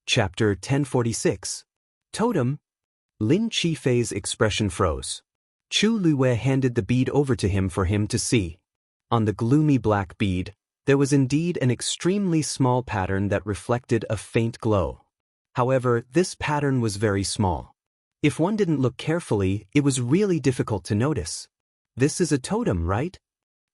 Chapter 1046. Totem. Lin Qifei's expression froze. Chu Luwei handed the bead over to him for him to see. On the gloomy black bead, there was indeed an extremely small pattern that reflected a faint glow. However, this pattern was very small. If one didn't look carefully, it was really difficult to notice. This is a totem, right?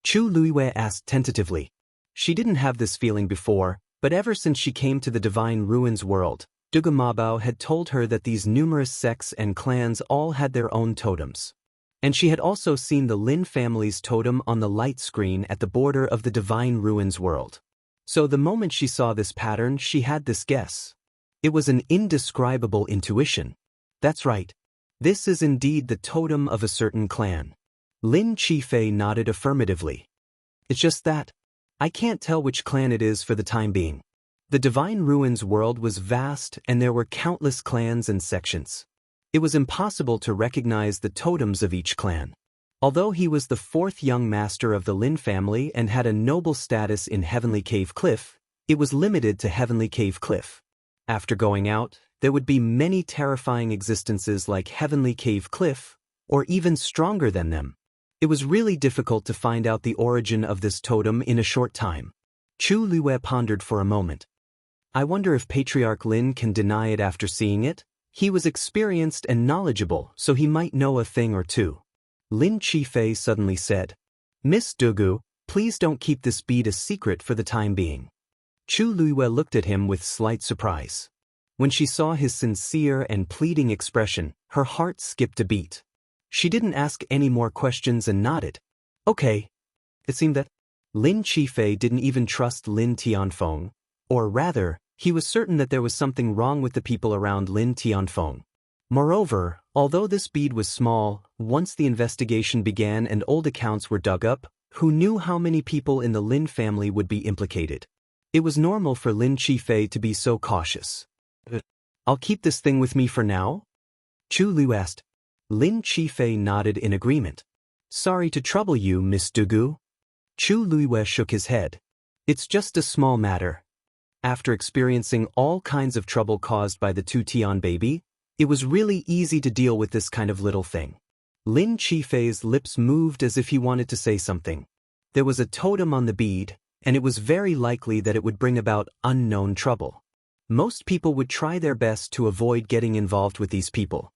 Chu Luwei asked tentatively. She didn't have this feeling before, but ever since she came to the Divine Ruins world, Duga Mabao had told her that these numerous sects and clans all had their own totems. And she had also seen the Lin family's totem on the light screen at the border of the Divine Ruins world. So the moment she saw this pattern, she had this guess. It was an indescribable intuition. That's right. This is indeed the totem of a certain clan. Lin Qifei nodded affirmatively. It's just that I can't tell which clan it is for the time being. The Divine Ruins world was vast and there were countless clans and sections. It was impossible to recognize the totems of each clan. Although he was the fourth young master of the Lin family and had a noble status in Heavenly Cave Cliff, it was limited to Heavenly Cave Cliff. After going out, there would be many terrifying existences like Heavenly Cave Cliff, or even stronger than them. It was really difficult to find out the origin of this totem in a short time. Chu Luwei pondered for a moment. I wonder if Patriarch Lin can deny it after seeing it? He was experienced and knowledgeable, so he might know a thing or two. Lin Qifei suddenly said, Miss Dugu, please don't keep this bead a secret for the time being. Chu Luwei looked at him with slight surprise. When she saw his sincere and pleading expression, her heart skipped a beat. She didn't ask any more questions and nodded. Okay. It seemed that Lin Qifei didn't even trust Lin Tianfeng, or rather, he was certain that there was something wrong with the people around Lin Tianfeng. Moreover, although this bead was small, once the investigation began and old accounts were dug up, who knew how many people in the Lin family would be implicated? It was normal for Lin Qifei to be so cautious. I'll keep this thing with me for now? Chu Lu asked. Lin Qifei nodded in agreement. Sorry to trouble you, Miss Dugu. Chu Luwei shook his head. It's just a small matter. After experiencing all kinds of trouble caused by the two Tian baby, it was really easy to deal with this kind of little thing. Lin Qifei's lips moved as if he wanted to say something. There was a totem on the bead, and it was very likely that it would bring about unknown trouble. Most people would try their best to avoid getting involved with these people.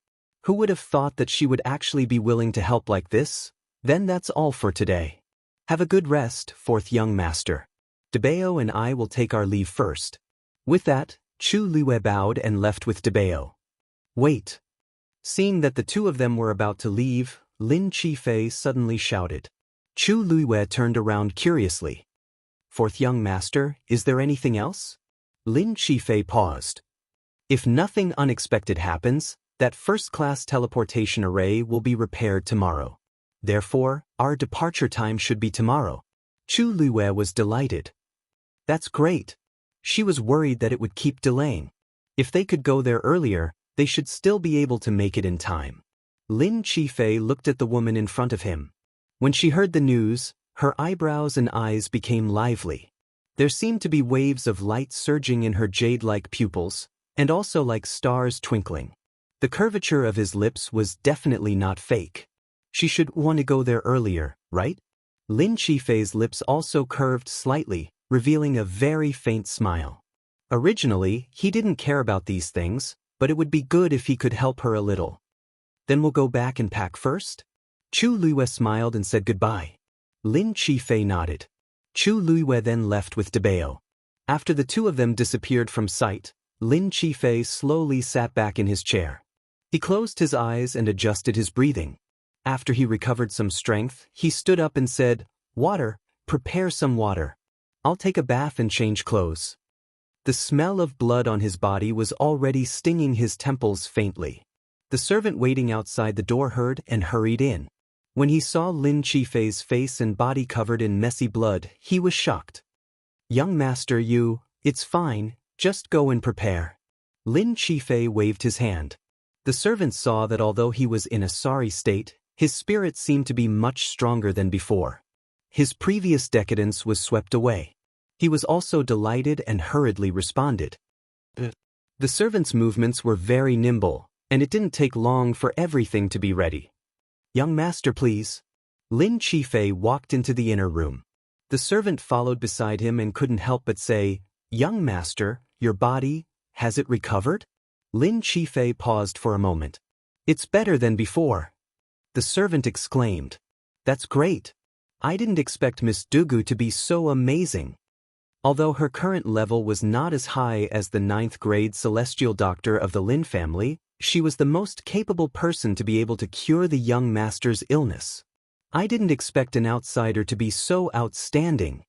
Who would have thought that she would actually be willing to help like this? Then that's all for today. Have a good rest, fourth young master. Debao and I will take our leave first. With that, Chu Luwei bowed and left with Debao. Wait. Seeing that the two of them were about to leave, Lin Qifei suddenly shouted. Chu Luwei turned around curiously. Fourth young master, is there anything else? Lin Qifei paused. If nothing unexpected happens, that first-class teleportation array will be repaired tomorrow. Therefore, our departure time should be tomorrow. Chu Luwei was delighted. That's great. She was worried that it would keep delaying. If they could go there earlier, they should still be able to make it in time. Lin Qifei looked at the woman in front of him. When she heard the news, her eyebrows and eyes became lively. There seemed to be waves of light surging in her jade-like pupils, and also like stars twinkling. The curvature of his lips was definitely not fake. She should want to go there earlier, right? Lin Qifei's lips also curved slightly, revealing a very faint smile. Originally, he didn't care about these things, but it would be good if he could help her a little. Then we'll go back and pack first? Chu Luwei smiled and said goodbye. Lin Qifei nodded. Chu Luwei then left with Debao. After the two of them disappeared from sight, Lin Qifei slowly sat back in his chair. He closed his eyes and adjusted his breathing. After he recovered some strength, he stood up and said, Water, prepare some water. I'll take a bath and change clothes. The smell of blood on his body was already stinging his temples faintly. The servant waiting outside the door heard and hurried in. When he saw Lin Qifei's face and body covered in messy blood, he was shocked. Young master, it's fine, just go and prepare. Lin Qifei waved his hand. The servant saw that although he was in a sorry state, his spirit seemed to be much stronger than before. His previous decadence was swept away. He was also delighted and hurriedly responded. The servant's movements were very nimble, and it didn't take long for everything to be ready. "Young master, please." Lin Qifei walked into the inner room. The servant followed beside him and couldn't help but say, "Young master, your body, has it recovered?" Lin Qifei paused for a moment. "It's better than before." The servant exclaimed, "That's great. I didn't expect Miss Dugu to be so amazing." Although her current level was not as high as the 9th grade celestial doctor of the Lin family, she was the most capable person to be able to cure the young master's illness. "I didn't expect an outsider to be so outstanding."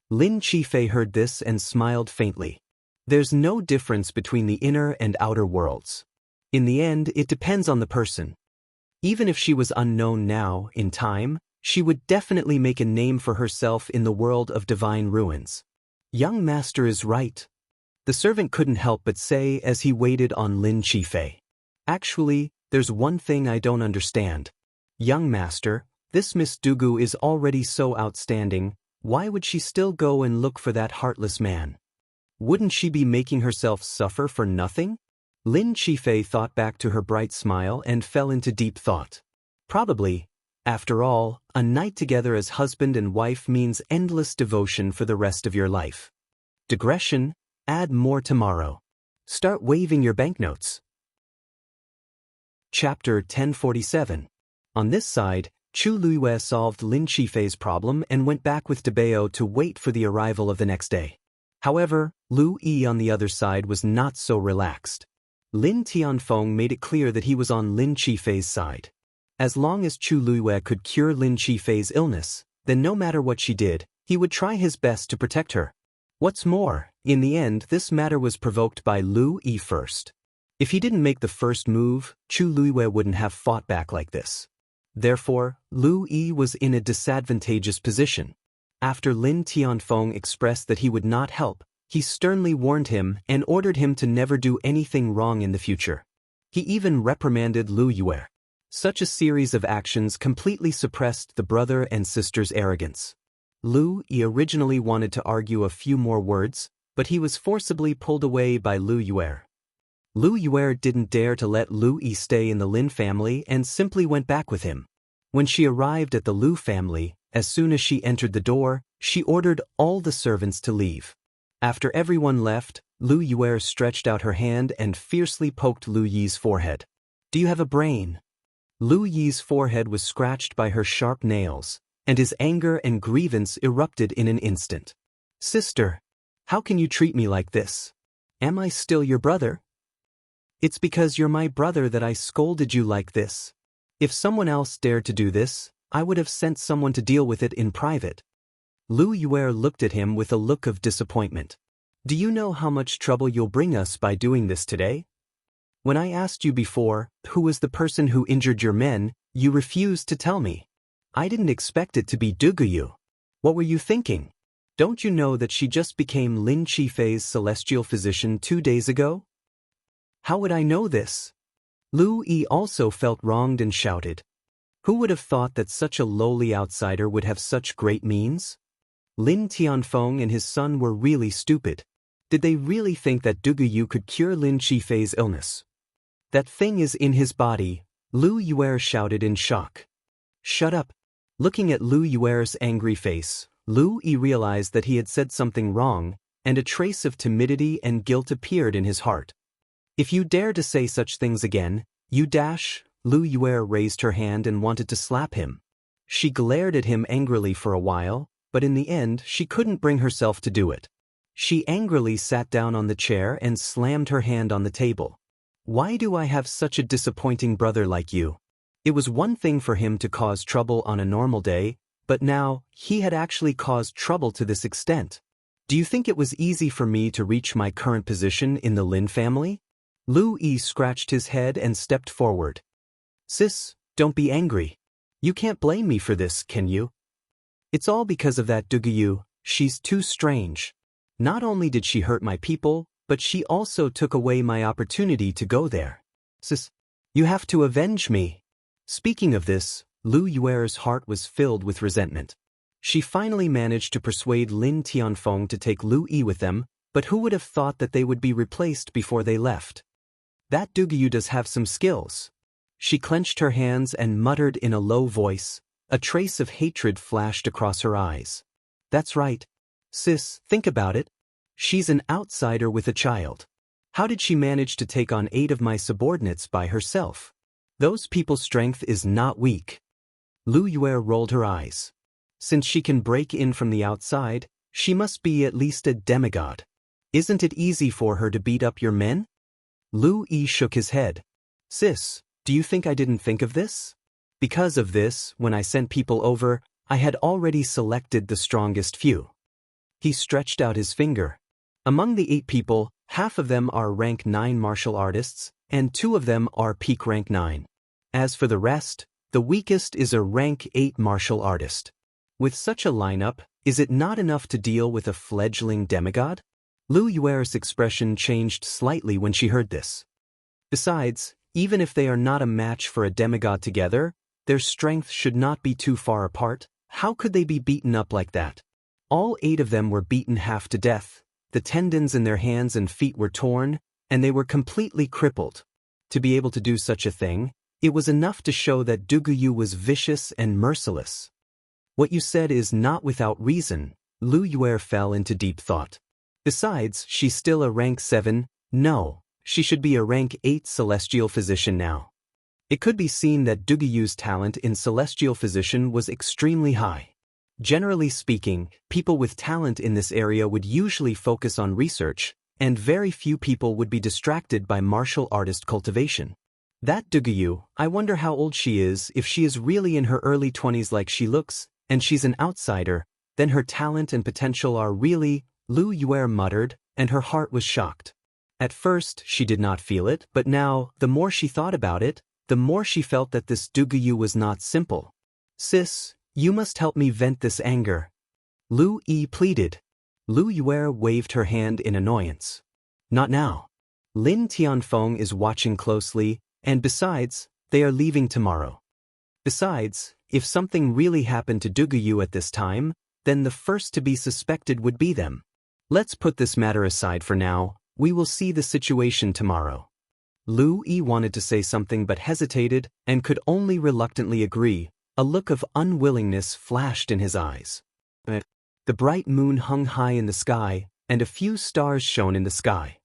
Lin Qifei heard this and smiled faintly. There's no difference between the inner and outer worlds. In the end, it depends on the person. Even if she was unknown now, in time, she would definitely make a name for herself in the world of divine ruins. "Young master is right," the servant couldn't help but say as he waited on Lin Qifei. "Actually, there's one thing I don't understand. Young master, this Miss Dugu is already so outstanding, why would she still go and look for that heartless man? Wouldn't she be making herself suffer for nothing?" Lin Qifei thought back to her bright smile and fell into deep thought. Probably. After all, a night together as husband and wife means endless devotion for the rest of your life. Digression, add more tomorrow. Start waving your banknotes. Chapter 1047. On this side, Chu Luiyue solved Lin Qifei's problem and went back with Dabeo to wait for the arrival of the next day. However, Lu Yi on the other side was not so relaxed. Lin Tianfeng made it clear that he was on Lin Qifei's side. As long as Chu Luiyue could cure Lin Qifei's illness, then no matter what she did, he would try his best to protect her. What's more, in the end this matter was provoked by Lu Yi first. If he didn't make the first move, Chu Luiyue wouldn't have fought back like this. Therefore, Lu Yi was in a disadvantageous position. After Lin Tianfeng expressed that he would not help, he sternly warned him and ordered him to never do anything wrong in the future. He even reprimanded Lu Yue. Such a series of actions completely suppressed the brother and sister's arrogance. Lu Yi originally wanted to argue a few more words, but he was forcibly pulled away by Lu Yue. Lu Yue didn't dare to let Lu Yi stay in the Lin family and simply went back with him. When she arrived at the Lu family, as soon as she entered the door, she ordered all the servants to leave. After everyone left, Lu Yue stretched out her hand and fiercely poked Lu Yi's forehead. "Do you have a brain?" Lu Yi's forehead was scratched by her sharp nails, and his anger and grievance erupted in an instant. "Sister, how can you treat me like this? Am I still your brother? It's because you're my brother that I scolded you like this. If someone else dared to do this, I would have sent someone to deal with it in private." Lu Yue looked at him with a look of disappointment. "Do you know how much trouble you'll bring us by doing this today? When I asked you before, who was the person who injured your men, you refused to tell me. I didn't expect it to be Duguyu. What were you thinking? Don't you know that she just became Lin Qifei's celestial physician 2 days ago? How would I know this?" Lu Yi also felt wronged and shouted. Who would have thought that such a lowly outsider would have such great means? Lin Tianfeng and his son were really stupid. Did they really think that Duguyu could cure Lin Qifei's illness? "That thing is in his body," Lu Yue shouted in shock. "Shut up." Looking at Lu Yue's angry face, Lu Yi realized that he had said something wrong, and a trace of timidity and guilt appeared in his heart. "If you dare to say such things again, you dash." Lu Yue raised her hand and wanted to slap him. She glared at him angrily for a while, but in the end she couldn't bring herself to do it. She angrily sat down on the chair and slammed her hand on the table. "Why do I have such a disappointing brother like you?" It was one thing for him to cause trouble on a normal day, but now he had actually caused trouble to this extent. "Do you think it was easy for me to reach my current position in the Lin family?" Lu Yi scratched his head and stepped forward. "Sis, don't be angry. You can't blame me for this, can you? It's all because of that Duguyu. She's too strange. Not only did she hurt my people, but she also took away my opportunity to go there. Sis, you have to avenge me." Speaking of this, Lu Yue's heart was filled with resentment. She finally managed to persuade Lin Tianfeng to take Lu Yi with them, But who would have thought that they would be replaced before they left? That Duguyu does have some skills. She clenched her hands and muttered in a low voice. A trace of hatred flashed across her eyes. That's right. Sis, think about it. She's an outsider with a child. How did she manage to take on 8 of my subordinates by herself? Those people's strength is not weak. Lu Yue rolled her eyes. Since she can break in from the outside, she must be at least a demigod. Isn't it easy for her to beat up your men? Lu Yi shook his head. Sis, do you think I didn't think of this? Because of this, when I sent people over, I had already selected the strongest few. He stretched out his finger. Among the 8 people, half of them are rank 9 martial artists, and 2 of them are peak rank 9. As for the rest, the weakest is a rank 8 martial artist. With such a lineup, is it not enough to deal with a fledgling demigod? Lu Yue's expression changed slightly when she heard this. Besides, even if they are not a match for a demigod together, their strength should not be too far apart. How could they be beaten up like that? All 8 of them were beaten half to death, the tendons in their hands and feet were torn, and they were completely crippled. To be able to do such a thing, it was enough to show that Duguyu was vicious and merciless. What you said is not without reason. Lu Yue fell into deep thought. Besides, she's still a rank 7, no, she should be a rank 8 celestial physician now. It could be seen that Duguyu's talent in celestial physician was extremely high. Generally speaking, people with talent in this area would usually focus on research, and very few people would be distracted by martial artist cultivation. That Duguyu, I wonder how old she is. If she is really in her early 20s like she looks, and she's an outsider, then her talent and potential are really, Lu Yue muttered, and her heart was shocked. At first, she did not feel it, but now, the more she thought about it, the more she felt that this Duguyu was not simple. Sis, you must help me vent this anger. Lu Yi pleaded. Lu Yue waved her hand in annoyance. Not now. Lin Tianfeng is watching closely, and besides, they are leaving tomorrow. Besides, if something really happened to Duguyu at this time, then the first to be suspected would be them. Let's put this matter aside for now, we will see the situation tomorrow. Lu Yi wanted to say something but hesitated and could only reluctantly agree. A look of unwillingness flashed in his eyes. The bright moon hung high in the sky, and a few stars shone in the sky.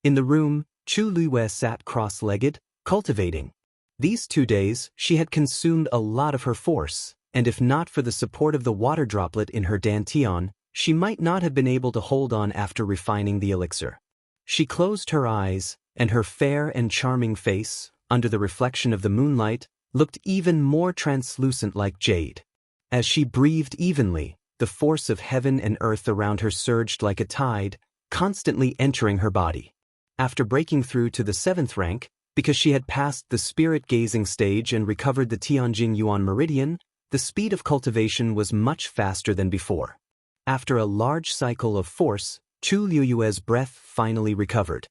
In the room, Chu Liyue sat cross-legged, cultivating. These 2 days, she had consumed a lot of her force, and if not for the support of the water droplet in her dantian, she might not have been able to hold on after refining the elixir. She closed her eyes, and her fair and charming face, under the reflection of the moonlight, looked even more translucent like jade. As she breathed evenly, the force of heaven and earth around her surged like a tide, constantly entering her body. After breaking through to the 7th rank, because she had passed the spirit-gazing stage and recovered the Tianjin Yuan meridian, the speed of cultivation was much faster than before. After a large cycle of force, Chu Liyue's breath finally recovered.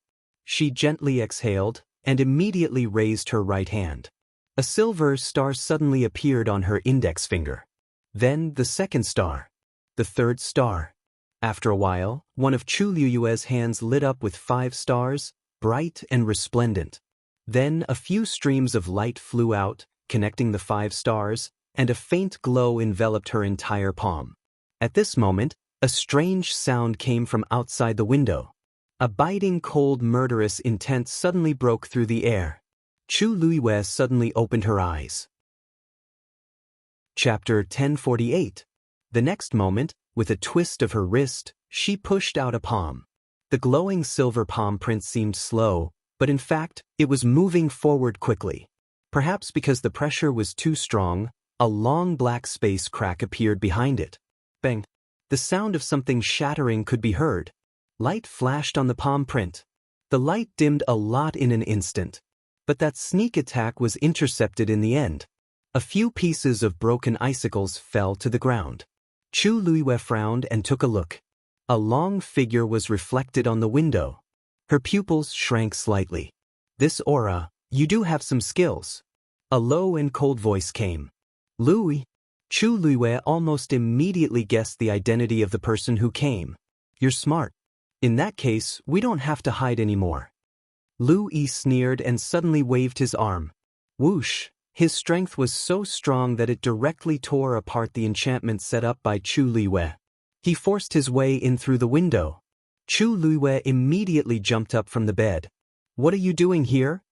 She gently exhaled, and immediately raised her right hand. A silver star suddenly appeared on her index finger. Then the 2nd star. The 3rd star. After a while, one of Chu Liyue's hands lit up with 5 stars, bright and resplendent. Then a few streams of light flew out, connecting the 5 stars, and a faint glow enveloped her entire palm. At this moment, a strange sound came from outside the window. A biting cold murderous intent suddenly broke through the air. Chu Liyue suddenly opened her eyes. Chapter 1048. The next moment, with a twist of her wrist, she pushed out a palm. The glowing silver palm print seemed slow, but in fact, it was moving forward quickly. Perhaps because the pressure was too strong, a long black space crack appeared behind it. Bang! The sound of something shattering could be heard. Light flashed on the palm print. The light dimmed a lot in an instant. But that sneak attack was intercepted in the end. A few pieces of broken icicles fell to the ground. Chu Liyue frowned and took a look. A long figure was reflected on the window. Her pupils shrank slightly. This aura, you do have some skills. A low and cold voice came. Louis. Chu Liyue almost immediately guessed the identity of the person who came. You're smart. In that case, we don't have to hide anymore. Lu Yi sneered and suddenly waved his arm. Whoosh! His strength was so strong that it directly tore apart the enchantment set up by Chu Luiwei. He forced his way in through the window. Chu Luiwei immediately jumped up from the bed. What are you doing here?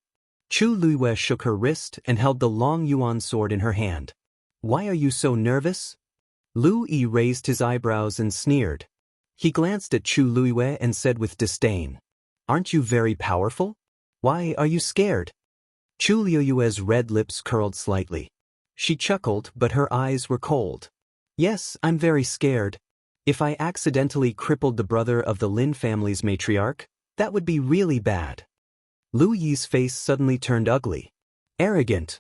Chu Luiwei shook her wrist and held the long yuan sword in her hand. Why are you so nervous? Lu Yi raised his eyebrows and sneered. He glanced at Chu Luiwei and said with disdain, Aren't you very powerful? Why are you scared? Chu Luiwei's red lips curled slightly. She chuckled, but her eyes were cold. Yes, I'm very scared. If I accidentally crippled the brother of the Lin family's matriarch, that would be really bad. Lu Yi's face suddenly turned ugly. Arrogant.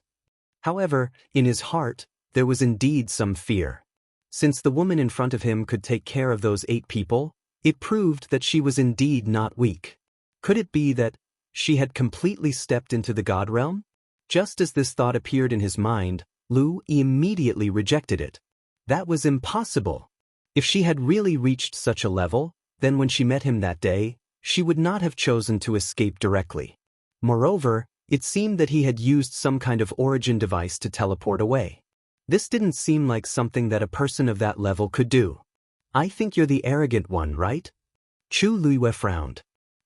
However, in his heart, there was indeed some fear. Since the woman in front of him could take care of those 8 people, it proved that she was indeed not weak. Could it be that she had completely stepped into the god realm? Just as this thought appeared in his mind, Lu Yi immediately rejected it. That was impossible. If she had really reached such a level, then when she met him that day, she would not have chosen to escape directly. Moreover, it seemed that he had used some kind of origin device to teleport away. This didn't seem like something that a person of that level could do. I think you're the arrogant one, right? Chu Luiwei frowned.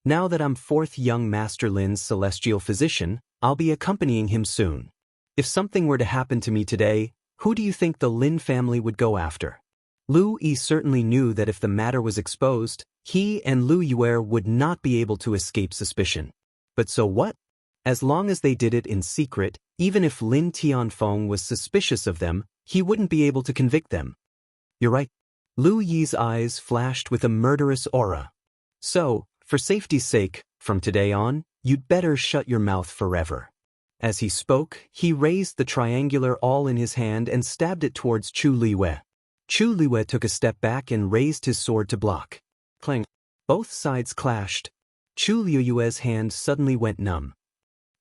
Now that I'm 4th young Master Lin's celestial physician, I'll be accompanying him soon. If something were to happen to me today, who do you think the Lin family would go after? Lu Yi certainly knew that if the matter was exposed, he and Lu Yue would not be able to escape suspicion. But so what? As long as they did it in secret, even if Lin Tianfeng was suspicious of them, he wouldn't be able to convict them. You're right. Lu Yi's eyes flashed with a murderous aura. So, for safety's sake, from today on, you'd better shut your mouth forever. As he spoke, he raised the triangular awl in his hand and stabbed it towards Chu Luiwei. Chu Luiwei took a step back and raised his sword to block. Clang. Both sides clashed. Chu Luiwei's hand suddenly went numb.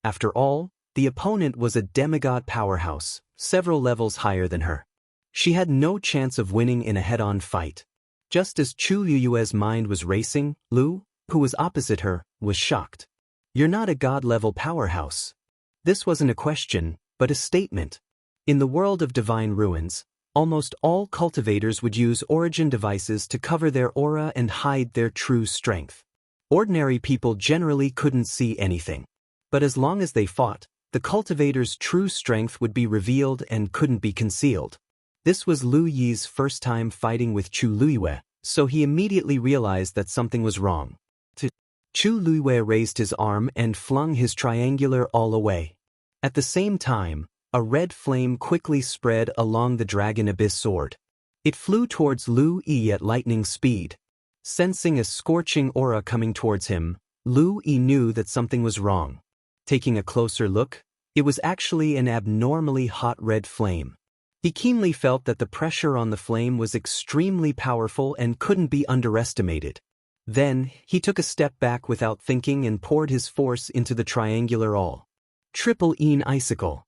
After all, the opponent was a demigod powerhouse, several levels higher than her. She had no chance of winning in a head-on fight. Just as Chu Luiwei's mind was racing, Lu, who was opposite her, was shocked. You're not a god-level powerhouse. This wasn't a question, but a statement. In the world of divine ruins, almost all cultivators would use origin devices to cover their aura and hide their true strength. Ordinary people generally couldn't see anything. But as long as they fought, the cultivator's true strength would be revealed and couldn't be concealed. This was Lu Yi's first time fighting with Chu Luiwei, so he immediately realized that something was wrong. Chu Luiwei raised his arm and flung his triangular awl away. At the same time, a red flame quickly spread along the Dragon Abyss sword. It flew towards Lu Yi at lightning speed. Sensing a scorching aura coming towards him, Lu Yi knew that something was wrong. Taking a closer look, it was actually an abnormally hot red flame. He keenly felt that the pressure on the flame was extremely powerful and couldn't be underestimated. Then, he took a step back without thinking and poured his force into the triangular awl. Triple Een icicle.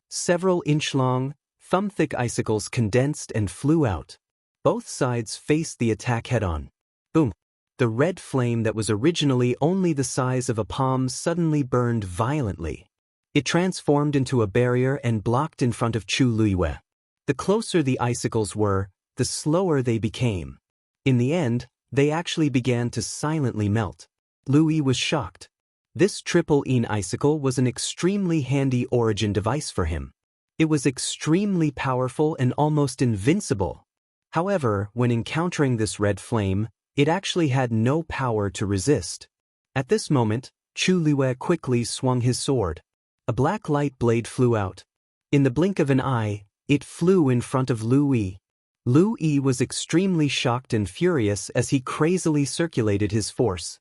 Several inch-long, thumb-thick icicles condensed and flew out. Both sides faced the attack head-on. Boom! The red flame that was originally only the size of a palm suddenly burned violently. It transformed into a barrier and blocked in front of Chu Luiwei. The closer the icicles were, the slower they became. In the end, they actually began to silently melt. Lu Yi was shocked. This triple Een icicle was an extremely handy origin device for him. It was extremely powerful and almost invincible. However, when encountering this red flame, it actually had no power to resist. At this moment, Chu Luiwei quickly swung his sword. A black light blade flew out. In the blink of an eye, it flew in front of Lu Yi. Lu Yi was extremely shocked and furious as he crazily circulated his force.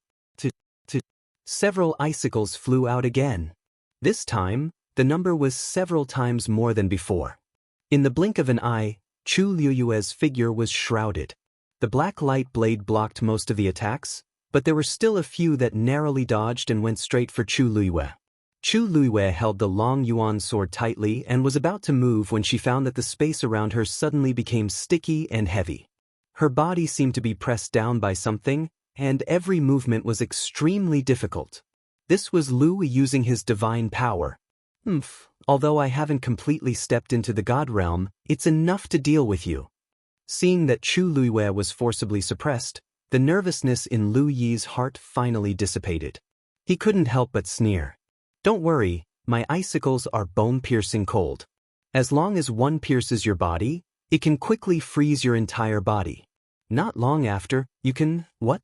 Several icicles flew out again. This time, the number was several times more than before. In the blink of an eye, Chu Luiwei's figure was shrouded. The black light blade blocked most of the attacks, but there were still a few that narrowly dodged and went straight for Chu Luiwei. Chu Luiwei held the long yuan sword tightly and was about to move when she found that the space around her suddenly became sticky and heavy. Her body seemed to be pressed down by something, and every movement was extremely difficult. This was Lu using his divine power. Although I haven't completely stepped into the god realm, it's enough to deal with you. Seeing that Chu Luiwei was forcibly suppressed, the nervousness in Lu Yi's heart finally dissipated. He couldn't help but sneer. Don't worry, my icicles are bone-piercing cold. As long as one pierces your body, it can quickly freeze your entire body. Not long after, you can, what?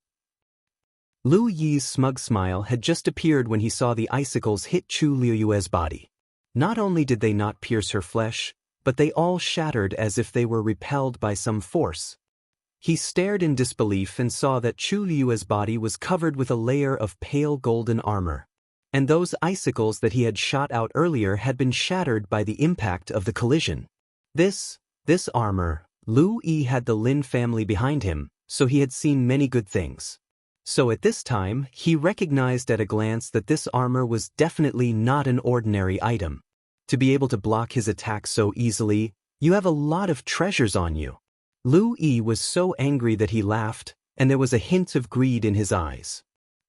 Lu Yi's smug smile had just appeared when he saw the icicles hit Chu Luiwei's body. Not only did they not pierce her flesh, but they all shattered as if they were repelled by some force. He stared in disbelief and saw that Chu Luiwei's body was covered with a layer of pale golden armor. And those icicles that he had shot out earlier had been shattered by the impact of the collision. This armor, Lu Yi had the Lin family behind him, so he had seen many good things. So at this time, he recognized at a glance that this armor was definitely not an ordinary item. To be able to block his attacks so easily, you have a lot of treasures on you. Lu Yi was so angry that he laughed, and there was a hint of greed in his eyes.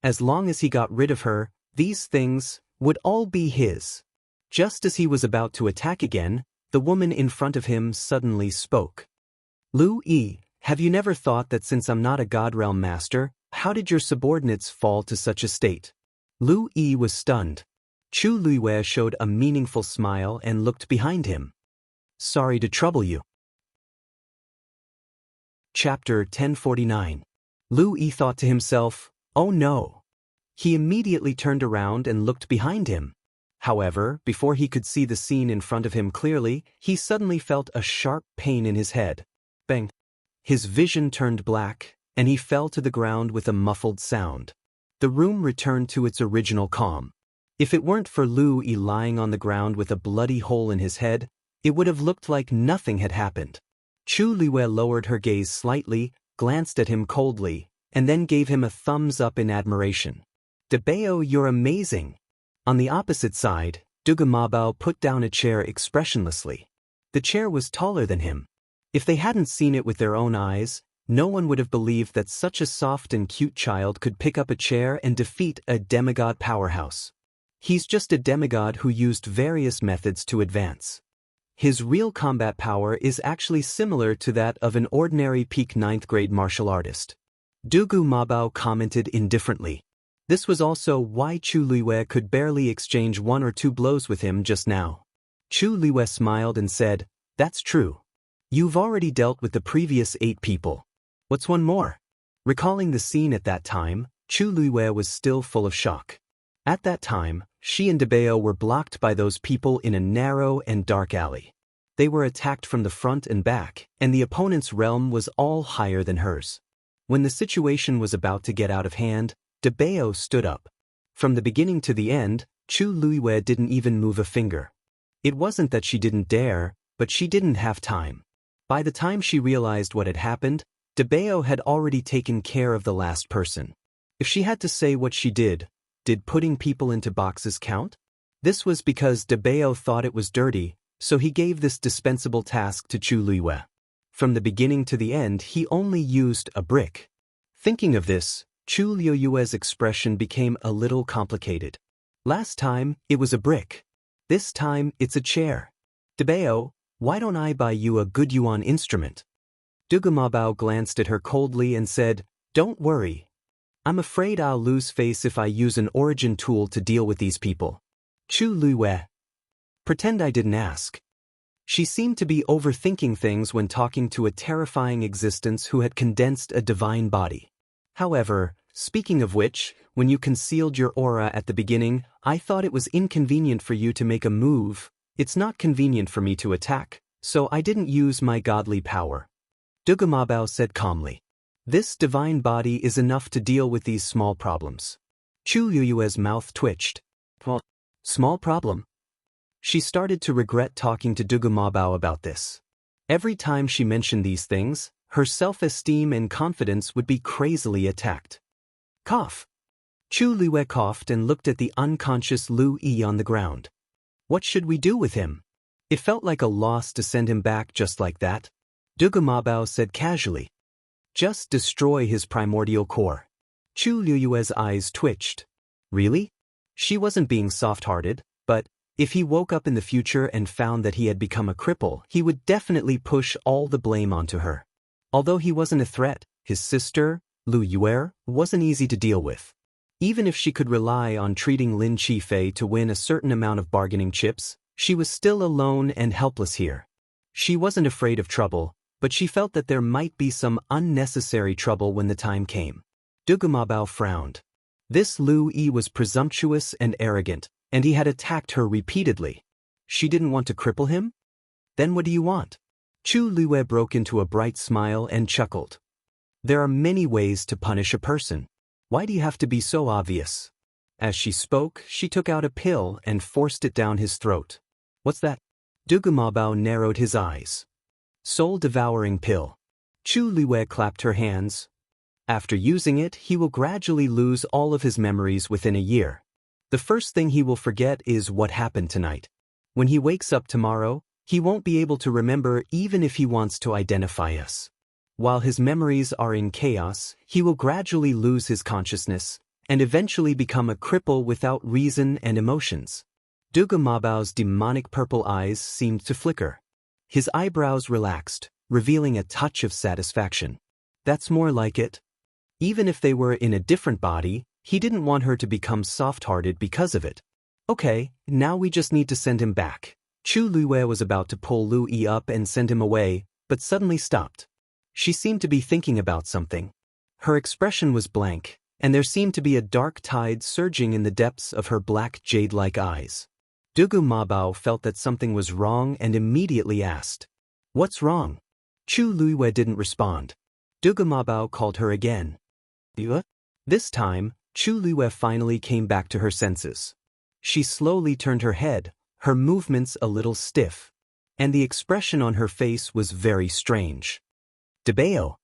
As long as he got rid of her, these things would all be his. Just as he was about to attack again, the woman in front of him suddenly spoke. Lu Yi, have you never thought that since I'm not a God Realm master, how did your subordinates fall to such a state? Lu Yi was stunned. Chu Luiwei showed a meaningful smile and looked behind him. Sorry to trouble you. Chapter 1049. Lu Yi thought to himself, oh no. He immediately turned around and looked behind him. However, before he could see the scene in front of him clearly, he suddenly felt a sharp pain in his head. Bang! His vision turned black, and he fell to the ground with a muffled sound. The room returned to its original calm. If it weren't for Lu Yi lying on the ground with a bloody hole in his head, it would have looked like nothing had happened. Chu Luiwei lowered her gaze slightly, glanced at him coldly, and then gave him a thumbs up in admiration. Dabeo, you're amazing. On the opposite side, Dugu Mabao put down a chair expressionlessly. The chair was taller than him. If they hadn't seen it with their own eyes, no one would have believed that such a soft and cute child could pick up a chair and defeat a demigod powerhouse. He's just a demigod who used various methods to advance. His real combat power is actually similar to that of an ordinary peak 9th grade martial artist. Dugu Mabao commented indifferently. This was also why Chu Luiwei could barely exchange 1 or 2 blows with him just now. Chu Luiwei smiled and said, that's true. You've already dealt with the previous 8 people. What's one more? Recalling the scene at that time, Chu Luiwei was still full of shock. At that time, she and Dabeo were blocked by those people in a narrow and dark alley. They were attacked from the front and back, and the opponent's realm was all higher than hers. When the situation was about to get out of hand, Dabeo stood up. From the beginning to the end, Chu Luiwei didn't even move a finger. It wasn't that she didn't dare, but she didn't have time. By the time she realized what had happened, Dabeo had already taken care of the last person. If she had to say what she did putting people into boxes count? This was because Dabeo thought it was dirty, so he gave this dispensable task to Chu Luiwei. From the beginning to the end, he only used a brick. Thinking of this, Chu Luiwei's expression became a little complicated. Last time, it was a brick. This time, it's a chair. Dabeo, why don't I buy you a good yuan instrument? Dugu Mabao glanced at her coldly and said, don't worry. I'm afraid I'll lose face if I use an origin tool to deal with these people. Chu Luiwei. Pretend I didn't ask. She seemed to be overthinking things when talking to a terrifying existence who had condensed a divine body. However, speaking of which, when you concealed your aura at the beginning, I thought it was inconvenient for you to make a move. It's not convenient for me to attack, so I didn't use my godly power. Dugu Mabao said calmly. This divine body is enough to deal with these small problems. Chu Luiwei's mouth twitched. Well, small problem? She started to regret talking to Dugu Mabao about this. Every time she mentioned these things, her self-esteem and confidence would be crazily attacked. Cough. Chu Luiwei coughed and looked at the unconscious Lu Yi on the ground. What should we do with him? It felt like a loss to send him back just like that. Dugu Mabao said casually. Just destroy his primordial core. Chu Liyue's eyes twitched. Really? She wasn't being soft-hearted, but if he woke up in the future and found that he had become a cripple, he would definitely push all the blame onto her. Although he wasn't a threat, his sister, Lu Yue, wasn't easy to deal with. Even if she could rely on treating Lin Qifei to win a certain amount of bargaining chips, she was still alone and helpless here. She wasn't afraid of trouble, but she felt that there might be some unnecessary trouble when the time came. Dugumabao frowned. This Lu Yi was presumptuous and arrogant, and he had attacked her repeatedly. She didn't want to cripple him? Then what do you want? Chu Liyue broke into a bright smile and chuckled. There are many ways to punish a person. Why do you have to be so obvious? As she spoke, she took out a pill and forced it down his throat. What's that? Dugumabao narrowed his eyes. Soul-devouring pill. Chu Liyue clapped her hands. After using it, he will gradually lose all of his memories within a year. The first thing he will forget is what happened tonight. When he wakes up tomorrow, he won't be able to remember even if he wants to identify us. While his memories are in chaos, he will gradually lose his consciousness and eventually become a cripple without reason and emotions. Dugumabao's demonic purple eyes seemed to flicker. His eyebrows relaxed, revealing a touch of satisfaction. That's more like it. Even if they were in a different body, he didn't want her to become soft-hearted because of it. Okay, now we just need to send him back. Chu Liyue was about to pull Lu Yi up and send him away, but suddenly stopped. She seemed to be thinking about something. Her expression was blank, and there seemed to be a dark tide surging in the depths of her black jade-like eyes. Dugumabao felt that something was wrong and immediately asked, "What's wrong?" Chu Liyue didn't respond. Dugumabao called her again. This time, Chu Liyue finally came back to her senses. She slowly turned her head, her movements a little stiff, and the expression on her face was very strange. "Debao."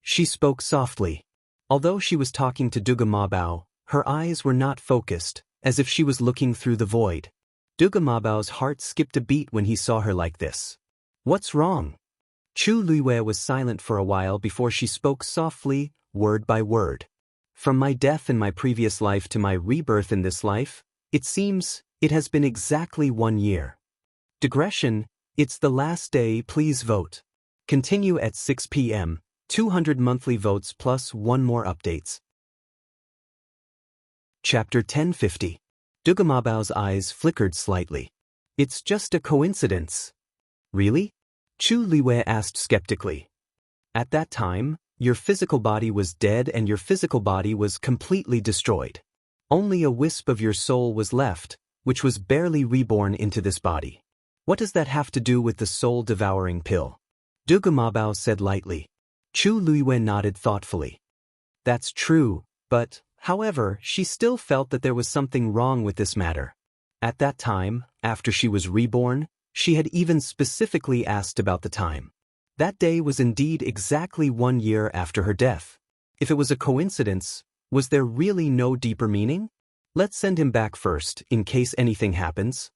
She spoke softly. Although she was talking to Dugumabao, her eyes were not focused, as if she was looking through the void. Dugamabao's heart skipped a beat when he saw her like this. "What's wrong?" Chu Liyue was silent for a while before she spoke softly, word by word. "From my death in my previous life to my rebirth in this life, it seems it has been exactly 1 year. Digression, it's the last day, please vote. Continue at 6 p.m., 200 monthly votes plus 1 more updates." Chapter 1050. Dugamabao's eyes flickered slightly. "It's just a coincidence." "Really?" Chu Liyue asked skeptically. "At that time, your physical body was dead and your physical body was completely destroyed. Only a wisp of your soul was left, which was barely reborn into this body. What does that have to do with the soul-devouring pill?" Dugumabao said lightly. Chu Liyue nodded thoughtfully. "That's true, but, however, she still felt that there was something wrong with this matter. At that time, after she was reborn, she had even specifically asked about the time. That day was indeed exactly 1 year after her death. If it was a coincidence, was there really no deeper meaning? Let's send him back first, in case anything happens."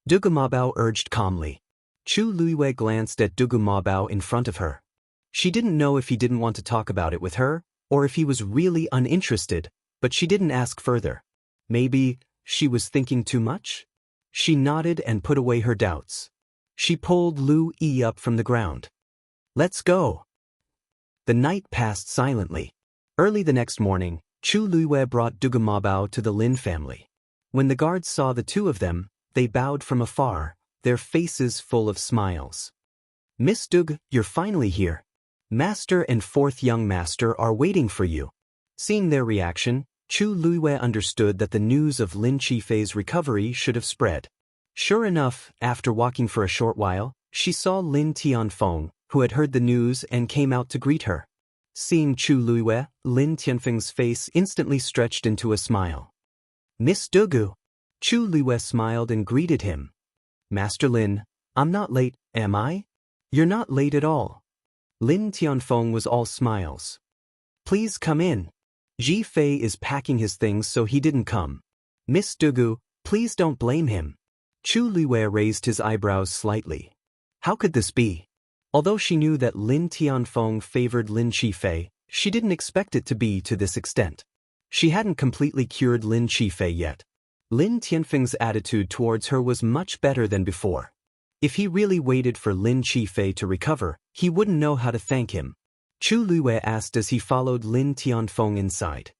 Dugumabao urged calmly. Chu Liyue glanced at Dugumabao in front of her. She didn't know if he didn't want to talk about it with her, or if he was really uninterested, but she didn't ask further. Maybe she was thinking too much? She nodded and put away her doubts. She pulled Lu Yi up from the ground. "Let's go." The night passed silently. Early the next morning, Chu Liyue brought Dugumabao to the Lin family. When the guards saw the two of them, they bowed from afar, their faces full of smiles. "Miss Dug, you're finally here. Master and 4th young master are waiting for you." Seeing their reaction, Chu Liyue understood that the news of Lin Qifei's recovery should have spread. Sure enough, after walking for a short while, she saw Lin Tianfeng, who had heard the news and came out to greet her. Seeing Chu Liyue, Lin Tianfeng's face instantly stretched into a smile. "Miss Dugu." Chu Liyue smiled and greeted him. "Master Lin, I'm not late, am I?" "You're not late at all." Lin Tianfeng was all smiles. "Please come in. Ji Fei is packing his things so he didn't come. Miss Dugu, please don't blame him." Chu Liyue raised his eyebrows slightly. How could this be? Although she knew that Lin Tianfeng favored Lin Qifei, she didn't expect it to be to this extent. She hadn't completely cured Lin Qifei yet. Lin Tianfeng's attitude towards her was much better than before. If he really waited for Lin Qifei to recover, he wouldn't know how to thank him. Chu Luiwei asked as he followed Lin Tianfeng inside.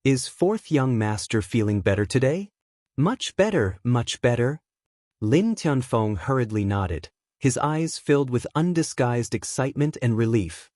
Is fourth young master feeling better today? Much better, much better. Lin Tianfeng hurriedly nodded, his eyes filled with undisguised excitement and relief.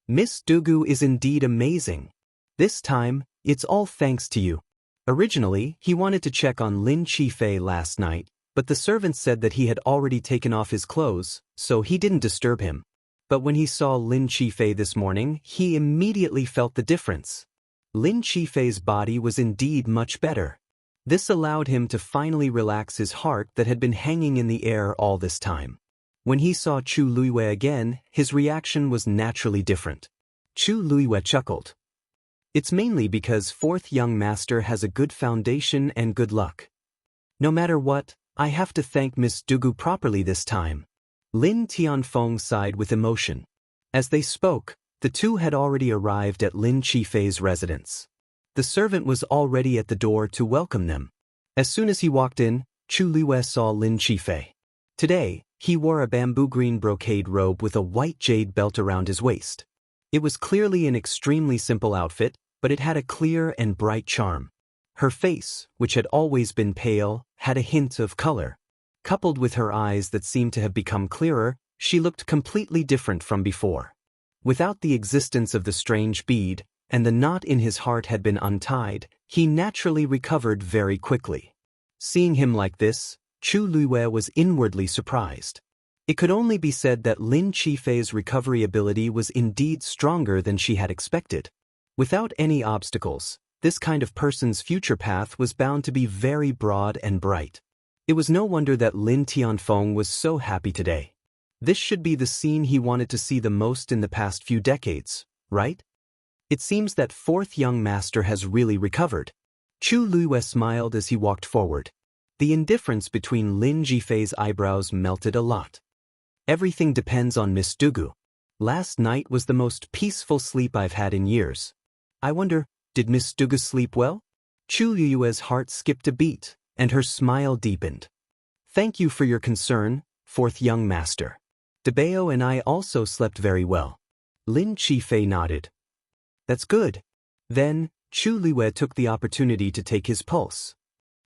Miss Dugu is indeed amazing. This time, it's all thanks to you. Originally, he wanted to check on Lin Qifei last night, but the servant said that he had already taken off his clothes, so he didn't disturb him. But when he saw Lin Qifei this morning, he immediately felt the difference. Lin Qifei's body was indeed much better. This allowed him to finally relax his heart that had been hanging in the air all this time. When he saw Chu Luiwei again, his reaction was naturally different. Chu Luiwei chuckled. It's mainly because fourth young master has a good foundation and good luck. No matter what, I have to thank Miss Dugu properly this time. Lin Tianfeng sighed with emotion. As they spoke, the two had already arrived at Lin Qifei's residence. The servant was already at the door to welcome them. As soon as he walked in, Chu Luiwei saw Lin Qifei. Today, he wore a bamboo green brocade robe with a white jade belt around his waist. It was clearly an extremely simple outfit, but it had a clear and bright charm. Her face, which had always been pale, had a hint of color. Coupled with her eyes that seemed to have become clearer, she looked completely different from before. Without the existence of the strange bead, and the knot in his heart had been untied, he naturally recovered very quickly. Seeing him like this, Chu Luiwei was inwardly surprised. It could only be said that Lin Qifei's recovery ability was indeed stronger than she had expected. Without any obstacles, this kind of person's future path was bound to be very broad and bright. It was no wonder that Lin Tianfeng was so happy today. This should be the scene he wanted to see the most in the past few decades, right? It seems that fourth young master has really recovered. Chu Luiwei smiled as he walked forward. The indifference between Lin Qifei's eyebrows melted a lot. Everything depends on Miss Dugu. Last night was the most peaceful sleep I've had in years. I wonder, did Miss Dugu sleep well? Chu Luiwei's heart skipped a beat, and her smile deepened. Thank you for your concern, fourth young master. Dabeo and I also slept very well. Lin Qifei nodded. That's good. Then, Chu Luiwei took the opportunity to take his pulse.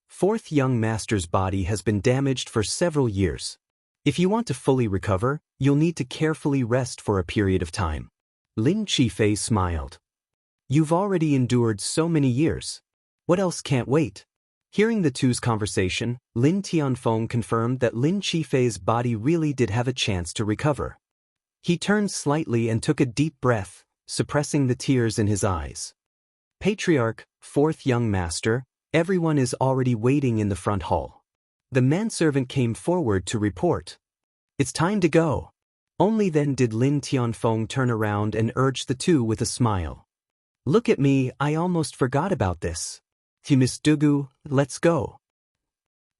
Fourth young master's body has been damaged for several years. If you want to fully recover, you'll need to carefully rest for a period of time. Lin Qifei smiled. You've already endured so many years. What else can't wait? Hearing the two's conversation, Lin Tianfeng confirmed that Lin Qifei's body really did have a chance to recover. He turned slightly and took a deep breath, suppressing the tears in his eyes. Patriarch, fourth young master, everyone is already waiting in the front hall. The manservant came forward to report. It's time to go. Only then did Lin Tianfeng turn around and urge the two with a smile. Look at me, I almost forgot about this. To Miss Dugu, let's go.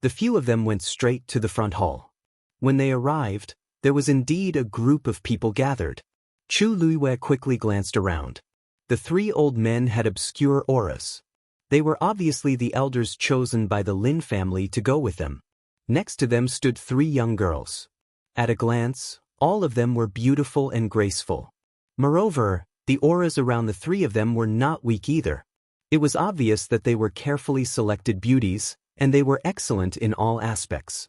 The few of them went straight to the front hall. When they arrived, there was indeed a group of people gathered. Chu Luiwei quickly glanced around. The three old men had obscure auras. They were obviously the elders chosen by the Lin family to go with them. Next to them stood three young girls. At a glance, all of them were beautiful and graceful. Moreover, the auras around the three of them were not weak either. It was obvious that they were carefully selected beauties, and they were excellent in all aspects.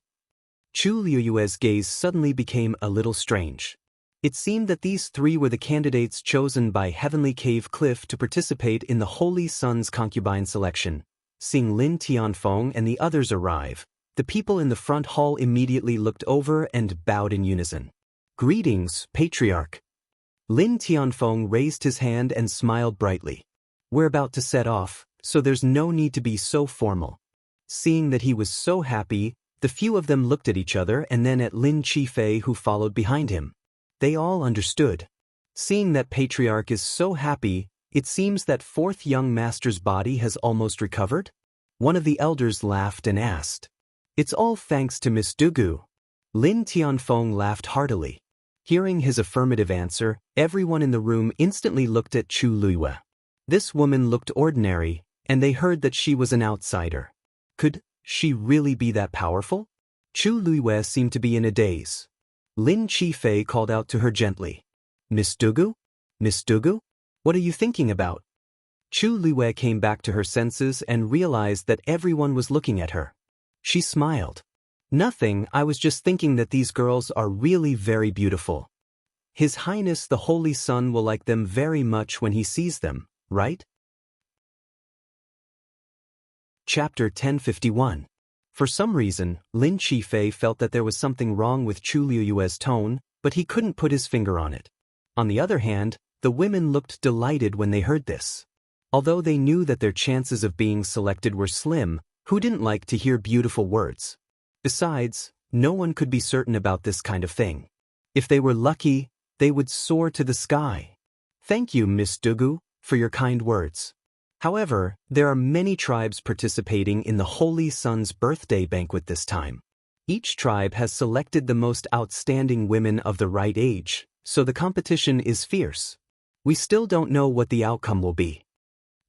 Chu Luiwei's gaze suddenly became a little strange. It seemed that these three were the candidates chosen by Heavenly Cave Cliff to participate in the Holy Sun's concubine selection. Seeing Lin Tianfeng and the others arrive, the people in the front hall immediately looked over and bowed in unison. Greetings, Patriarch. Lin Tianfeng raised his hand and smiled brightly. We're about to set off, so there's no need to be so formal. Seeing that he was so happy, the few of them looked at each other and then at Lin Qifei, who followed behind him. They all understood. Seeing that Patriarch is so happy, it seems that fourth young master's body has almost recovered? One of the elders laughed and asked. It's all thanks to Miss Dugu. Lin Tianfeng laughed heartily. Hearing his affirmative answer, everyone in the room instantly looked at Chu Luiwei. This woman looked ordinary, and they heard that she was an outsider. Could she really be that powerful? Chu Luiwei seemed to be in a daze. Lin Qifei called out to her gently. Miss Dugu? Miss Dugu? What are you thinking about? Chu Luiwei came back to her senses and realized that everyone was looking at her. She smiled. Nothing, I was just thinking that these girls are really very beautiful. His Highness the Holy Sun will like them very much when he sees them, right? Chapter 1051. For some reason, Lin Qifei felt that there was something wrong with Chu Luiwei's tone, but he couldn't put his finger on it. On the other hand, the women looked delighted when they heard this. Although they knew that their chances of being selected were slim, who didn't like to hear beautiful words? Besides, no one could be certain about this kind of thing. If they were lucky, they would soar to the sky. Thank you, Miss Dugu, for your kind words. However, there are many tribes participating in the Holy Sun's birthday banquet this time. Each tribe has selected the most outstanding women of the right age, so the competition is fierce. We still don't know what the outcome will be.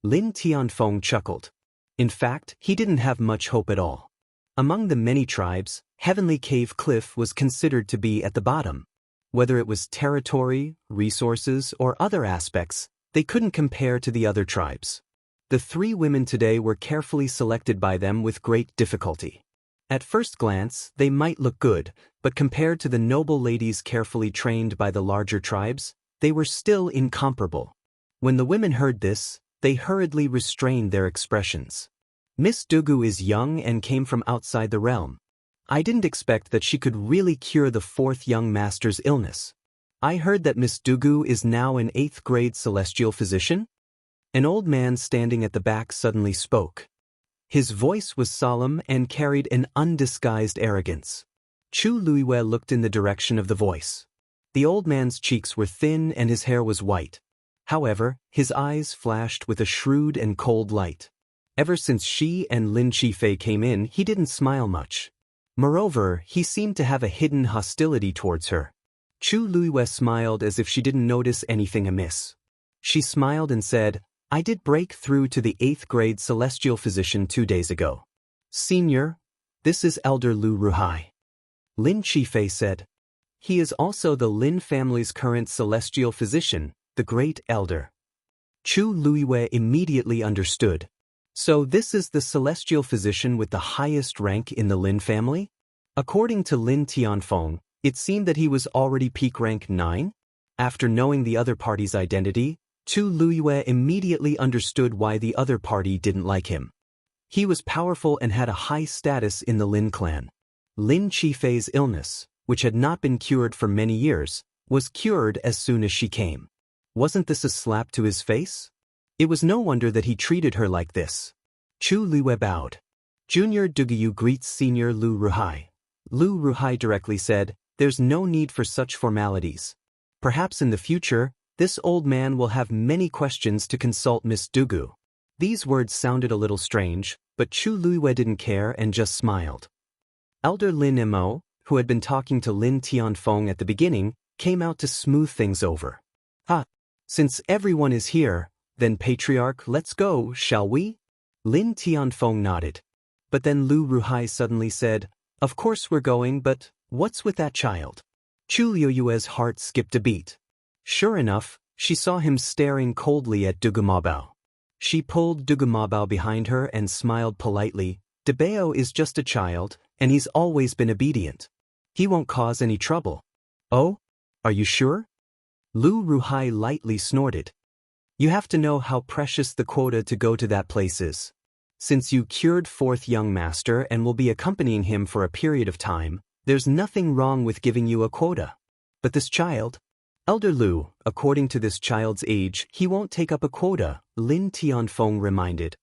Lin Tianfeng chuckled. In fact, he didn't have much hope at all. Among the many tribes, Heavenly Cave Cliff was considered to be at the bottom. Whether it was territory, resources, or other aspects, they couldn't compare to the other tribes. The three women today were carefully selected by them with great difficulty. At first glance, they might look good, but compared to the noble ladies carefully trained by the larger tribes, they were still incomparable. When the women heard this, they hurriedly restrained their expressions. Miss Dugu is young and came from outside the realm. I didn't expect that she could really cure the fourth young master's illness. I heard that Miss Dugu is now an 8th grade celestial physician? An old man standing at the back suddenly spoke. His voice was solemn and carried an undisguised arrogance. Chu Luiwei looked in the direction of the voice. The old man's cheeks were thin and his hair was white. However, his eyes flashed with a shrewd and cold light. Ever since she and Lin Qifei came in, he didn't smile much. Moreover, he seemed to have a hidden hostility towards her. Chu Luiwei smiled as if she didn't notice anything amiss. She smiled and said, I did break through to the 8th grade celestial physician 2 days ago. Senior, this is Elder Lu Ruhai. Lin Qifei said. He is also the Lin family's current celestial physician, the Great Elder. Chu Luiwei immediately understood. So this is the celestial physician with the highest rank in the Lin family? According to Lin Tianfeng, it seemed that he was already peak rank 9? After knowing the other party's identity, Chu Luiwei immediately understood why the other party didn't like him. He was powerful and had a high status in the Lin clan. Lin Qifei's illness, which had not been cured for many years, was cured as soon as she came. Wasn't this a slap to his face? It was no wonder that he treated her like this. Chu Luiwei bowed. Junior Dugu greets Senior Lu Ruhai. Lu Ruhai directly said, There's no need for such formalities. Perhaps in the future, this old man will have many questions to consult Miss Dugu. These words sounded a little strange, but Chu Luiwei didn't care and just smiled. Elder Lin Mo, who had been talking to Lin Tianfeng at the beginning, came out to smooth things over. Since everyone is here, then Patriarch, let's go, shall we? Lin Tianfeng nodded. But then Lu Ruhai suddenly said, Of course we're going, but what's with that child? Chu Luiwei's heart skipped a beat. Sure enough, she saw him staring coldly at Dugu Mabao. She pulled Dugu Mabao behind her and smiled politely. Dabao is just a child, and he's always been obedient. He won't cause any trouble. Oh? Are you sure? Lu Ruhai lightly snorted. You have to know how precious the quota to go to that place is. Since you cured 4th young master and will be accompanying him for a period of time, there's nothing wrong with giving you a quota. But this child? Elder Lu, according to this child's age, he won't take up a quota, Lin Tianfeng reminded.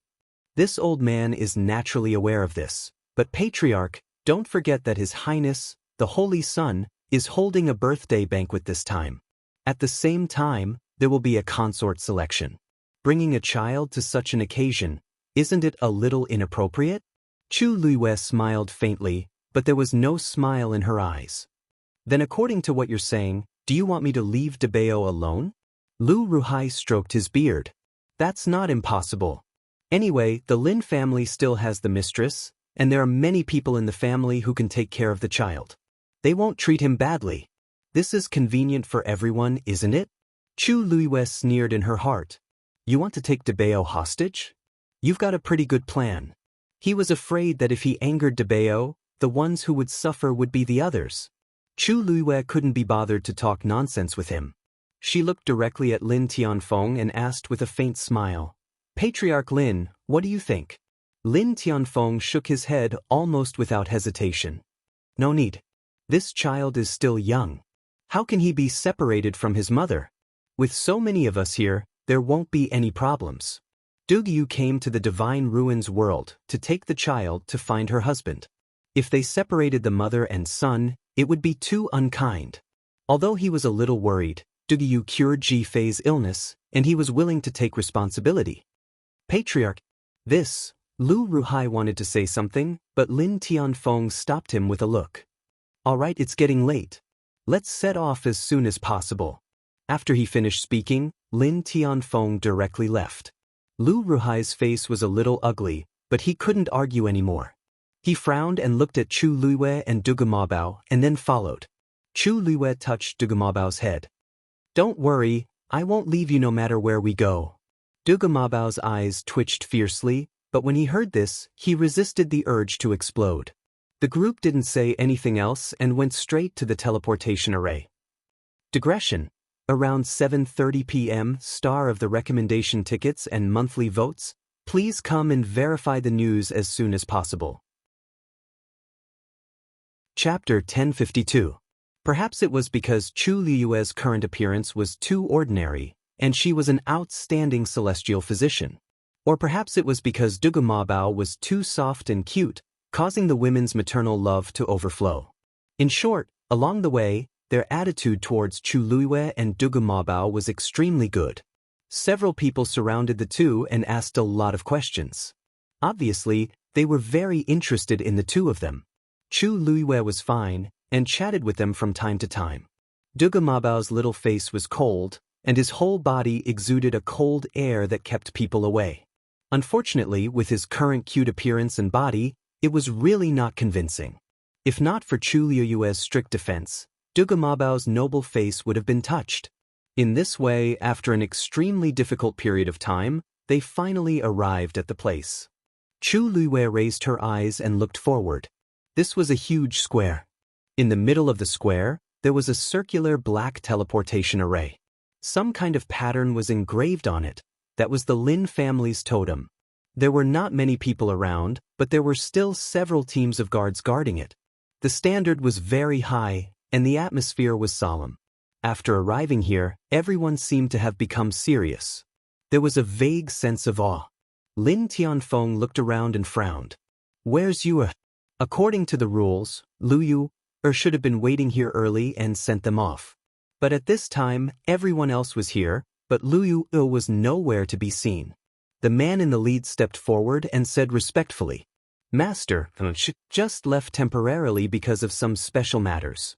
This old man is naturally aware of this, but Patriarch, don't forget that His Highness, the Holy Sun, is holding a birthday banquet this time. At the same time, there will be a consort selection. Bringing a child to such an occasion, isn't it a little inappropriate? Chu Luiwei smiled faintly, but there was no smile in her eyes. Then according to what you're saying, do you want me to leave Dabao alone? Lu Ruhai stroked his beard. That's not impossible. Anyway, the Lin family still has the mistress, and there are many people in the family who can take care of the child. They won't treat him badly. This is convenient for everyone, isn't it? Chu Luiyue sneered in her heart. You want to take Dabeo hostage? You've got a pretty good plan. He was afraid that if he angered Dabeo, the ones who would suffer would be the others. Chu Luiyue couldn't be bothered to talk nonsense with him. She looked directly at Lin Tianfeng and asked with a faint smile, Patriarch Lin, what do you think? Lin Tianfeng shook his head almost without hesitation. No need. This child is still young. How can he be separated from his mother? With so many of us here, there won't be any problems. Dugyu came to the Divine Ruins world to take the child to find her husband. If they separated the mother and son, it would be too unkind. Although he was a little worried, Dugyu cured Ji Fei's illness, and he was willing to take responsibility. Patriarch, Lu Ruhai wanted to say something, but Lin Tianfeng stopped him with a look. All right, it's getting late. Let's set off as soon as possible. After he finished speaking, Lin Tianfeng directly left. Lu Ruhai's face was a little ugly, but he couldn't argue anymore. He frowned and looked at Chu Luiyue and Dugu Mabao and then followed. Chu Luiyue touched Dugu Mabao's head. Don't worry, I won't leave you no matter where we go. Dugu Mabao's eyes twitched fiercely, but when he heard this, he resisted the urge to explode. The group didn't say anything else and went straight to the teleportation array. Digression. Around 7:30 p.m., star of the recommendation tickets and monthly votes, please come and verify the news as soon as possible. Chapter 1052. Perhaps it was because Chu Liyue's current appearance was too ordinary, and she was an outstanding celestial physician. Or perhaps it was because Dugu Mabao was too soft and cute, causing the women's maternal love to overflow. In short, along the way, their attitude towards Chu Luiyue and Dugu Mabao was extremely good. Several people surrounded the two and asked a lot of questions. Obviously, they were very interested in the two of them. Chu Luiyue was fine, and chatted with them from time to time. Dugu Mabao's little face was cold, and his whole body exuded a cold air that kept people away. Unfortunately, with his current cute appearance and body, it was really not convincing. If not for Chu Liyue's strict defense, Dugu Mabao's noble face would have been touched. In this way, after an extremely difficult period of time, they finally arrived at the place. Chu Luiyue raised her eyes and looked forward. This was a huge square. In the middle of the square, there was a circular black teleportation array. Some kind of pattern was engraved on it. That was the Lin family's totem. There were not many people around, but there were still several teams of guards guarding it. The standard was very high, and the atmosphere was solemn. After arriving here, everyone seemed to have become serious. There was a vague sense of awe. Lin Tianfeng looked around and frowned. Where's Yue? According to the rules, Lu Yu should have been waiting here early and sent them off. But at this time, everyone else was here, but Lu Yu was nowhere to be seen. The man in the lead stepped forward and said respectfully, Master, just left temporarily because of some special matters.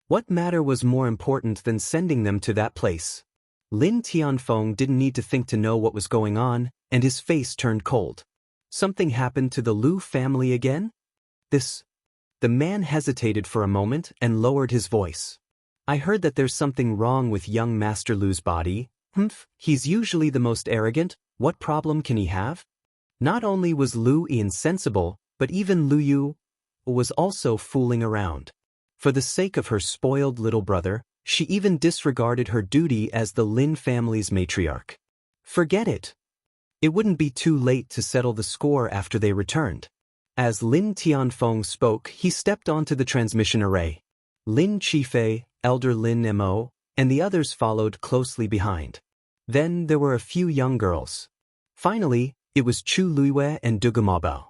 What matter was more important than sending them to that place? Lin Tianfeng didn't need to think to know what was going on, and his face turned cold. Something happened to the Lu family again? The man hesitated for a moment and lowered his voice. I heard that there's something wrong with young Master Lu's body. He's usually the most arrogant. What problem can he have? Not only was Lu insensible, but even Lu Yu was also fooling around. For the sake of her spoiled little brother, she even disregarded her duty as the Lin family's matriarch. Forget it. It wouldn't be too late to settle the score after they returned. As Lin Tianfeng spoke, he stepped onto the transmission array. Lin Qifei, Elder Lin Mo, and the others followed closely behind. Then there were a few young girls. Finally, it was Chu Luiyue and Dugu Mabao.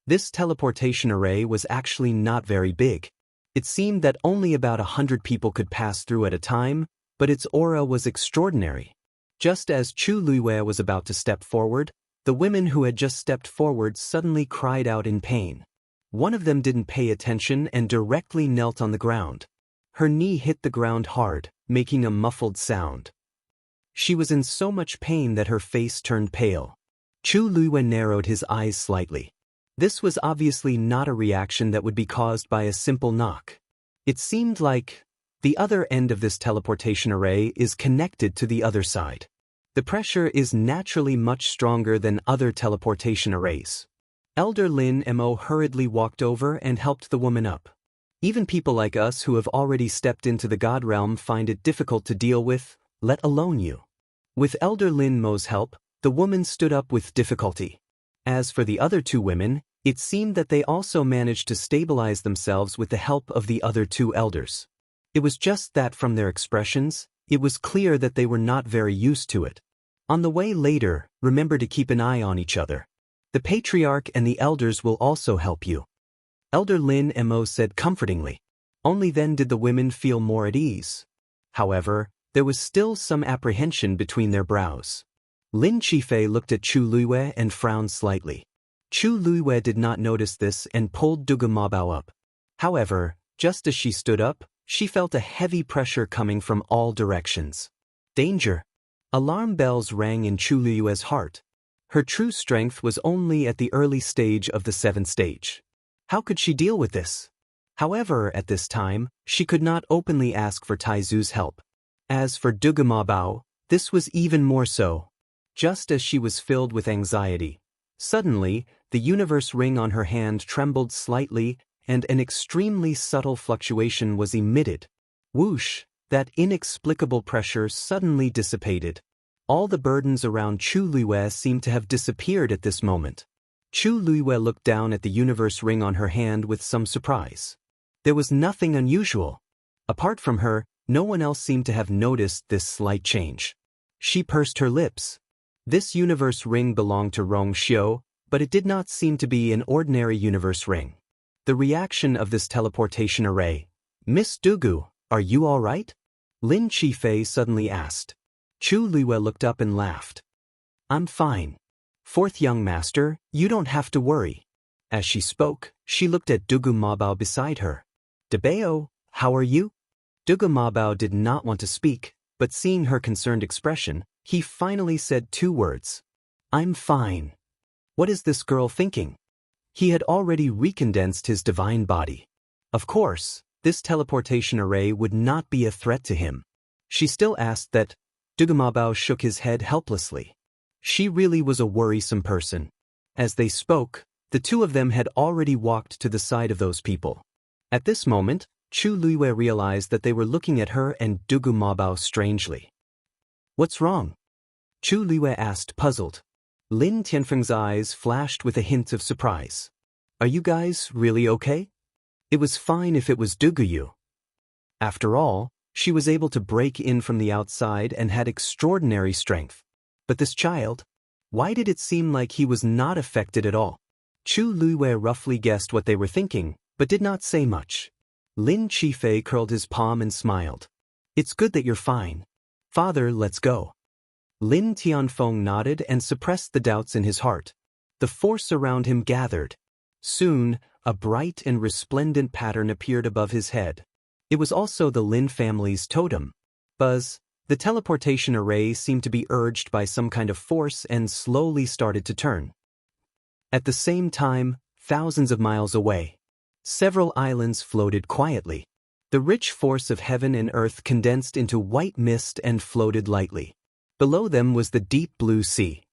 This teleportation array was actually not very big. It seemed that only about 100 people could pass through at a time, but its aura was extraordinary. Just as Chu Luiyue was about to step forward, the women who had just stepped forward suddenly cried out in pain. One of them didn't pay attention and directly knelt on the ground. Her knee hit the ground hard, making a muffled sound. She was in so much pain that her face turned pale. Chu Luwen narrowed his eyes slightly. This was obviously not a reaction that would be caused by a simple knock. It seemed like the other end of this teleportation array is connected to the other side. The pressure is naturally much stronger than other teleportation arrays. Elder Lin Mo hurriedly walked over and helped the woman up. Even people like us who have already stepped into the God realm find it difficult to deal with, let alone you. With Elder Lin Mo's help, the woman stood up with difficulty. As for the other two women, it seemed that they also managed to stabilize themselves with the help of the other two elders. It was just that from their expressions, it was clear that they were not very used to it. On the way later, remember to keep an eye on each other. The patriarch and the elders will also help you. Elder Lin Mo said comfortingly. Only then did the women feel more at ease. However, there was still some apprehension between their brows. Lin Qifei looked at Chu Luiwei and frowned slightly. Chu Luiwei did not notice this and pulled Dugu Mabao up. However, just as she stood up, she felt a heavy pressure coming from all directions. Danger! Alarm bells rang in Chu Luiwei's heart. Her true strength was only at the early stage of the 7th stage. How could she deal with this? However, at this time, she could not openly ask for Taizu's help. As for Dugu Mabao, this was even more so. Just as she was filled with anxiety, suddenly, the universe ring on her hand trembled slightly and an extremely subtle fluctuation was emitted. Whoosh, that inexplicable pressure suddenly dissipated. All the burdens around Chu Luiwei seemed to have disappeared at this moment. Chu Luiwei looked down at the universe ring on her hand with some surprise. There was nothing unusual. Apart from her, no one else seemed to have noticed this slight change. She pursed her lips. This universe ring belonged to Rong Xiu, but it did not seem to be an ordinary universe ring. The reaction of this teleportation array. Miss Dugu, are you all right? Lin Qifei suddenly asked. Chu Luiwei looked up and laughed. I'm fine. Fourth young master, you don't have to worry. As she spoke, she looked at Dugu Mabao beside her. Dabeo, how are you? Dugu Mabao did not want to speak, but seeing her concerned expression, he finally said 2 words. I'm fine. What is this girl thinking? He had already recondensed his divine body. Of course, this teleportation array would not be a threat to him. She still asked that. Dugu Mabao shook his head helplessly. She really was a worrisome person. As they spoke, the two of them had already walked to the side of those people. At this moment, Chu Luiwei realized that they were looking at her and Dugu Mabao strangely. What's wrong? Chu Luiwei asked, puzzled. Lin Tianfeng's eyes flashed with a hint of surprise. Are you guys really okay? It was fine if it was Dugu. After all, she was able to break in from the outside and had extraordinary strength. But this child? Why did it seem like he was not affected at all? Chu Luiwei roughly guessed what they were thinking, but did not say much. Lin Qifei curled his palm and smiled. It's good that you're fine. Father, let's go. Lin Tianfeng nodded and suppressed the doubts in his heart. The force around him gathered. Soon, a bright and resplendent pattern appeared above his head. It was also the Lin family's totem. Buzz, the teleportation array seemed to be urged by some kind of force and slowly started to turn. At the same time, thousands of miles away, several islands floated quietly. The rich force of heaven and earth condensed into white mist and floated lightly. Below them was the deep blue sea.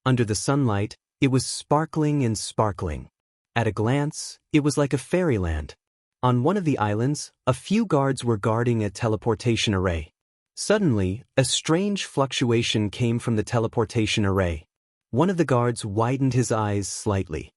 Under the sunlight, it was sparkling and sparkling. At a glance, it was like a fairyland. On one of the islands, a few guards were guarding a teleportation array. Suddenly, a strange fluctuation came from the teleportation array. One of the guards widened his eyes slightly.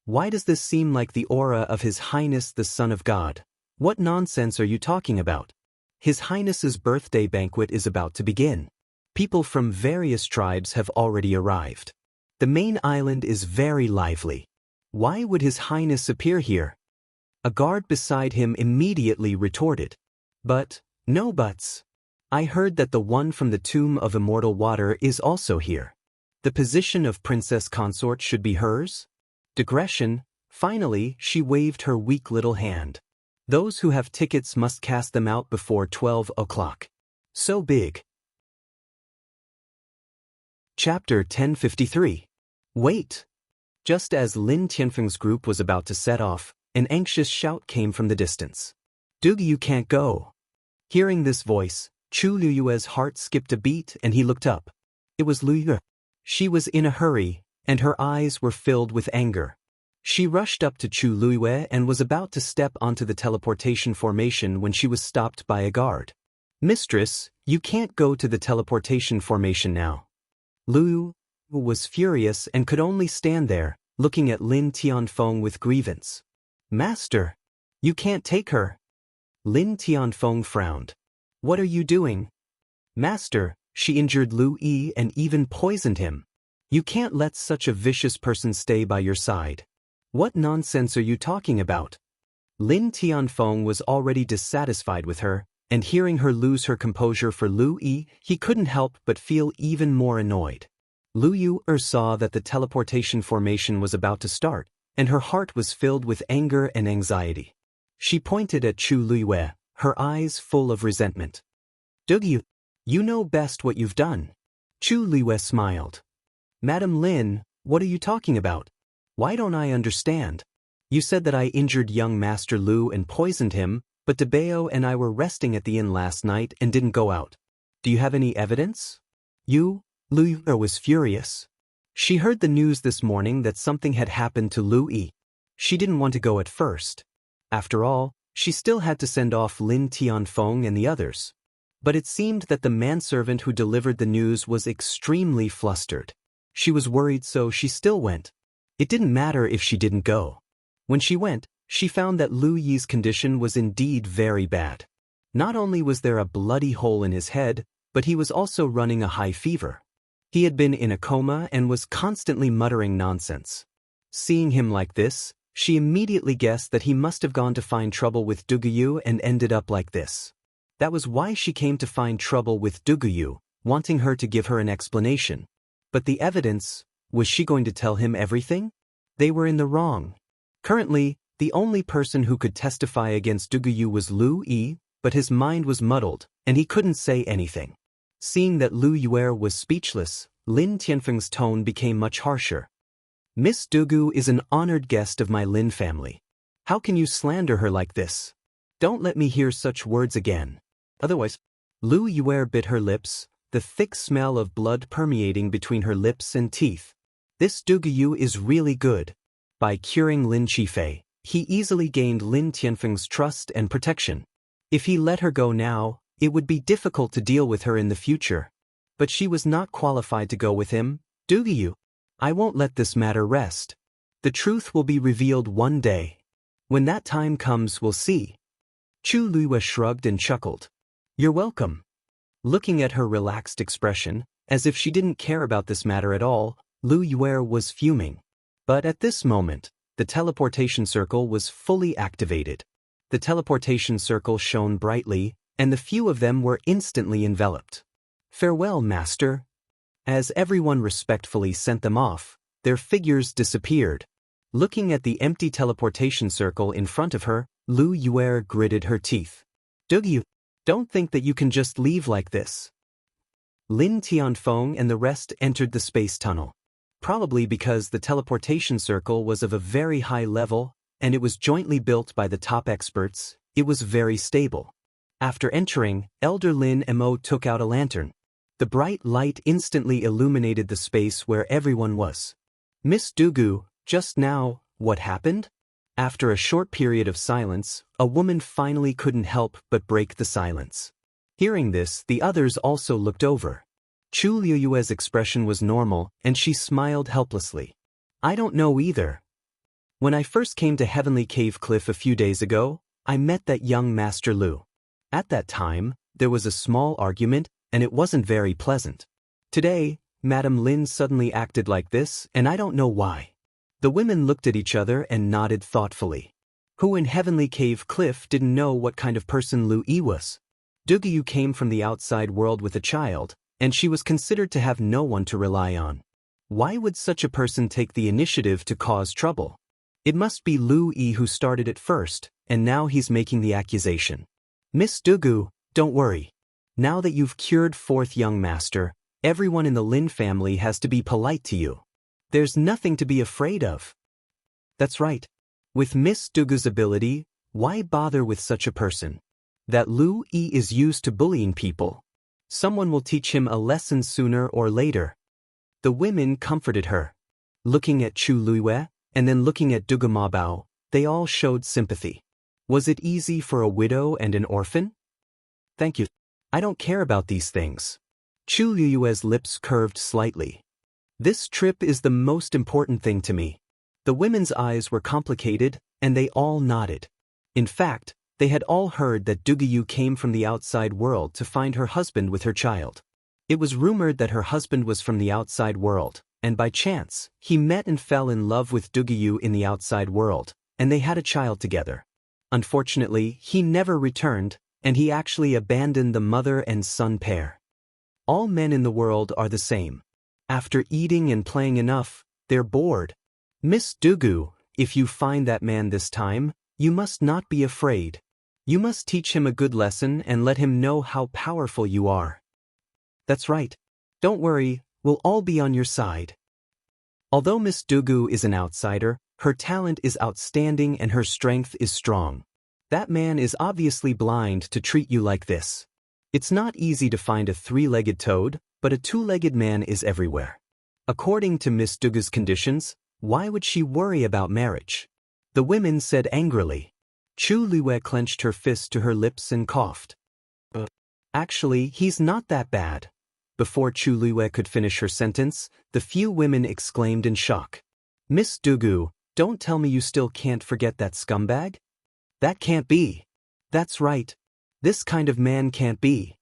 Why does this seem like the aura of His Highness the Son of God? What nonsense are you talking about? His Highness's birthday banquet is about to begin. People from various tribes have already arrived. The main island is very lively. Why would His Highness appear here? A guard beside him immediately retorted. But, no buts. I heard that the one from the tomb of immortal water is also here. The position of princess consort should be hers? Digression. Finally, she waved her weak little hand. Those who have tickets must cast them out before 12 o'clock. So big. Chapter 1053. Wait! Just as Lin Tianfeng's group was about to set off, an anxious shout came from the distance. Dugu, you can't go. Hearing this voice, Chu Liyue's heart skipped a beat and he looked up. It was Liyue. She was in a hurry, and her eyes were filled with anger. She rushed up to Chu Liyue and was about to step onto the teleportation formation when she was stopped by a guard. Mistress, you can't go to the teleportation formation now. Liyue was furious and could only stand there, looking at Lin Tianfeng with grievance. Master, you can't take her. Lin Tianfeng frowned. What are you doing? Master, she injured Lu Yi and even poisoned him. You can't let such a vicious person stay by your side. What nonsense are you talking about? Lin Tianfeng was already dissatisfied with her, and hearing her lose her composure for Lu Yi, he couldn't help but feel even more annoyed. Lu Yu saw that the teleportation formation was about to start, and her heart was filled with anger and anxiety. She pointed at Chu Liyue, her eyes full of resentment. Dugu, you know best what you've done. Chu Liyue smiled. Madam Lin, what are you talking about? Why don't I understand? You said that I injured young Master Lu and poisoned him, but Debao and I were resting at the inn last night and didn't go out. Do you have any evidence? Lu Yu was furious. She heard the news this morning that something had happened to Lu Yi. She didn't want to go at first. After all, she still had to send off Lin Tianfeng and the others. But it seemed that the manservant who delivered the news was extremely flustered. She was worried, so she still went. It didn't matter if she didn't go. When she went, she found that Lu Yi's condition was indeed very bad. Not only was there a bloody hole in his head, but he was also running a high fever. He had been in a coma and was constantly muttering nonsense. Seeing him like this, she immediately guessed that he must have gone to find trouble with Dugu and ended up like this. That was why she came to find trouble with Dugu, wanting her to give her an explanation. But the evidence, was she going to tell him everything? They were in the wrong. Currently, the only person who could testify against Dugu was Lu Yi, but his mind was muddled, and he couldn't say anything. Seeing that Lu Yue was speechless, Lin Tianfeng's tone became much harsher. Miss Dugu is an honored guest of my Lin family. How can you slander her like this? Don't let me hear such words again. Otherwise, Lu Yue bit her lips, the thick smell of blood permeating between her lips and teeth. This Dugu is really good. By curing Lin Qifei, he easily gained Lin Tianfeng's trust and protection. If he let her go now, it would be difficult to deal with her in the future. But she was not qualified to go with him. Dugu, I won't let this matter rest. The truth will be revealed one day. When that time comes, we'll see. Chu Liyue shrugged and chuckled. You're welcome. Looking at her relaxed expression, as if she didn't care about this matter at all, Lu Yue was fuming. But at this moment, the teleportation circle was fully activated. The teleportation circle shone brightly, and the few of them were instantly enveloped. Farewell, Master. As everyone respectfully sent them off, their figures disappeared. Looking at the empty teleportation circle in front of her, Lu Yue gritted her teeth. Dugu, don't think that you can just leave like this. Lin Tianfeng and the rest entered the space tunnel. Probably because the teleportation circle was of a very high level, and it was jointly built by the top experts, it was very stable. After entering, Elder Lin Mo took out a lantern. The bright light instantly illuminated the space where everyone was. Miss Dugu, just now, what happened? After a short period of silence, a woman finally couldn't help but break the silence. Hearing this, the others also looked over. Chu Liyue's expression was normal, and she smiled helplessly. I don't know either. When I first came to Heavenly Cave Cliff a few days ago, I met that young Master Lu. At that time, there was a small argument, and it wasn't very pleasant. Today, Madam Lin suddenly acted like this, and I don't know why. The women looked at each other and nodded thoughtfully. Who in Heavenly Cave Cliff didn't know what kind of person Lu Yi was? Dugu came from the outside world with a child, and she was considered to have no one to rely on. Why would such a person take the initiative to cause trouble? It must be Lu Yi who started it first, and now he's making the accusation. Miss Dugu, don't worry. Now that you've cured fourth young master, Everyone in the Lin family has to be polite to you. There's nothing to be afraid of. That's right. With Miss Dugu's ability, why bother with such a person? That Lu Yi is used to bullying people. Someone will teach him a lesson sooner or later. The women comforted her. Looking at Chu Luiwei, and then looking at Dugu Mabao, they all showed sympathy. Was it easy for a widow and an orphan? Thank you. I don't care about these things. Chu Luiwei's lips curved slightly. This trip is the most important thing to me. The women's eyes were complicated, and they all nodded. In fact, they had all heard that Dugu came from the outside world to find her husband with her child. It was rumored that her husband was from the outside world, and by chance, he met and fell in love with Dugu in the outside world, and they had a child together. Unfortunately, he never returned, and he actually abandoned the mother and son pair. All men in the world are the same. After eating and playing enough, they're bored. Miss Dugu, if you find that man this time, you must not be afraid. You must teach him a good lesson and let him know how powerful you are. That's right. Don't worry, we'll all be on your side. Although Miss Dugu is an outsider, her talent is outstanding and her strength is strong. That man is obviously blind to treat you like this. It's not easy to find a three-legged toad, but a two-legged man is everywhere. According to Miss Dugu's conditions, why would she worry about marriage? The women said angrily. Chu Luiwei clenched her fist to her lips and coughed. Actually, he's not that bad. Before Chu Luiwei could finish her sentence, the few women exclaimed in shock. Miss Dugu, don't tell me you still can't forget that scumbag? That can't be. That's right. This kind of man can't be.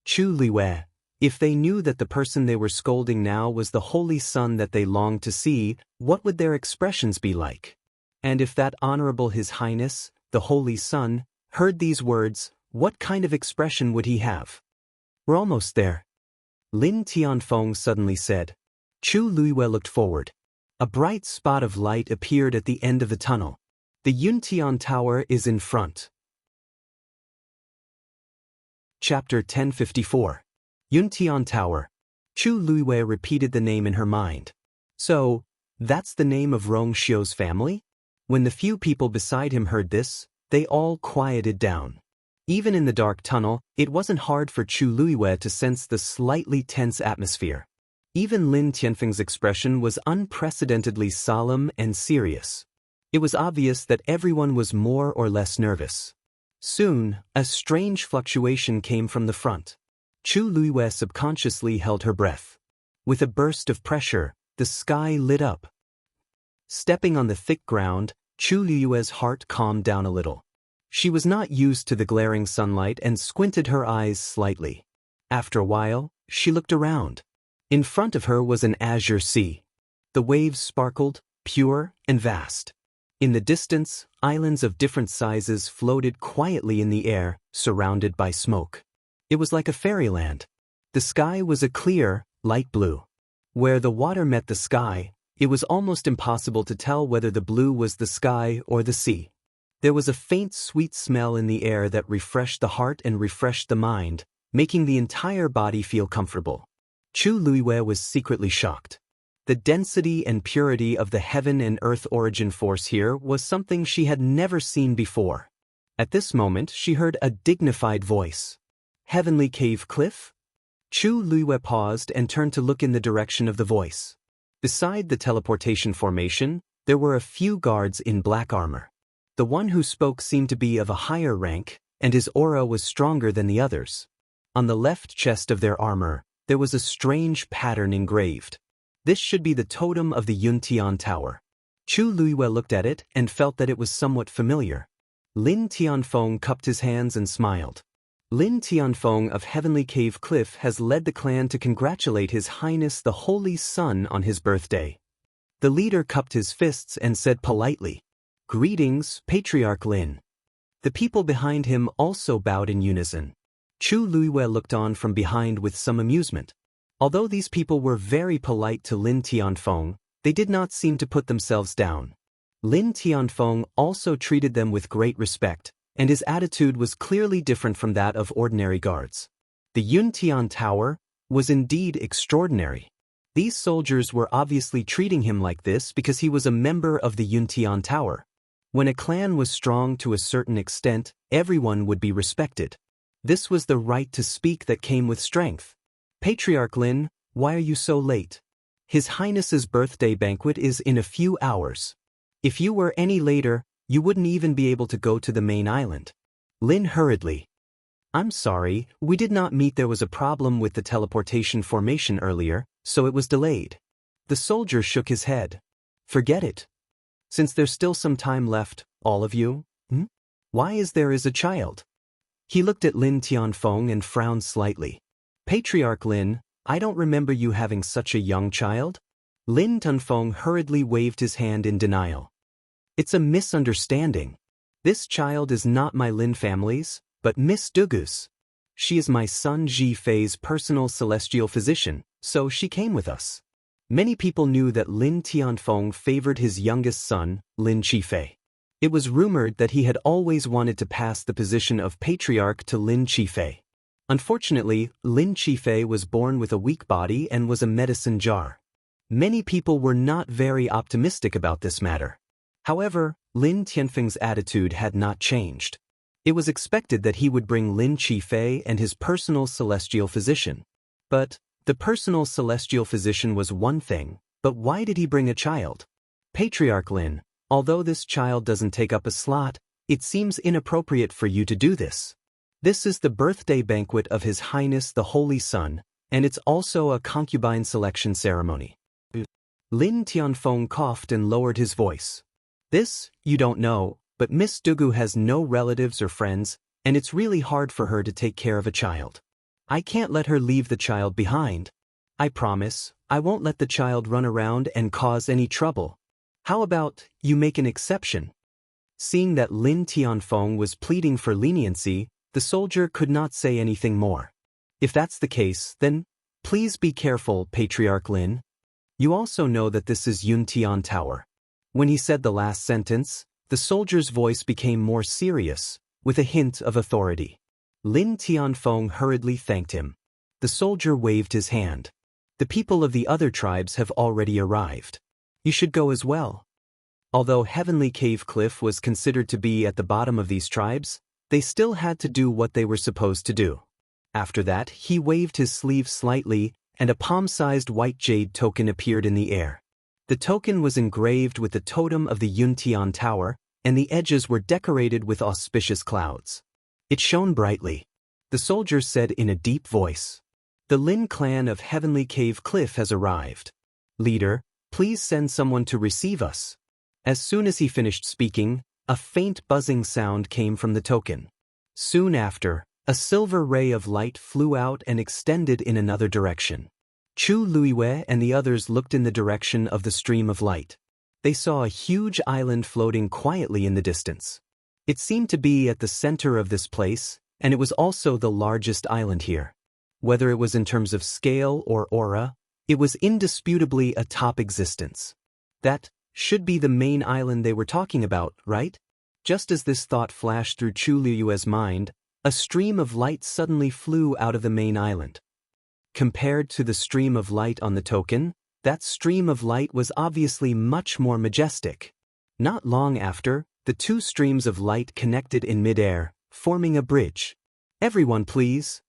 Chu Luiwei, if they knew that the person they were scolding now was the holy son that they longed to see, what would their expressions be like? And if that Honorable His Highness, the Holy Son, heard these words, what kind of expression would he have? We're almost there. Lin Tianfeng suddenly said. Chu Luiwei looked forward. A bright spot of light appeared at the end of the tunnel. The Yuntian Tower is in front. Chapter 1054. Yuntian Tower. Chu Luiwei repeated the name in her mind. So, that's the name of Rong Xiu's family? When the few people beside him heard this, they all quieted down. Even in the dark tunnel, it wasn't hard for Chu Luiwei to sense the slightly tense atmosphere. Even Lin Tianfeng's expression was unprecedentedly solemn and serious. It was obvious that everyone was more or less nervous. Soon, a strange fluctuation came from the front. Chu Luiwei subconsciously held her breath. With a burst of pressure, the sky lit up. Stepping on the thick ground, Chu Luiwei's heart calmed down a little. She was not used to the glaring sunlight and squinted her eyes slightly. After a while, she looked around. In front of her was an azure sea. The waves sparkled, pure and vast. In the distance, islands of different sizes floated quietly in the air, surrounded by smoke. It was like a fairyland. The sky was a clear, light blue. Where the water met the sky, it was almost impossible to tell whether the blue was the sky or the sea. There was a faint sweet smell in the air that refreshed the heart and refreshed the mind, making the entire body feel comfortable. Chu Luiwei was secretly shocked. The density and purity of the heaven and earth origin force here was something she had never seen before. At this moment, she heard a dignified voice. Heavenly Cave Cliff? Chu Luiwei paused and turned to look in the direction of the voice. Beside the teleportation formation, there were a few guards in black armor. The one who spoke seemed to be of a higher rank, and his aura was stronger than the others. On the left chest of their armor, there was a strange pattern engraved. This should be the totem of the Yuntian Tower. Chu Luiwei looked at it and felt that it was somewhat familiar. Lin Tianfeng cupped his hands and smiled. Lin Tianfeng of Heavenly Cave Cliff has led the clan to congratulate His Highness the Holy Son on his birthday. The leader cupped his fists and said politely, "Greetings, Patriarch Lin." The people behind him also bowed in unison. Chu Luiwei looked on from behind with some amusement. Although these people were very polite to Lin Tianfeng, they did not seem to put themselves down. Lin Tianfeng also treated them with great respect, and his attitude was clearly different from that of ordinary guards. The Yuntian Tower, was indeed extraordinary. These soldiers were obviously treating him like this because he was a member of the Yuntian Tower. When a clan was strong to a certain extent, everyone would be respected. This was the right to speak that came with strength. Patriarch Lin, why are you so late? His Highness's birthday banquet is in a few hours. If you were any later, you wouldn't even be able to go to the main island. Lin hurriedly. I'm sorry, we did not meet. There was a problem with the teleportation formation earlier, so it was delayed. The soldier shook his head. Forget it. Since there's still some time left, all of you, why is there a child? He looked at Lin Tianfeng and frowned slightly. Patriarch Lin, I don't remember you having such a young child. Lin Tianfeng hurriedly waved his hand in denial. It's a misunderstanding. This child is not my Lin family's, but Miss Dugu's. She is my son Ji Fei's personal celestial physician, so she came with us. Many people knew that Lin Tianfeng favored his youngest son, Lin Qifei. It was rumored that he had always wanted to pass the position of patriarch to Lin Qifei. Unfortunately, Lin Qifei was born with a weak body and was a medicine jar. Many people were not very optimistic about this matter. However, Lin Tianfeng's attitude had not changed. It was expected that he would bring Lin Qifei and his personal celestial physician. But the personal celestial physician was one thing, but why did he bring a child? Patriarch Lin, although this child doesn't take up a slot, it seems inappropriate for you to do this. This is the birthday banquet of His Highness the Holy Sun, and it's also a concubine selection ceremony. Lin Tianfeng coughed and lowered his voice. This, you don't know, but Miss Dugu has no relatives or friends, and it's really hard for her to take care of a child. I can't let her leave the child behind. I promise, I won't let the child run around and cause any trouble. How about you make an exception? Seeing that Lin Tianfeng was pleading for leniency, the soldier could not say anything more. If that's the case, then please be careful, Patriarch Lin. You also know that this is Yuntian Tower. When he said the last sentence, the soldier's voice became more serious, with a hint of authority. Lin Tianfeng hurriedly thanked him. The soldier waved his hand. The people of the other tribes have already arrived. You should go as well. Although Heavenly Cave Cliff was considered to be at the bottom of these tribes, they still had to do what they were supposed to do. After that, he waved his sleeve slightly, and a palm-sized white jade token appeared in the air. The token was engraved with the totem of the Yuntian Tower, and the edges were decorated with auspicious clouds. It shone brightly. The soldier said in a deep voice, "The Lin clan of Heavenly Cave Cliff has arrived. Leader, please send someone to receive us." As soon as he finished speaking, a faint buzzing sound came from the token. Soon after, a silver ray of light flew out and extended in another direction. Chu Luiwei and the others looked in the direction of the stream of light. They saw a huge island floating quietly in the distance. It seemed to be at the center of this place, and it was also the largest island here. Whether it was in terms of scale or aura, it was indisputably a top existence. That should be the main island they were talking about, right? Just as this thought flashed through Chu Luiwei's mind, a stream of light suddenly flew out of the main island. Compared to the stream of light on the token, that stream of light was obviously much more majestic. Not long after, the two streams of light connected in midair, forming a bridge. Everyone please.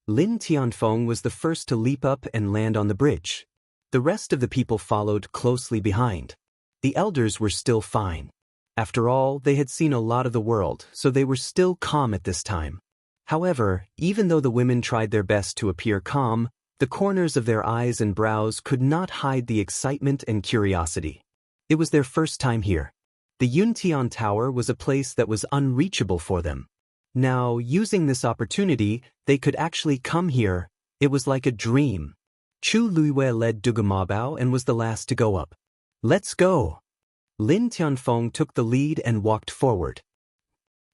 Lin Tianfeng was the first to leap up and land on the bridge. The rest of the people followed closely behind. The elders were still fine. After all, they had seen a lot of the world, so they were still calm at this time. However, even though the women tried their best to appear calm, the corners of their eyes and brows could not hide the excitement and curiosity. It was their first time here. The Yuntian Tower was a place that was unreachable for them. Now, using this opportunity, they could actually come here. It was like a dream. Chu Luiwei led Dugumabao and was the last to go up. Let's go! Lin Tianfeng took the lead and walked forward.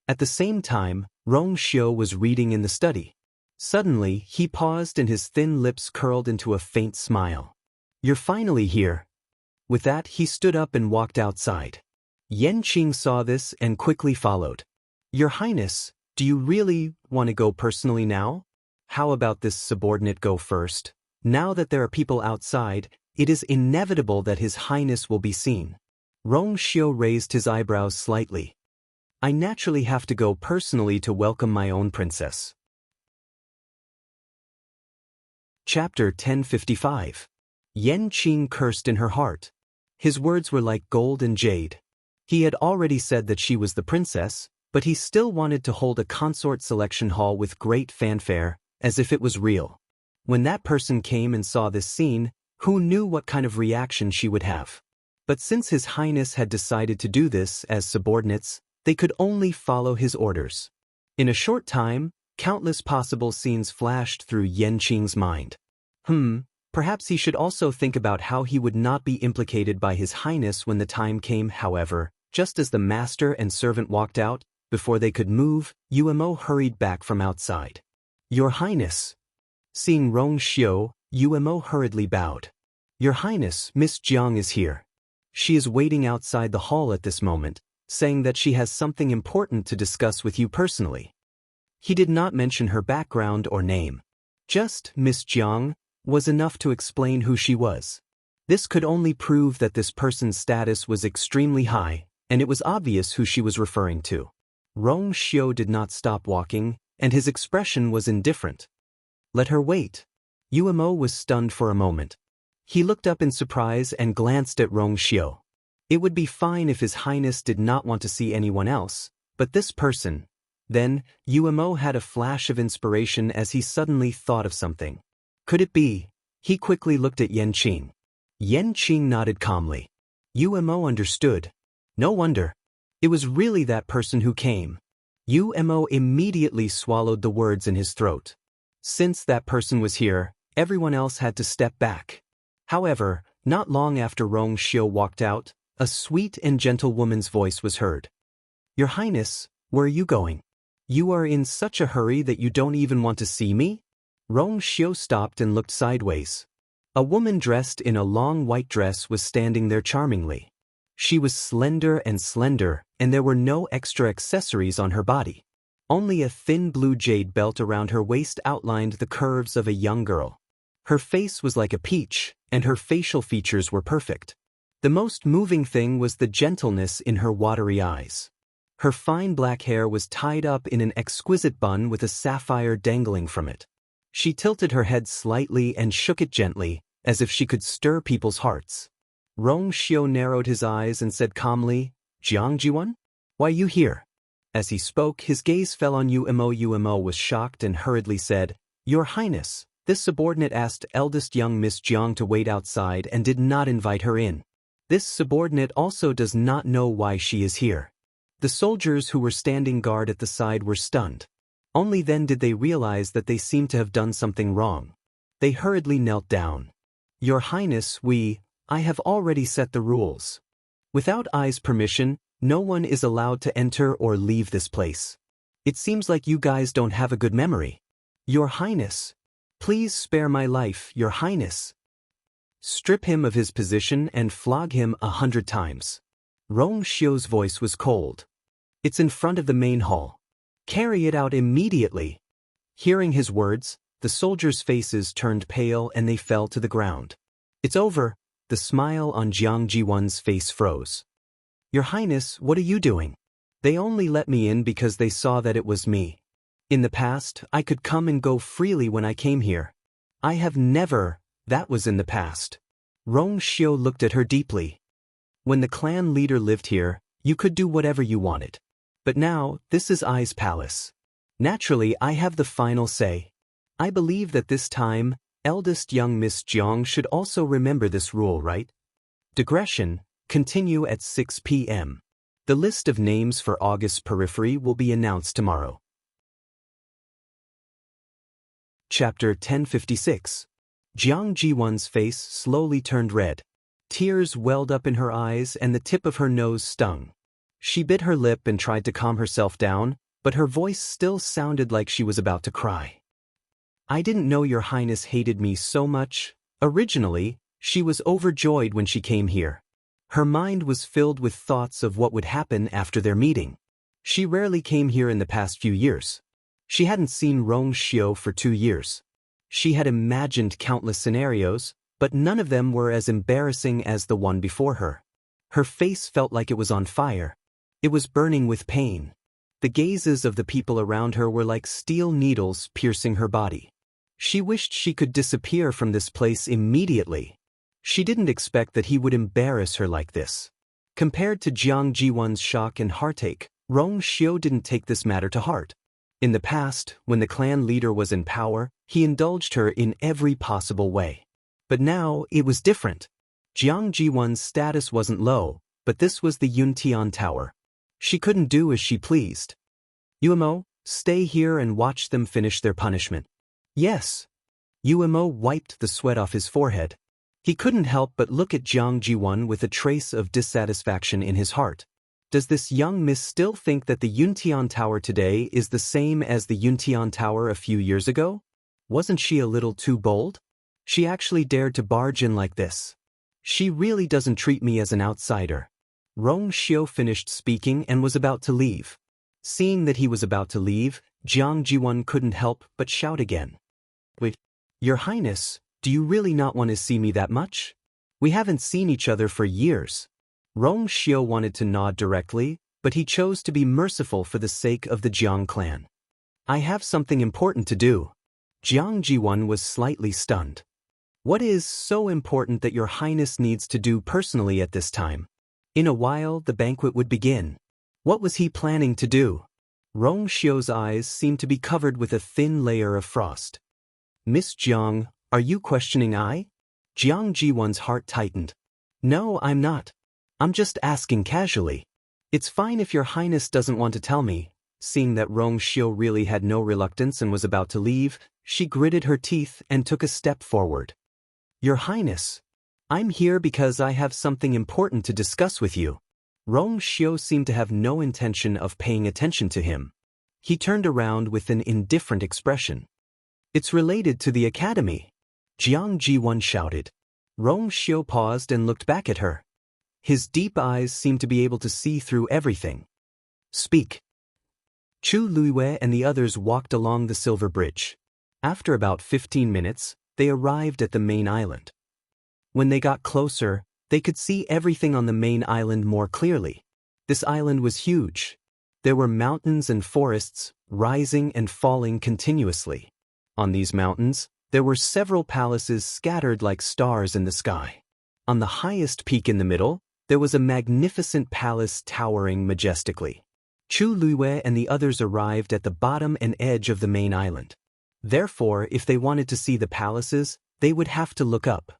At the same time, Rong Xiu was reading in the study. Suddenly, he paused and his thin lips curled into a faint smile. You're finally here. With that, he stood up and walked outside. Yan Qing saw this and quickly followed. Your Highness, do you really want to go personally now? How about this subordinate go first? Now that there are people outside, it is inevitable that His Highness will be seen. Rong Xiu raised his eyebrows slightly. I naturally have to go personally to welcome my own princess. Chapter 1055. Yan Qing cursed in her heart. His words were like gold and jade. He had already said that she was the princess, but he still wanted to hold a consort selection hall with great fanfare, as if it was real. When that person came and saw this scene, who knew what kind of reaction she would have? But since His Highness had decided to do this as subordinates, they could only follow his orders. In a short time, countless possible scenes flashed through Yan Qing's mind. Perhaps he should also think about how he would not be implicated by His Highness when the time came. However, just as the master and servant walked out, before they could move, Umo hurried back from outside. Your Highness. Seeing Rong Xiu, Umo hurriedly bowed. Your Highness, Miss Jiang is here. She is waiting outside the hall at this moment, saying that she has something important to discuss with you personally. He did not mention her background or name. Just Miss Jiang was enough to explain who she was. This could only prove that this person's status was extremely high, and it was obvious who she was referring to. Rong Xiu did not stop walking, and his expression was indifferent. Let her wait. Umo was stunned for a moment. He looked up in surprise and glanced at Rong Xiu. It would be fine if His Highness did not want to see anyone else, but this person. Then, Umo had a flash of inspiration as he suddenly thought of something. Could it be? He quickly looked at Yan Qing. Yan Qing nodded calmly. Umo understood. No wonder. It was really that person who came. Umo immediately swallowed the words in his throat. Since that person was here, everyone else had to step back. However, not long after Rong Xiu walked out, a sweet and gentle woman's voice was heard. Your Highness, where are you going? You are in such a hurry that you don't even want to see me? Rong Xiu stopped and looked sideways. A woman dressed in a long white dress was standing there charmingly. She was slender, and there were no extra accessories on her body. Only a thin blue jade belt around her waist outlined the curves of a young girl. Her face was like a peach, and her facial features were perfect. The most moving thing was the gentleness in her watery eyes. Her fine black hair was tied up in an exquisite bun with a sapphire dangling from it. She tilted her head slightly and shook it gently, as if she could stir people's hearts. Rong Xiu narrowed his eyes and said calmly, Jiang Jiwan? Why you here? As he spoke, his gaze fell on Umo. Umo was shocked and hurriedly said, Your Highness, this subordinate asked eldest young Miss Jiang to wait outside and did not invite her in. This subordinate also does not know why she is here. The soldiers who were standing guard at the side were stunned. Only then did they realize that they seemed to have done something wrong. They hurriedly knelt down. Your Highness, I have already set the rules. Without I's permission, no one is allowed to enter or leave this place. It seems like you guys don't have a good memory. Your Highness, please spare my life, Your Highness. Strip him of his position and flog him 100 times. Rong Xiu's voice was cold. It's in front of the main hall. Carry it out immediately. Hearing his words, the soldiers' faces turned pale and they fell to the ground. It's over. The smile on Jiang Jiwan's face froze. Your Highness, what are you doing? They only let me in because they saw that it was me. In the past, I could come and go freely when I came here. I have never. That was in the past. Rong Xiu looked at her deeply. When the clan leader lived here, you could do whatever you wanted. But now, this is I's palace. Naturally, I have the final say. I believe that this time, eldest young Miss Jiang should also remember this rule, right? Digression, continue at 6 p.m. The list of names for August's periphery will be announced tomorrow. Chapter 1056. Jiang Jiwan's face slowly turned red. Tears welled up in her eyes and the tip of her nose stung. She bit her lip and tried to calm herself down, but her voice still sounded like she was about to cry. I didn't know Your Highness hated me so much. Originally, she was overjoyed when she came here. Her mind was filled with thoughts of what would happen after their meeting. She rarely came here in the past few years. She hadn't seen Rong Xiu for 2 years. She had imagined countless scenarios, but none of them were as embarrassing as the one before her. Her face felt like it was on fire. It was burning with pain. The gazes of the people around her were like steel needles piercing her body. She wished she could disappear from this place immediately. She didn't expect that he would embarrass her like this. Compared to Jiang Jiwan's shock and heartache, Rong Xiu didn't take this matter to heart. In the past, when the clan leader was in power, he indulged her in every possible way. But now, it was different. Jiang Jiwan's status wasn't low, but this was the Yuntian Tower. She couldn't do as she pleased. Yuemo, stay here and watch them finish their punishment. Yes. Yuemo wiped the sweat off his forehead. He couldn't help but look at Jiang Jiwan with a trace of dissatisfaction in his heart. Does this young miss still think that the Yuntian Tower today is the same as the Yuntian Tower a few years ago? Wasn't she a little too bold? She actually dared to barge in like this. She really doesn't treat me as an outsider. Rong Xiu finished speaking and was about to leave. Seeing that he was about to leave, Jiang Jiwan couldn't help but shout again. Wait, Your Highness, do you really not want to see me that much? We haven't seen each other for years. Rong Xiu wanted to nod directly, but he chose to be merciful for the sake of the Jiang clan. I have something important to do. Jiang Jiwan was slightly stunned. What is so important that Your Highness needs to do personally at this time? In a while, the banquet would begin. What was he planning to do? Rong Xiu's eyes seemed to be covered with a thin layer of frost. Miss Jiang, are you questioning I? Jiang Jiwan's heart tightened. No, I'm not. I'm just asking casually. It's fine if Your Highness doesn't want to tell me. Seeing that Rong Xiu really had no reluctance and was about to leave, she gritted her teeth and took a step forward. Your Highness, I'm here because I have something important to discuss with you. Rong Xiu seemed to have no intention of paying attention to him. He turned around with an indifferent expression. It's related to the academy. Jiang Jiwan shouted. Rong Xiu paused and looked back at her. His deep eyes seemed to be able to see through everything. Speak. Chu Luiwei and the others walked along the silver bridge. After about 15 minutes, they arrived at the main island. When they got closer, they could see everything on the main island more clearly. This island was huge. There were mountains and forests, rising and falling continuously. On these mountains, there were several palaces scattered like stars in the sky. On the highest peak in the middle, there was a magnificent palace towering majestically. Chu Luiwei and the others arrived at the bottom and edge of the main island. Therefore, if they wanted to see the palaces, they would have to look up.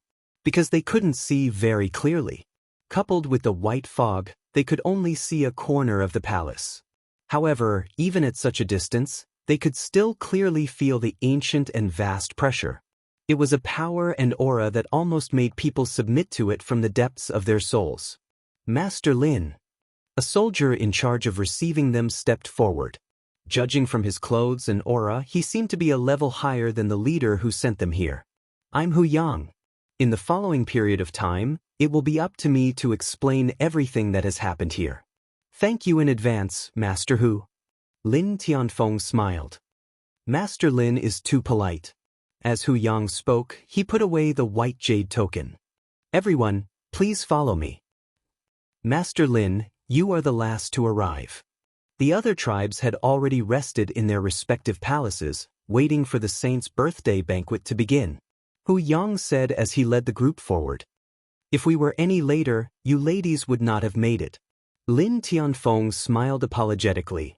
Because they couldn't see very clearly. Coupled with the white fog, they could only see a corner of the palace. However, even at such a distance, they could still clearly feel the ancient and vast pressure. It was a power and aura that almost made people submit to it from the depths of their souls. Master Lin, a soldier in charge of receiving them, stepped forward. Judging from his clothes and aura, he seemed to be a level higher than the leader who sent them here. I'm Hu Yang. In the following period of time, it will be up to me to explain everything that has happened here. Thank you in advance, Master Hu. Lin Tianfeng smiled. Master Lin is too polite. As Hu Yang spoke, he put away the white jade token. Everyone, please follow me. Master Lin, you are the last to arrive. The other tribes had already rested in their respective palaces, waiting for the saint's birthday banquet to begin. Hu Yang said as he led the group forward. If we were any later, you ladies would not have made it. Lin Tianfeng smiled apologetically.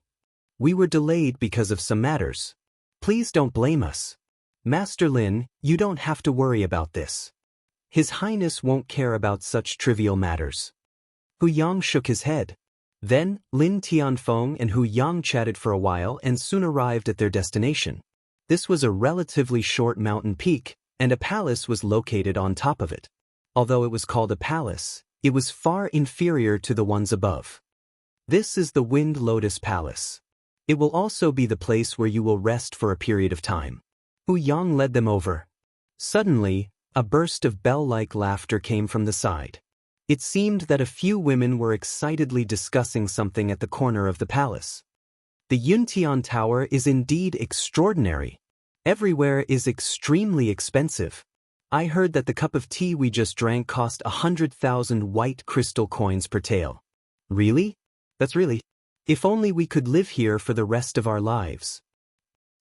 We were delayed because of some matters. Please don't blame us. Master Lin, you don't have to worry about this. His Highness won't care about such trivial matters. Hu Yang shook his head. Then, Lin Tianfeng and Hu Yang chatted for a while and soon arrived at their destination. This was a relatively short mountain peak, and a palace was located on top of it. Although it was called a palace, it was far inferior to the ones above. This is the Wind Lotus Palace. It will also be the place where you will rest for a period of time. Hu Yang led them over. Suddenly, a burst of bell-like laughter came from the side. It seemed that a few women were excitedly discussing something at the corner of the palace. The Yuntian Tower is indeed extraordinary. Everywhere is extremely expensive. I heard that the cup of tea we just drank cost 100,000 white crystal coins per tale. Really? That's really. If only we could live here for the rest of our lives.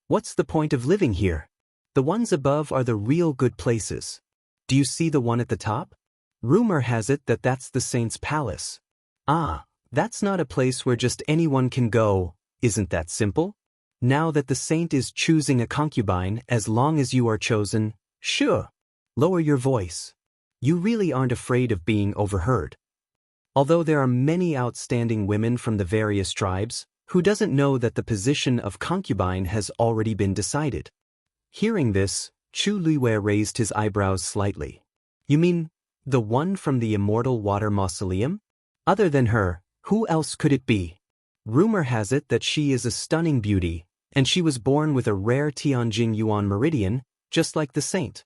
What's the point of living here? The ones above are the real good places. Do you see the one at the top? Rumor has it that that's the saint's palace. Ah, that's not a place where just anyone can go, isn't that simple? Now that the saint is choosing a concubine, as long as you are chosen, sure. Lower your voice. You really aren't afraid of being overheard. Although there are many outstanding women from the various tribes, who doesn't know that the position of concubine has already been decided? Hearing this, Chu Luiwei raised his eyebrows slightly. You mean, the one from the Immortal Water Mausoleum? Other than her, who else could it be? Rumor has it that she is a stunning beauty, and she was born with a rare Tianjin Yuan meridian, just like the saint.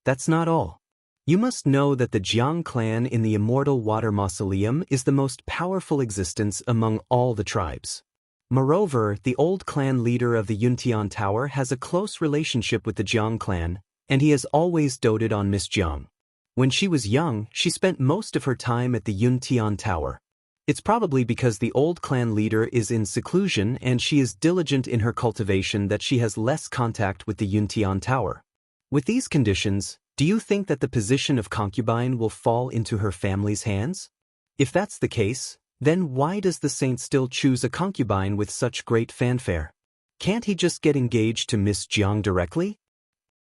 That's not all. You must know that the Jiang clan in the Immortal Water Mausoleum is the most powerful existence among all the tribes. Moreover, the old clan leader of the Yuntian Tower has a close relationship with the Jiang clan, and he has always doted on Miss Jiang. When she was young, she spent most of her time at the Yuntian Tower. It's probably because the old clan leader is in seclusion and she is diligent in her cultivation that she has less contact with the Yuntian Tower. With these conditions, do you think that the position of concubine will fall into her family's hands? If that's the case, then why does the saint still choose a concubine with such great fanfare? Can't he just get engaged to Miss Jiang directly?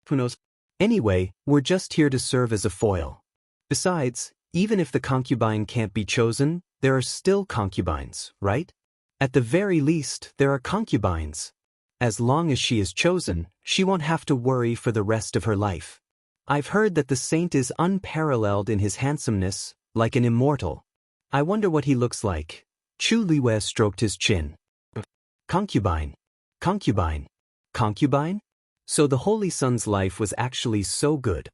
Who knows? Anyway, we're just here to serve as a foil. Besides, even if the concubine can't be chosen, there are still concubines, right? At the very least, there are concubines. As long as she is chosen, she won't have to worry for the rest of her life. I've heard that the saint is unparalleled in his handsomeness, like an immortal. I wonder what he looks like. Chu Luiwei stroked his chin. Concubine. Concubine. Concubine? So the Holy Son's life was actually so good.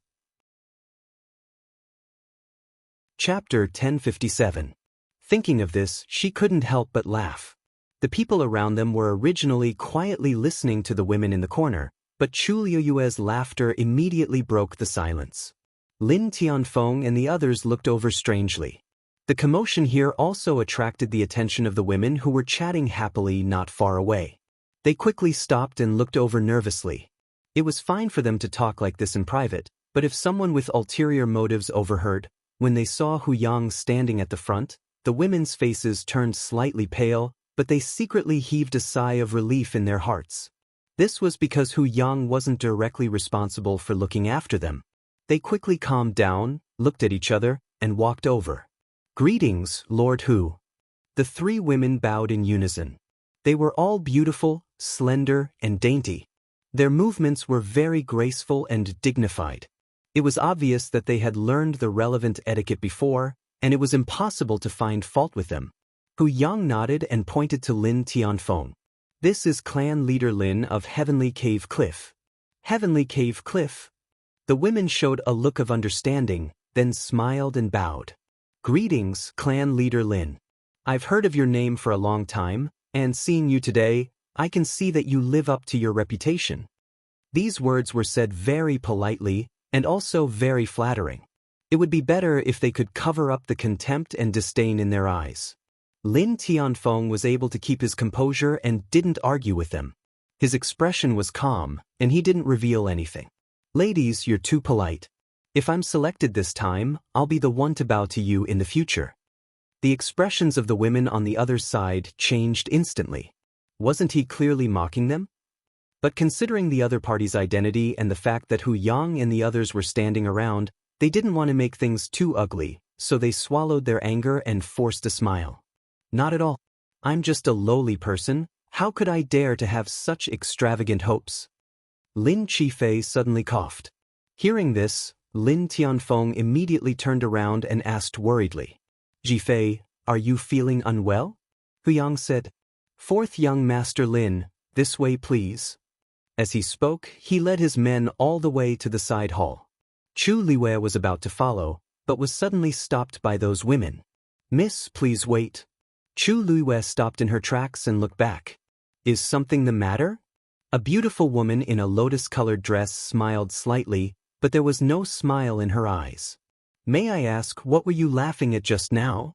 Chapter 1057. Thinking of this, she couldn't help but laugh. The people around them were originally quietly listening to the women in the corner, but Chu Luiwei's laughter immediately broke the silence. Lin Tianfeng and the others looked over strangely. The commotion here also attracted the attention of the women who were chatting happily not far away. They quickly stopped and looked over nervously. It was fine for them to talk like this in private, but if someone with ulterior motives overheard, when they saw Hu Yang standing at the front, the women's faces turned slightly pale, but they secretly heaved a sigh of relief in their hearts. This was because Hu Yang wasn't directly responsible for looking after them. They quickly calmed down, looked at each other, and walked over. Greetings, Lord Hu. The three women bowed in unison. They were all beautiful, slender, and dainty. Their movements were very graceful and dignified. It was obvious that they had learned the relevant etiquette before, and it was impossible to find fault with them. Hu Yang nodded and pointed to Lin Tianfeng. This is clan leader Lin of Heavenly Cave Cliff. Heavenly Cave Cliff? The women showed a look of understanding, then smiled and bowed. Greetings, clan leader Lin. I've heard of your name for a long time, and seeing you today, I can see that you live up to your reputation. These words were said very politely, and also very flattering. It would be better if they could cover up the contempt and disdain in their eyes. Lin Tianfeng was able to keep his composure and didn't argue with them. His expression was calm, and he didn't reveal anything. Ladies, you're too polite. If I'm selected this time, I'll be the one to bow to you in the future. The expressions of the women on the other side changed instantly. Wasn't he clearly mocking them? But considering the other party's identity and the fact that Hu Yang and the others were standing around, they didn't want to make things too ugly, so they swallowed their anger and forced a smile. Not at all. I'm just a lowly person. How could I dare to have such extravagant hopes? Lin Qifei suddenly coughed. Hearing this, Lin Tianfeng immediately turned around and asked worriedly, Qifei, are you feeling unwell? Hu Yang said, Fourth young master Lin, this way please. As he spoke, he led his men all the way to the side hall. Chu Luiwei was about to follow, but was suddenly stopped by those women. Miss, please wait. Chu Luiwei stopped in her tracks and looked back. Is something the matter? A beautiful woman in a lotus-colored dress smiled slightly, but there was no smile in her eyes. May I ask, what were you laughing at just now?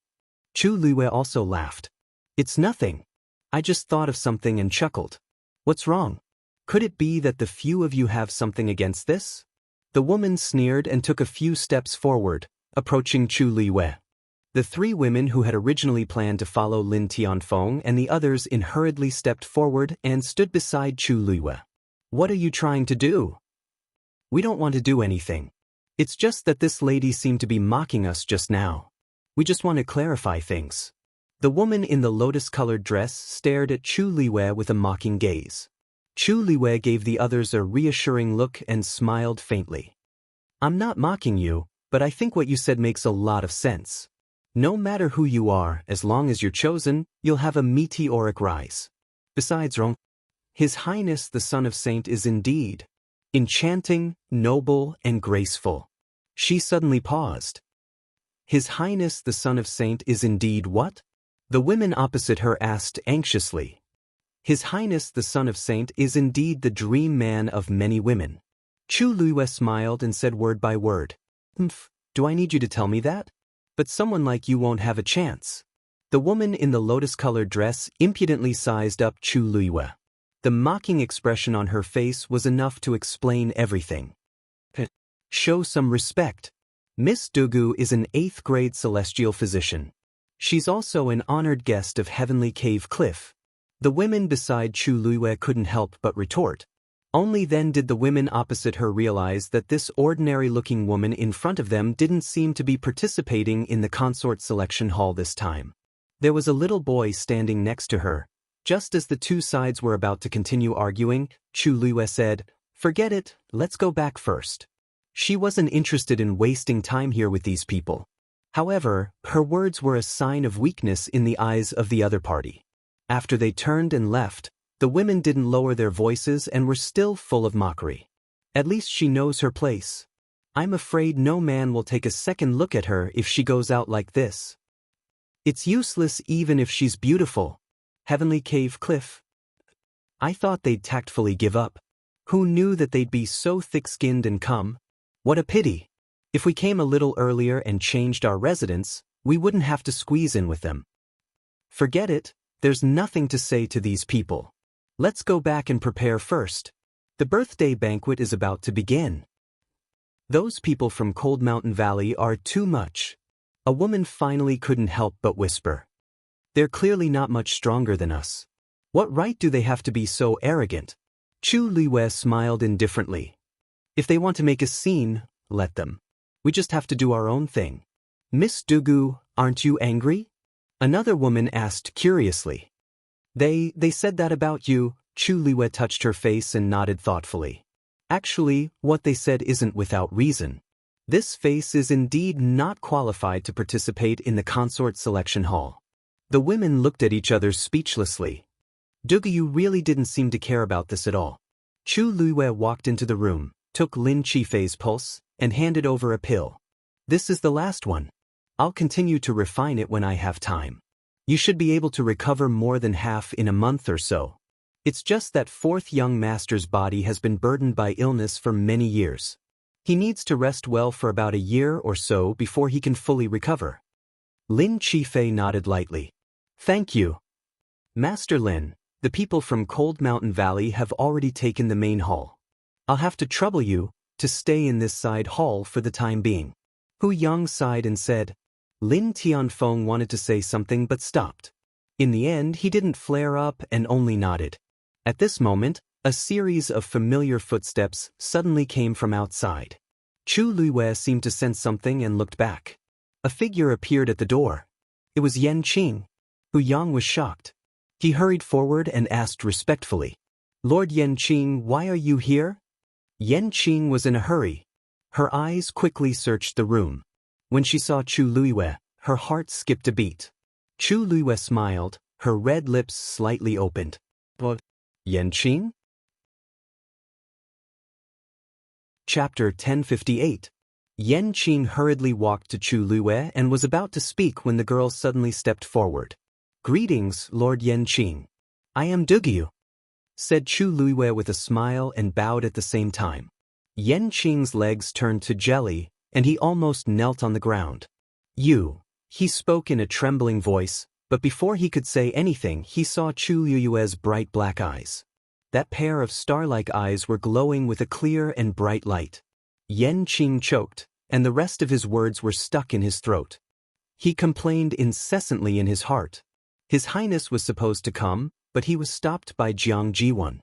Chu Luiwei also laughed. It's nothing. I just thought of something and chuckled. What's wrong? Could it be that the few of you have something against this? The woman sneered and took a few steps forward, approaching Chu Luiwei. The three women who had originally planned to follow Lin Tianfeng and the others hurriedly stepped forward and stood beside Chu Luiwei. What are you trying to do? We don't want to do anything. It's just that this lady seemed to be mocking us just now. We just want to clarify things. The woman in the lotus-colored dress stared at Chu Luiwei with a mocking gaze. Chu Luiwei gave the others a reassuring look and smiled faintly. I'm not mocking you, but I think what you said makes a lot of sense. No matter who you are, as long as you're chosen, you'll have a meteoric rise. Besides, His Highness the Son of Saint is indeed enchanting, noble, and graceful. She suddenly paused. His Highness the Son of Saint is indeed what? The women opposite her asked anxiously. His Highness the Son of Saint is indeed the dream man of many women. Chu Luiwei smiled and said word by word. Do I need you to tell me that? But someone like you won't have a chance. The woman in the lotus-colored dress impudently sized up Chu Luiwei. The mocking expression on her face was enough to explain everything. Show some respect. Miss Dugu is an 8th-grade celestial physician. She's also an honored guest of Heavenly Cave Cliff. The women beside Chu Luiwei couldn't help but retort. Only then did the women opposite her realize that this ordinary-looking woman in front of them didn't seem to be participating in the consort selection hall this time. There was a little boy standing next to her. Just as the two sides were about to continue arguing, Chu Luiwei said, "Forget it, let's go back first." She wasn't interested in wasting time here with these people. However, her words were a sign of weakness in the eyes of the other party. After they turned and left, the women didn't lower their voices and were still full of mockery. At least she knows her place. I'm afraid no man will take a second look at her if she goes out like this. It's useless even if she's beautiful. Heavenly Cave Cliff. I thought they'd tactfully give up. Who knew that they'd be so thick-skinned and come? What a pity. If we came a little earlier and changed our residence, we wouldn't have to squeeze in with them. Forget it, there's nothing to say to these people. Let's go back and prepare first. The birthday banquet is about to begin. Those people from Cold Mountain Valley are too much. A woman finally couldn't help but whisper. They're clearly not much stronger than us. What right do they have to be so arrogant? Chu Luiwei smiled indifferently. If they want to make a scene, let them. We just have to do our own thing. Miss Dugu, aren't you angry? Another woman asked curiously. They said that about you. Chu Luiwei touched her face and nodded thoughtfully. Actually, what they said isn't without reason. This face is indeed not qualified to participate in the consort selection hall. The women looked at each other speechlessly. Dugu really didn't seem to care about this at all. Chu Luiwei walked into the room, took Lin Qifei's pulse, and handed over a pill. This is the last one. I'll continue to refine it when I have time. You should be able to recover more than half in a month or so. It's just that fourth young master's body has been burdened by illness for many years. He needs to rest well for about a year or so before he can fully recover. Lin Qifei nodded lightly. Thank you. Master Lin, the people from Cold Mountain Valley have already taken the main hall. I'll have to trouble you to stay in this side hall for the time being. Hu Yang sighed and said. Lin Tianfeng wanted to say something but stopped. In the end, he didn't flare up and only nodded. At this moment, a series of familiar footsteps suddenly came from outside. Chu Luiwei seemed to sense something and looked back. A figure appeared at the door. It was Yanqing. Hu Yang was shocked. He hurried forward and asked respectfully, Lord Yanqing, why are you here? Yanqing was in a hurry. Her eyes quickly searched the room. When she saw Chu Luiwei, her heart skipped a beat. Chu Luiwei smiled, her red lips slightly opened. Yanqing? Chapter 1058. Yanqing hurriedly walked to Chu Luiwei and was about to speak when the girl suddenly stepped forward. Greetings, Lord Yanqing. I am Dugu. said Chu Luiwei with a smile and bowed at the same time. Yan Qing's legs turned to jelly, and he almost knelt on the ground. You, he spoke in a trembling voice, but before he could say anything he saw Chu Luiwei's bright black eyes. That pair of star-like eyes were glowing with a clear and bright light. Yan Qing choked, and the rest of his words were stuck in his throat. He complained incessantly in his heart. His Highness was supposed to come, but he was stopped by Jiang Jiwan.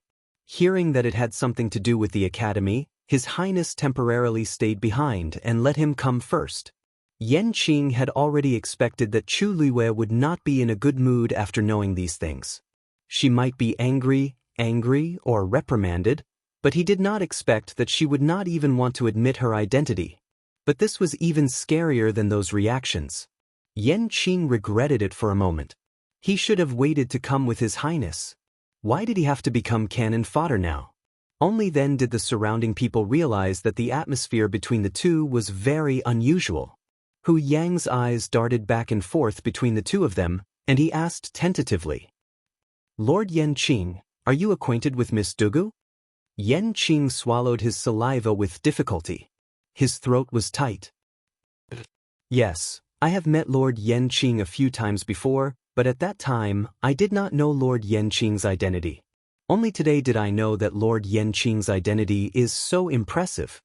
Hearing that it had something to do with the academy, His Highness temporarily stayed behind and let him come first. Yan Qing had already expected that Chu Luiwei would not be in a good mood after knowing these things. She might be angry, or reprimanded, but he did not expect that she would not even want to admit her identity. But this was even scarier than those reactions. Yan Qing regretted it for a moment. He should have waited to come with His Highness. Why did he have to become cannon fodder now? Only then did the surrounding people realize that the atmosphere between the two was very unusual. Hu Yang's eyes darted back and forth between the two of them, and he asked tentatively, "Lord Yan Qing, are you acquainted with Miss Dugu?" Yan Qing swallowed his saliva with difficulty. His throat was tight. "Yes, I have met Lord Yan Qing a few times before, but at that time, I did not know Lord Yan Qing's identity. Only today did I know that Lord Yan Qing's identity is so impressive."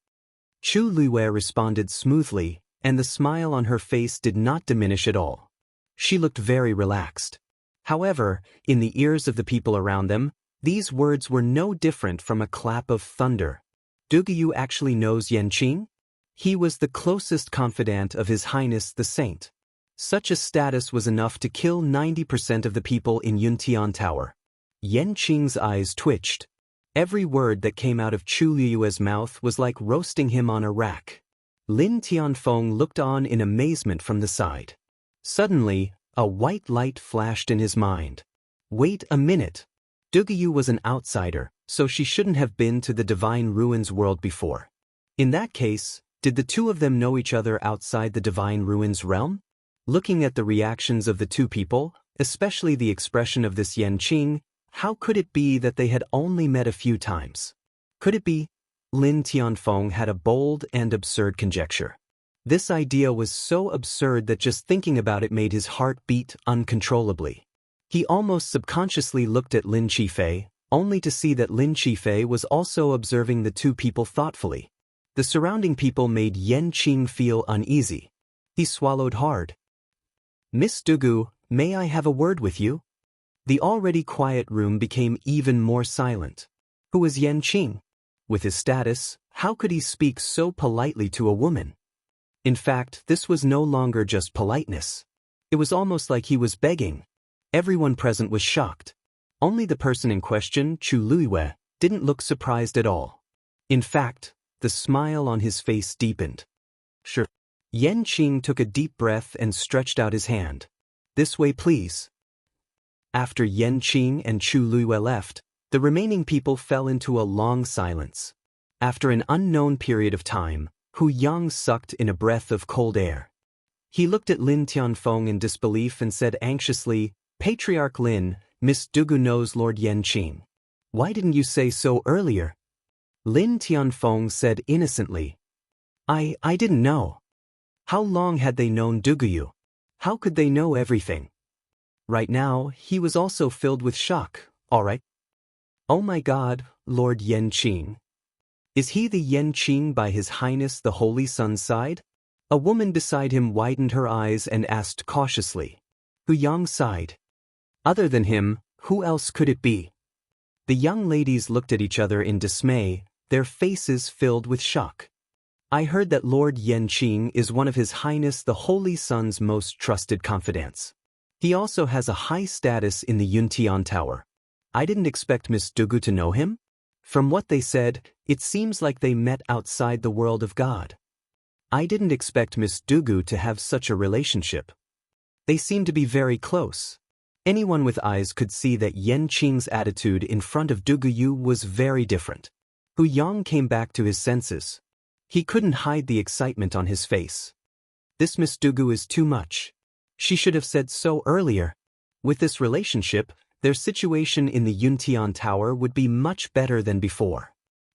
Chu Luiwei responded smoothly, and the smile on her face did not diminish at all. She looked very relaxed. However, in the ears of the people around them, these words were no different from a clap of thunder. Dugu actually knows Yan Qing? He was the closest confidant of His Highness the Saint. Such a status was enough to kill 90% of the people in Yuntian Tower. Yan Qing's eyes twitched. Every word that came out of Chu Luiwei's mouth was like roasting him on a rack. Lin Tianfeng looked on in amazement from the side. Suddenly, a white light flashed in his mind. Wait a minute. Dugu was an outsider, so she shouldn't have been to the Divine Ruins world before. In that case, did the two of them know each other outside the Divine Ruins realm? Looking at the reactions of the two people, especially the expression of this Yan Qing, how could it be that they had only met a few times? Could it be? Lin Tianfeng had a bold and absurd conjecture. This idea was so absurd that just thinking about it made his heart beat uncontrollably. He almost subconsciously looked at Lin Qifei, only to see that Lin Qifei was also observing the two people thoughtfully. The surrounding people made Yan Qing feel uneasy. He swallowed hard. "Miss Dugu, may I have a word with you?" The already quiet room became even more silent. Who was Yan Qing? With his status, how could he speak so politely to a woman? In fact, this was no longer just politeness. It was almost like he was begging. Everyone present was shocked. Only the person in question, Chu Luiwei, didn't look surprised at all. In fact, the smile on his face deepened. "Sure." Yan Qing took a deep breath and stretched out his hand. "This way, please." After Yan Qing and Chu Luiwei left, the remaining people fell into a long silence. After an unknown period of time, Hu Yang sucked in a breath of cold air. He looked at Lin Tianfeng in disbelief and said anxiously, "Patriarch Lin, Miss Dugu knows Lord Yan Qing. Why didn't you say so earlier?" Lin Tianfeng said innocently, I didn't know." How long had they known Dugu? How could they know everything? Right now, he was also filled with shock. "All right. Oh my God, Lord Yan Qing. Is he the Yan Qing by His Highness the Holy Sun's side?" A woman beside him widened her eyes and asked cautiously. Hu Yang sighed. "Other than him, who else could it be?" The young ladies looked at each other in dismay, their faces filled with shock. "I heard that Lord Yan Qing is one of His Highness the Holy Sun's most trusted confidants. He also has a high status in the Yuntian Tower. I didn't expect Miss Dugu to know him. From what they said, it seems like they met outside the world of God. I didn't expect Miss Dugu to have such a relationship. They seem to be very close." Anyone with eyes could see that Yan Qing's attitude in front of Dugu was very different. Hu Yang came back to his senses. He couldn't hide the excitement on his face. "This Miss Dugu is too much. She should have said so earlier. With this relationship, Their situation in the Yuntian Tower would be much better than before.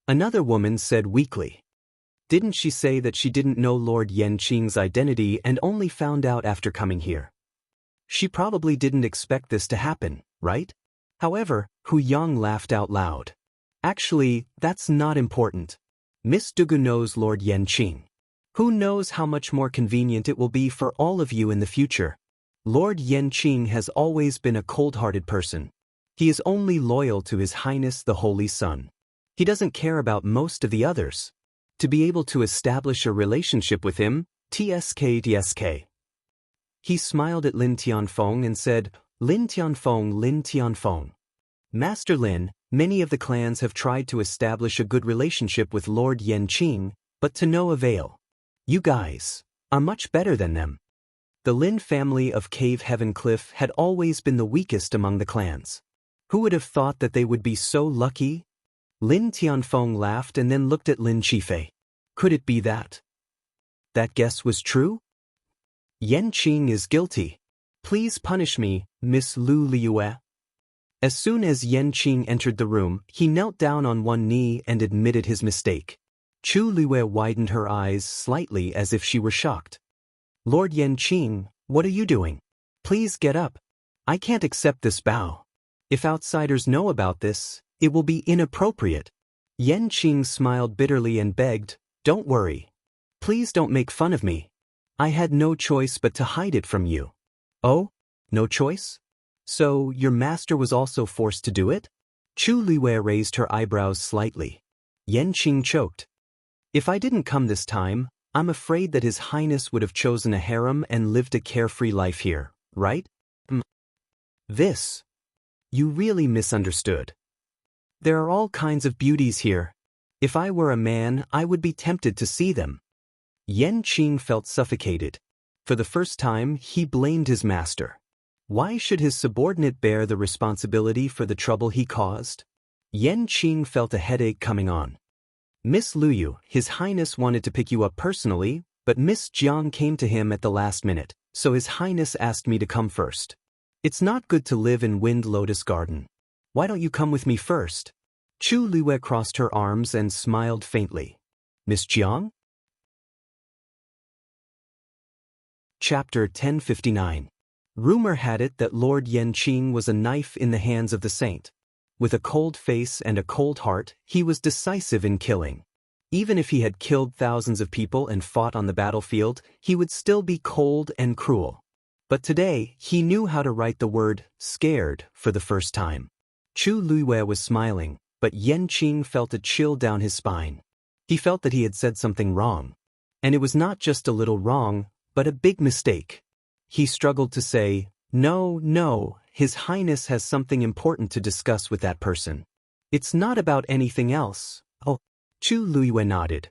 Another woman said weakly. Didn't she say that she didn't know Lord Yanqing's identity and only found out after coming here? She probably didn't expect this to happen, right? However, Hu Yang laughed out loud. Actually, that's not important. Miss Dugu knows Lord Yanqing. Who knows how much more convenient it will be for all of you in the future? Lord Yanqing has always been a cold-hearted person. He is only loyal to His Highness the Holy Sun. He doesn't care about most of the others. To be able to establish a relationship with him, TSK. He smiled at Lin Tianfeng and said, Lin Tianfeng. Master Lin, many of the clans have tried to establish a good relationship with Lord Yanqing, but to no avail. You guys are much better than them. The Lin family of Cave Heaven Cliff had always been the weakest among the clans. Who would have thought that they would be so lucky? Lin Tianfeng laughed and then looked at Lin Qifei. Could it be that guess was true? Yanqing is guilty. Please punish me, Miss Lu Liyue. As soon as Yanqing entered the room, he knelt down on one knee and admitted his mistake. Chu Liyue widened her eyes slightly as if she were shocked. Lord Yanqing, what are you doing? Please get up. I can't accept this bow. If outsiders know about this, it will be inappropriate. Yanqing smiled bitterly and begged, Don't worry. Please don't make fun of me. I had no choice but to hide it from you. Oh? No choice? So, your master was also forced to do it? Chu Liyue raised her eyebrows slightly. Yanqing choked. If I didn't come this time, I'm afraid that His Highness would have chosen a harem and lived a carefree life here, right? This. You really misunderstood. There are all kinds of beauties here. If I were a man, I would be tempted to see them. Yanqing felt suffocated. For the first time, he blamed his master. Why should his subordinate bear the responsibility for the trouble he caused? Yanqing felt a headache coming on. Miss Luyu, His Highness wanted to pick you up personally, but Miss Jiang came to him at the last minute, so His Highness asked me to come first. It's not good to live in Wind Lotus Garden. Why don't you come with me first? Chu Liyue crossed her arms and smiled faintly. Miss Jiang? Chapter 1059. Rumor had it that Lord Yanqing was a knife in the hands of the saint. With a cold face and a cold heart, he was decisive in killing. Even if he had killed thousands of people and fought on the battlefield, he would still be cold and cruel. But today, he knew how to write the word scared for the first time. Chu Liyue was smiling, but Yanqing felt a chill down his spine. He felt that he had said something wrong. And it was not just a little wrong, but a big mistake. He struggled to say, No, His Highness has something important to discuss with that person. It's not about anything else. Oh, Chu Liyue nodded.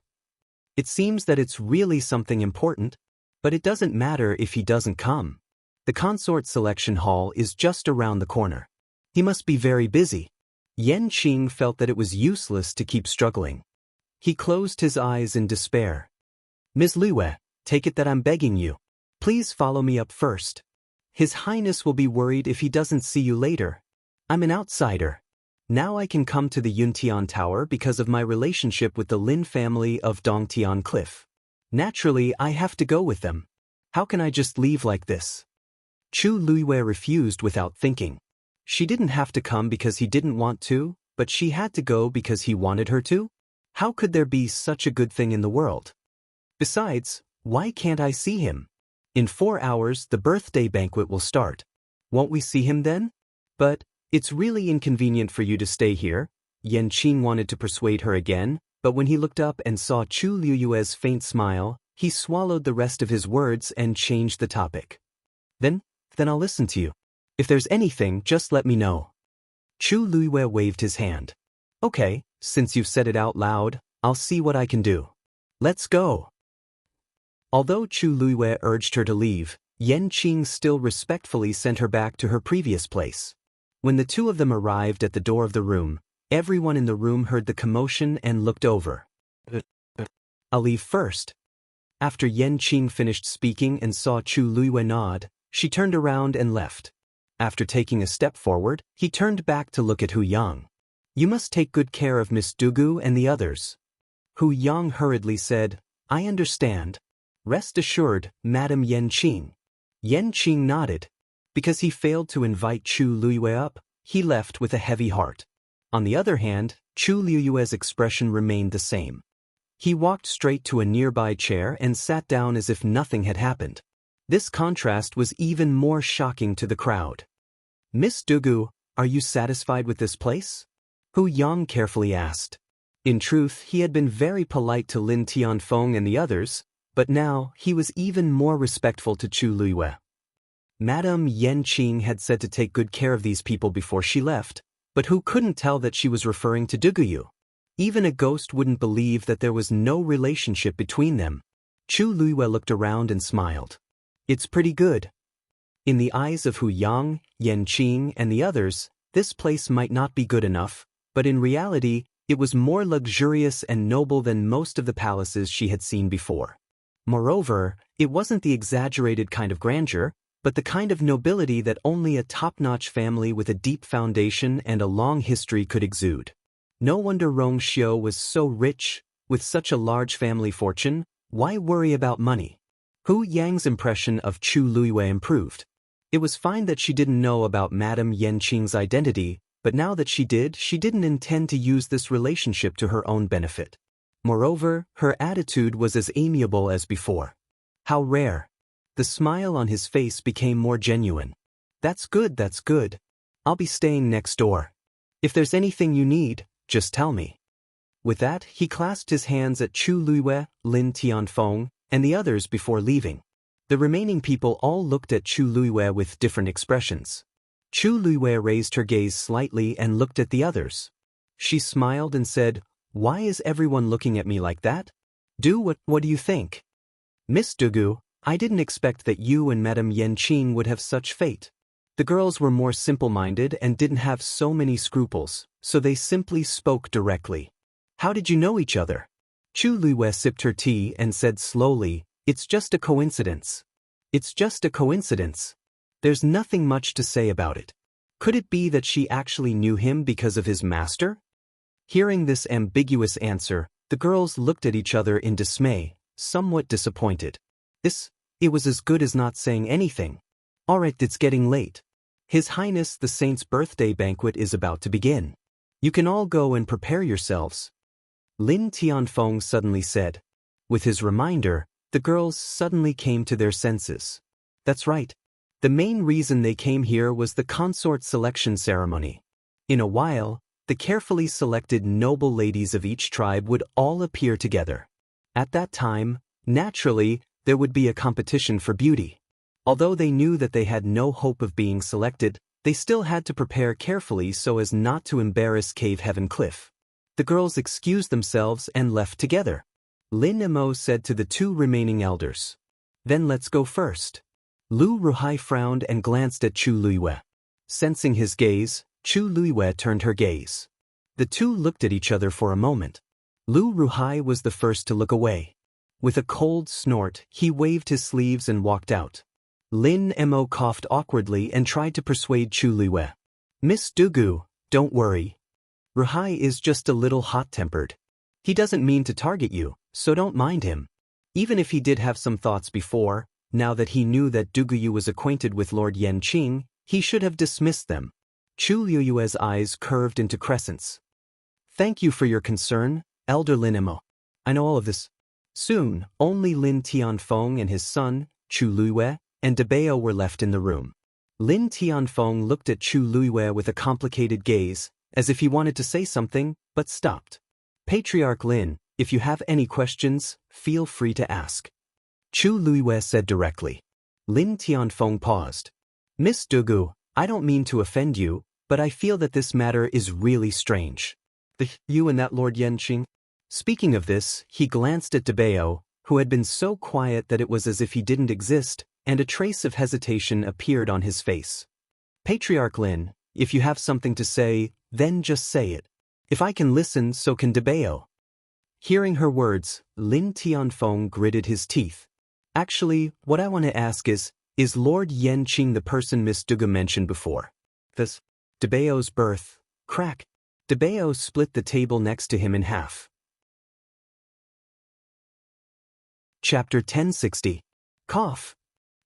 It seems that it's really something important, but it doesn't matter if he doesn't come. The consort selection hall is just around the corner. He must be very busy. Yanqing felt that it was useless to keep struggling. He closed his eyes in despair. Ms. Liyue, take it that I'm begging you. Please follow me up first. His Highness will be worried if he doesn't see you later. I'm an outsider. Now I can come to the Yuntian Tower because of my relationship with the Lin family of Dongtian Cliff. Naturally, I have to go with them. How can I just leave like this? Chu Liyue refused without thinking. She didn't have to come because he didn't want to, but she had to go because he wanted her to? How could there be such a good thing in the world? Besides, why can't I see him? In 4 hours, the birthday banquet will start. Won't we see him then? But, it's really inconvenient for you to stay here. Yanqing wanted to persuade her again, but when he looked up and saw Chu Liyue's faint smile, he swallowed the rest of his words and changed the topic. Then I'll listen to you. If there's anything, just let me know. Chu Liyue waved his hand. Okay, since you've said it out loud, I'll see what I can do. Let's go. Although Chu Liyue urged her to leave, Yanqing still respectfully sent her back to her previous place. When the two of them arrived at the door of the room, everyone in the room heard the commotion and looked over. I'll leave first. After Yanqing finished speaking and saw Chu Liyue nod, she turned around and left. After taking a step forward, he turned back to look at Hu Yang. You must take good care of Miss Dugu and the others. Hu Yang hurriedly said, I understand. Rest assured, Madam Yanqing. Yanqing nodded. Because he failed to invite Chu Liyue up, he left with a heavy heart. On the other hand, Chu Liyue's expression remained the same. He walked straight to a nearby chair and sat down as if nothing had happened. This contrast was even more shocking to the crowd. Miss Dugu, are you satisfied with this place? Hu Yang carefully asked. In truth, he had been very polite to Lin Tianfeng and the others, but now he was even more respectful to Chu Liyue. Madame Yanqing had said to take good care of these people before she left, but who couldn't tell that she was referring to Duguyu? Even a ghost wouldn't believe that there was no relationship between them. Chu Liyue looked around and smiled. It's pretty good. In the eyes of Hu Yang, Yanqing, and the others, this place might not be good enough, but in reality, it was more luxurious and noble than most of the palaces she had seen before. Moreover, it wasn't the exaggerated kind of grandeur, but the kind of nobility that only a top-notch family with a deep foundation and a long history could exude. No wonder Rong Xiu was so rich, with such a large family fortune. Why worry about money? Hu Yang's impression of Chu Liyue improved. It was fine that she didn't know about Madame Yanqing's identity, but now that she did, she didn't intend to use this relationship to her own benefit. Moreover, her attitude was as amiable as before. How rare. The smile on his face became more genuine. That's good, that's good. I'll be staying next door. If there's anything you need, just tell me. With that, he clasped his hands at Chu Liyue, Lin Tianfeng, and the others before leaving. The remaining people all looked at Chu Liyue with different expressions. Chu Liyue raised her gaze slightly and looked at the others. She smiled and said, Why is everyone looking at me like that? What do you think? Miss Dugu, I didn't expect that you and Madame Yanqing would have such fate. The girls were more simple-minded and didn't have so many scruples, so they simply spoke directly. How did you know each other? Chu Liyue sipped her tea and said slowly, It's just a coincidence. It's just a coincidence. There's nothing much to say about it. Could it be that she actually knew him because of his master? Hearing this ambiguous answer, the girls looked at each other in dismay, somewhat disappointed. It was as good as not saying anything. Alright, it's getting late. His Highness the Saint's birthday banquet is about to begin. You can all go and prepare yourselves. Lin Tianfeng suddenly said. With his reminder, the girls suddenly came to their senses. That's right. The main reason they came here was the consort selection ceremony. In a while, the carefully selected noble ladies of each tribe would all appear together. At that time, naturally, there would be a competition for beauty. Although they knew that they had no hope of being selected, they still had to prepare carefully so as not to embarrass Cave Heaven Cliff. The girls excused themselves and left together. Lin Mo said to the two remaining elders. Then let's go first. Lu Ruhai frowned and glanced at Chu Liyue. Sensing his gaze, Chu Liyue turned her gaze. The two looked at each other for a moment. Lu Ruhai was the first to look away. With a cold snort, he waved his sleeves and walked out. Lin Mo coughed awkwardly and tried to persuade Chu Liyue. Miss Dugu, don't worry. Ruhai is just a little hot-tempered. He doesn't mean to target you, so don't mind him. Even if he did have some thoughts before, now that he knew that Duguyu was acquainted with Lord Yanqing, he should have dismissed them. Chu Liyue's eyes curved into crescents. Thank you for your concern, Elder Lin Mo. I know all of this. Soon, only Lin Tianfeng and his son, Chu Liyue, and Dabeo were left in the room. Lin Tianfeng looked at Chu Liyue with a complicated gaze, as if he wanted to say something, but stopped. Patriarch Lin, if you have any questions, feel free to ask. Chu Liyue said directly. Lin Tianfeng paused. Miss Dugu, I don't mean to offend you, but I feel that this matter is really strange. You and that Lord Yanqing? Speaking of this, he glanced at Dabeo, who had been so quiet that it was as if he didn't exist, and a trace of hesitation appeared on his face. Patriarch Lin, if you have something to say, then just say it. If I can listen, so can Dabeo. Hearing her words, Lin Tianfeng gritted his teeth. Actually, what I want to ask is, Is Lord Yanqing the person Miss Dugu mentioned before? Thus, Daoist's birth. Crack. Daoist split the table next to him in half. Chapter 1060. Cough.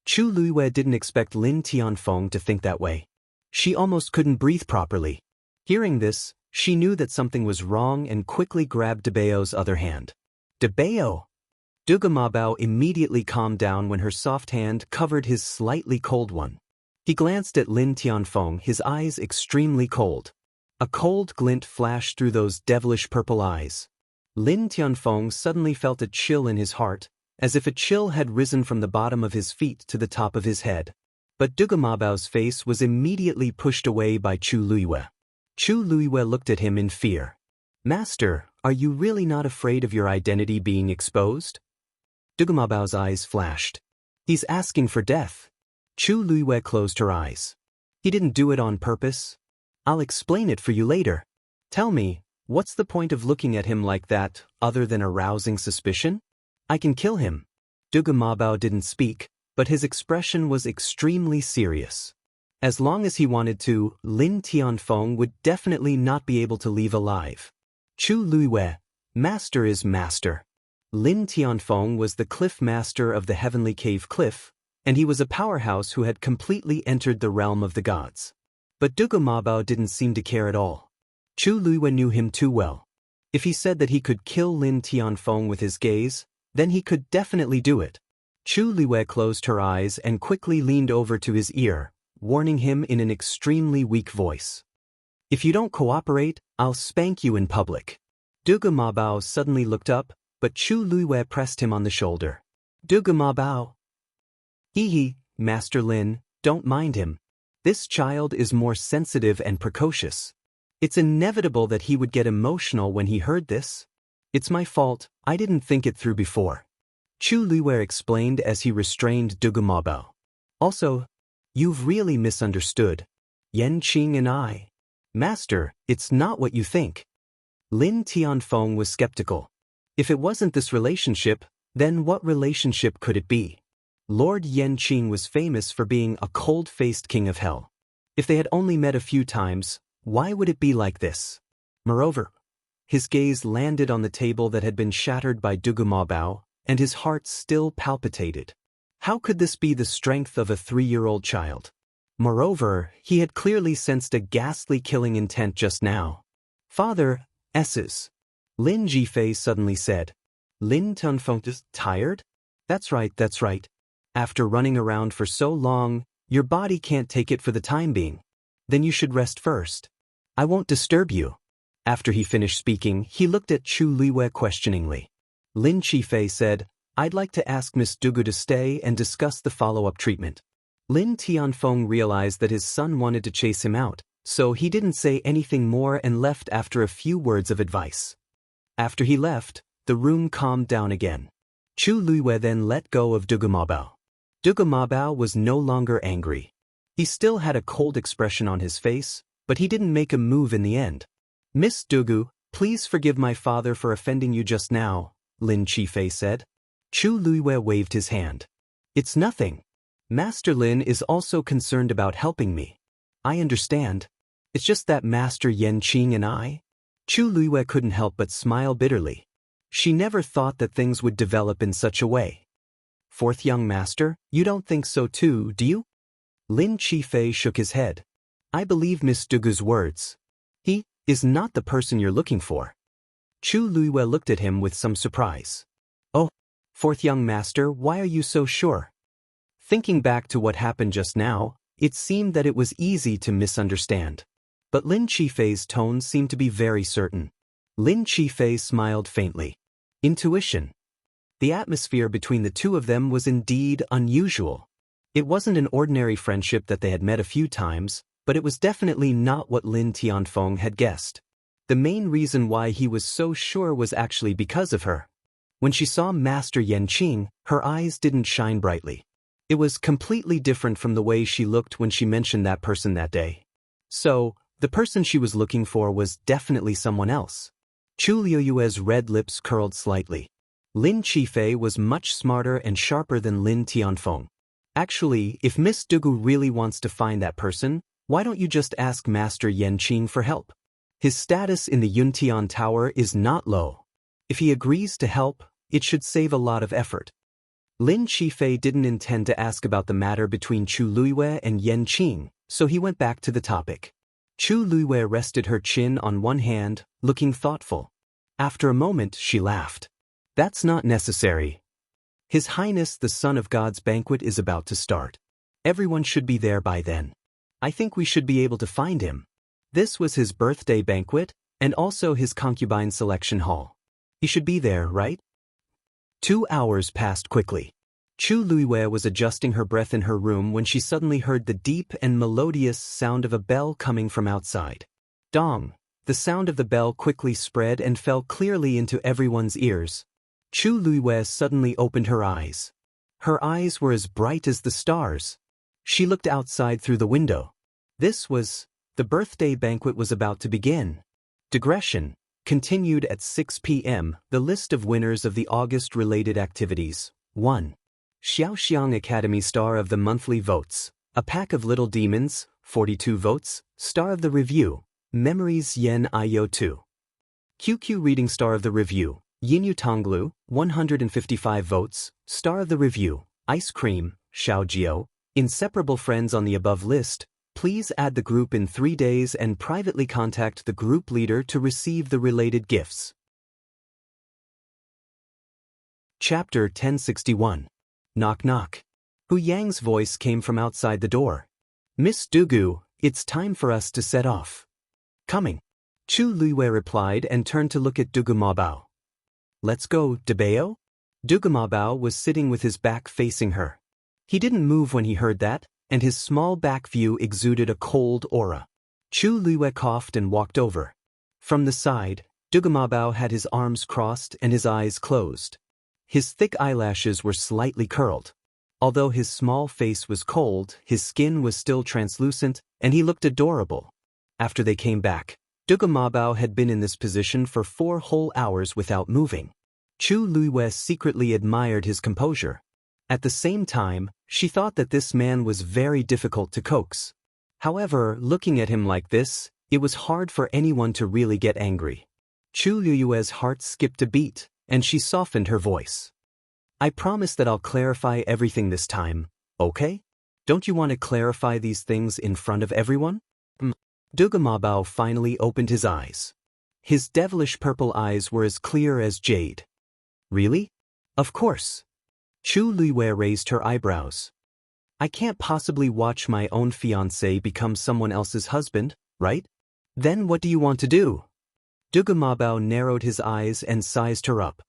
Chu Luiwei didn't expect Lin Tianfeng to think that way. She almost couldn't breathe properly. Hearing this, she knew that something was wrong and quickly grabbed Daoist's other hand. Daoist! Dugu Mabao immediately calmed down when her soft hand covered his slightly cold one. He glanced at Lin Tianfeng, his eyes extremely cold. A cold glint flashed through those devilish purple eyes. Lin Tianfeng suddenly felt a chill in his heart, as if a chill had risen from the bottom of his feet to the top of his head. But Dugu Mabao's face was immediately pushed away by Chu Luiwei. Chu Luiwei looked at him in fear. Master, are you really not afraid of your identity being exposed? Dugu Mabao's eyes flashed. He's asking for death. Chu Luiwei closed her eyes. He didn't do it on purpose. I'll explain it for you later. Tell me, what's the point of looking at him like that, other than arousing suspicion? I can kill him. Dugu Mabao didn't speak, but his expression was extremely serious. As long as he wanted to, Lin Tianfeng would definitely not be able to leave alive. Chu Luiwei, master is master. Lin Tianfeng was the cliff master of the Heavenly Cave Cliff, and he was a powerhouse who had completely entered the realm of the gods. But Dugu Mabao didn't seem to care at all. Chu Luiwei knew him too well. If he said that he could kill Lin Tianfeng with his gaze, then he could definitely do it. Chu Luiwei closed her eyes and quickly leaned over to his ear, warning him in an extremely weak voice. If you don't cooperate, I'll spank you in public. Dugu Mabao suddenly looked up, but Chu Luiwei pressed him on the shoulder. Dugu Mabao. Hee, Master Lin, don't mind him. This child is more sensitive and precocious. It's inevitable that he would get emotional when he heard this. It's my fault, I didn't think it through before. Chu Luiwei explained as he restrained Dugu Mabao. Also, you've really misunderstood. Yanqing and I. Master, it's not what you think. Lin Tianfeng was skeptical. If it wasn't this relationship, then what relationship could it be? Lord Yanqing was famous for being a cold-faced king of hell. If they had only met a few times, why would it be like this? Moreover, his gaze landed on the table that had been shattered by Dugu Mabao, and his heart still palpitated. How could this be the strength of a 3-year-old child? Moreover, he had clearly sensed a ghastly killing intent just now. Father, S's. Lin Jifei suddenly said. Lin Tianfeng is tired? That's right. After running around for so long, your body can't take it for the time being. Then you should rest first. I won't disturb you. After he finished speaking, he looked at Chu Luiwei questioningly. Lin Jifei said, I'd like to ask Miss Dugu to stay and discuss the follow-up treatment. Lin Tianfeng realized that his son wanted to chase him out, so he didn't say anything more and left after a few words of advice. After he left, the room calmed down again. Chu Luiwei then let go of Dugu Mabao. Dugu Mabao was no longer angry. He still had a cold expression on his face, but he didn't make a move in the end. Miss Dugu, please forgive my father for offending you just now, Lin Jifei said. Chu Luiwei waved his hand. It's nothing. Master Lin is also concerned about helping me. I understand. It's just that Master Yanqing and I. Chu Luiwei couldn't help but smile bitterly. She never thought that things would develop in such a way. Fourth young master, you don't think so too, do you? Lin Jifei shook his head. I believe Miss Dugu's words. He is not the person you're looking for. Chu Luiwei looked at him with some surprise. Oh, fourth young master, why are you so sure? Thinking back to what happened just now, it seemed that it was easy to misunderstand. But Lin Jifei's tone seemed to be very certain. Lin Jifei smiled faintly. Intuition. The atmosphere between the two of them was indeed unusual. It wasn't an ordinary friendship that they had met a few times, but it was definitely not what Lin Tianfeng had guessed. The main reason why he was so sure was actually because of her. When she saw Master Yanqing, her eyes didn't shine brightly. It was completely different from the way she looked when she mentioned that person that day. So, the person she was looking for was definitely someone else. Chu Luiwei's red lips curled slightly. Lin Jifei was much smarter and sharper than Lin Tianfeng. Actually, if Miss Dugu really wants to find that person, why don't you just ask Master Yanqing for help? His status in the Yuntian Tower is not low. If he agrees to help, it should save a lot of effort. Lin Qifei didn't intend to ask about the matter between Chu Luiyue and Yanqing, so he went back to the topic. Chu Luiyue rested her chin on one hand, looking thoughtful. After a moment, she laughed. That's not necessary. His Highness the Son of God's banquet is about to start. Everyone should be there by then. I think we should be able to find him. This was his birthday banquet, and also his concubine selection hall. He should be there, right? 2 hours passed quickly. Chu Luiyue was adjusting her breath in her room when she suddenly heard the deep and melodious sound of a bell coming from outside. Dong! The sound of the bell quickly spread and fell clearly into everyone's ears. Chu Luiyue suddenly opened her eyes. Her eyes were as bright as the stars. She looked outside through the window. The birthday banquet was about to begin. Digression. Continued at 6 p.m. The list of winners of the August-related activities. 1. Xiaoxiang Academy Star of the Monthly Votes. A Pack of Little Demons, 42 votes. Star of the Review. Memories Yen Io 2. QQ Reading Star of the Review. Yinyu Tonglu, 155 votes. Star of the Review. Ice Cream, Xiaojiao. Inseparable friends on the above list. Please add the group in 3 days and privately contact the group leader to receive the related gifts. Chapter 1061. Knock knock. Hu Yang's voice came from outside the door. Miss Dugu, it's time for us to set off. Coming. Chu Luiyue replied and turned to look at Dugu Mabao. Let's go, Debeo? Dugu Mabao was sitting with his back facing her. He didn't move when he heard that, and his small back view exuded a cold aura. Chu Luiyue coughed and walked over. From the side, Dugu Mabao had his arms crossed and his eyes closed. His thick eyelashes were slightly curled. Although his small face was cold, his skin was still translucent, and he looked adorable. After they came back, Dugu Mabao had been in this position for 4 whole hours without moving. Chu Luiyue secretly admired his composure. At the same time, she thought that this man was very difficult to coax. However, looking at him like this, it was hard for anyone to really get angry. Chu Luiyue's heart skipped a beat, and she softened her voice. I promise that I'll clarify everything this time, okay? Don't you want to clarify these things in front of everyone? Dugu Mabao finally opened his eyes. His devilish purple eyes were as clear as jade. Really? Of course. Chu Luiyue raised her eyebrows. I can't possibly watch my own fiancé become someone else's husband, right? Then what do you want to do? Dugu Mabao narrowed his eyes and sized her up.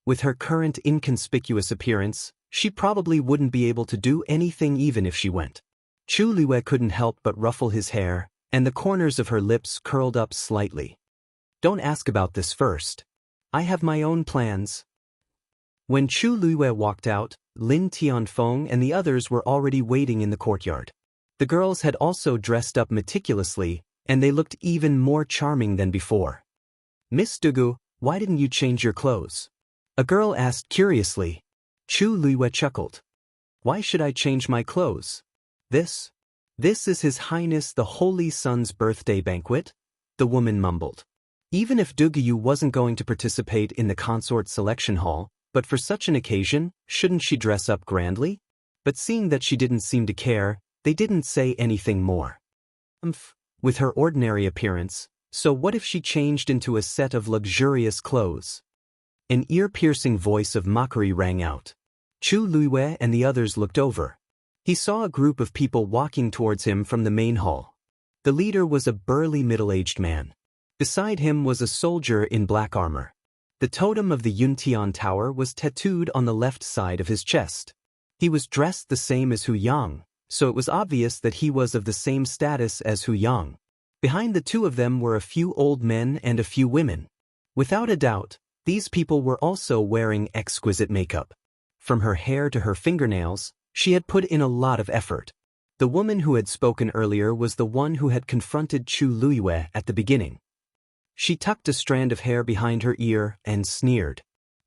With her current inconspicuous appearance, she probably wouldn't be able to do anything even if she went. Chu Luiyue couldn't help but ruffle his hair, and the corners of her lips curled up slightly. Don't ask about this first. I have my own plans. When Chu Luiyue walked out, Lin Tianfeng and the others were already waiting in the courtyard. The girls had also dressed up meticulously, and they looked even more charming than before. Miss Dugu, why didn't you change your clothes? A girl asked curiously. Chu Luiyue chuckled. Why should I change my clothes? This is His Highness the Holy Sun's birthday banquet, the woman mumbled. Even if Dugu wasn't going to participate in the consort selection hall, but for such an occasion, shouldn't she dress up grandly? But seeing that she didn't seem to care, they didn't say anything more. With her ordinary appearance, so what if she changed into a set of luxurious clothes? An ear-piercing voice of mockery rang out. Chu Luiyue and the others looked over. He saw a group of people walking towards him from the main hall. The leader was a burly middle-aged man. Beside him was a soldier in black armor. The totem of the Yuntian Tower was tattooed on the left side of his chest. He was dressed the same as Hu Yang, so it was obvious that he was of the same status as Hu Yang. Behind the two of them were a few old men and a few women. Without a doubt, these people were also wearing exquisite makeup. From her hair to her fingernails, she had put in a lot of effort. The woman who had spoken earlier was the one who had confronted Chu Luiyue at the beginning. She tucked a strand of hair behind her ear and sneered.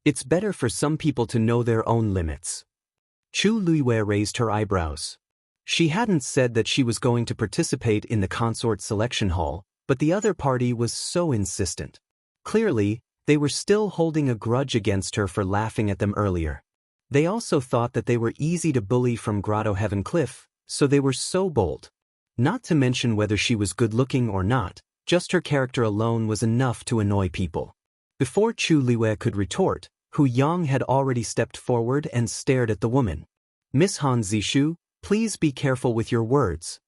It's better for some people to know their own limits. Chu Luiyue raised her eyebrows. She hadn't said that she was going to participate in the consort selection hall, but the other party was so insistent. Clearly, they were still holding a grudge against her for laughing at them earlier. They also thought that they were easy to bully from Grotto Heaven Cliff, so they were so bold. Not to mention whether she was good-looking or not, just her character alone was enough to annoy people. Before Chu Luiyue could retort, Hu Yang had already stepped forward and stared at the woman. "Miss Han Zishu, please be careful with your words."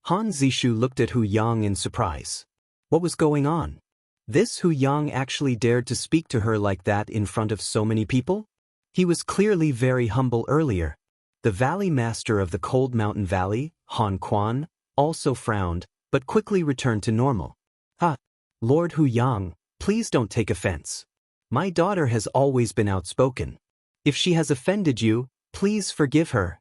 Han Zishu looked at Hu Yang in surprise. What was going on? This Hu Yang actually dared to speak to her like that in front of so many people? He was clearly very humble earlier. The Valley Master of the Cold Mountain Valley, Han Quan, also frowned, but quickly returned to normal. Lord Hu Yang, please don't take offense. My daughter has always been outspoken. If she has offended you, please forgive her.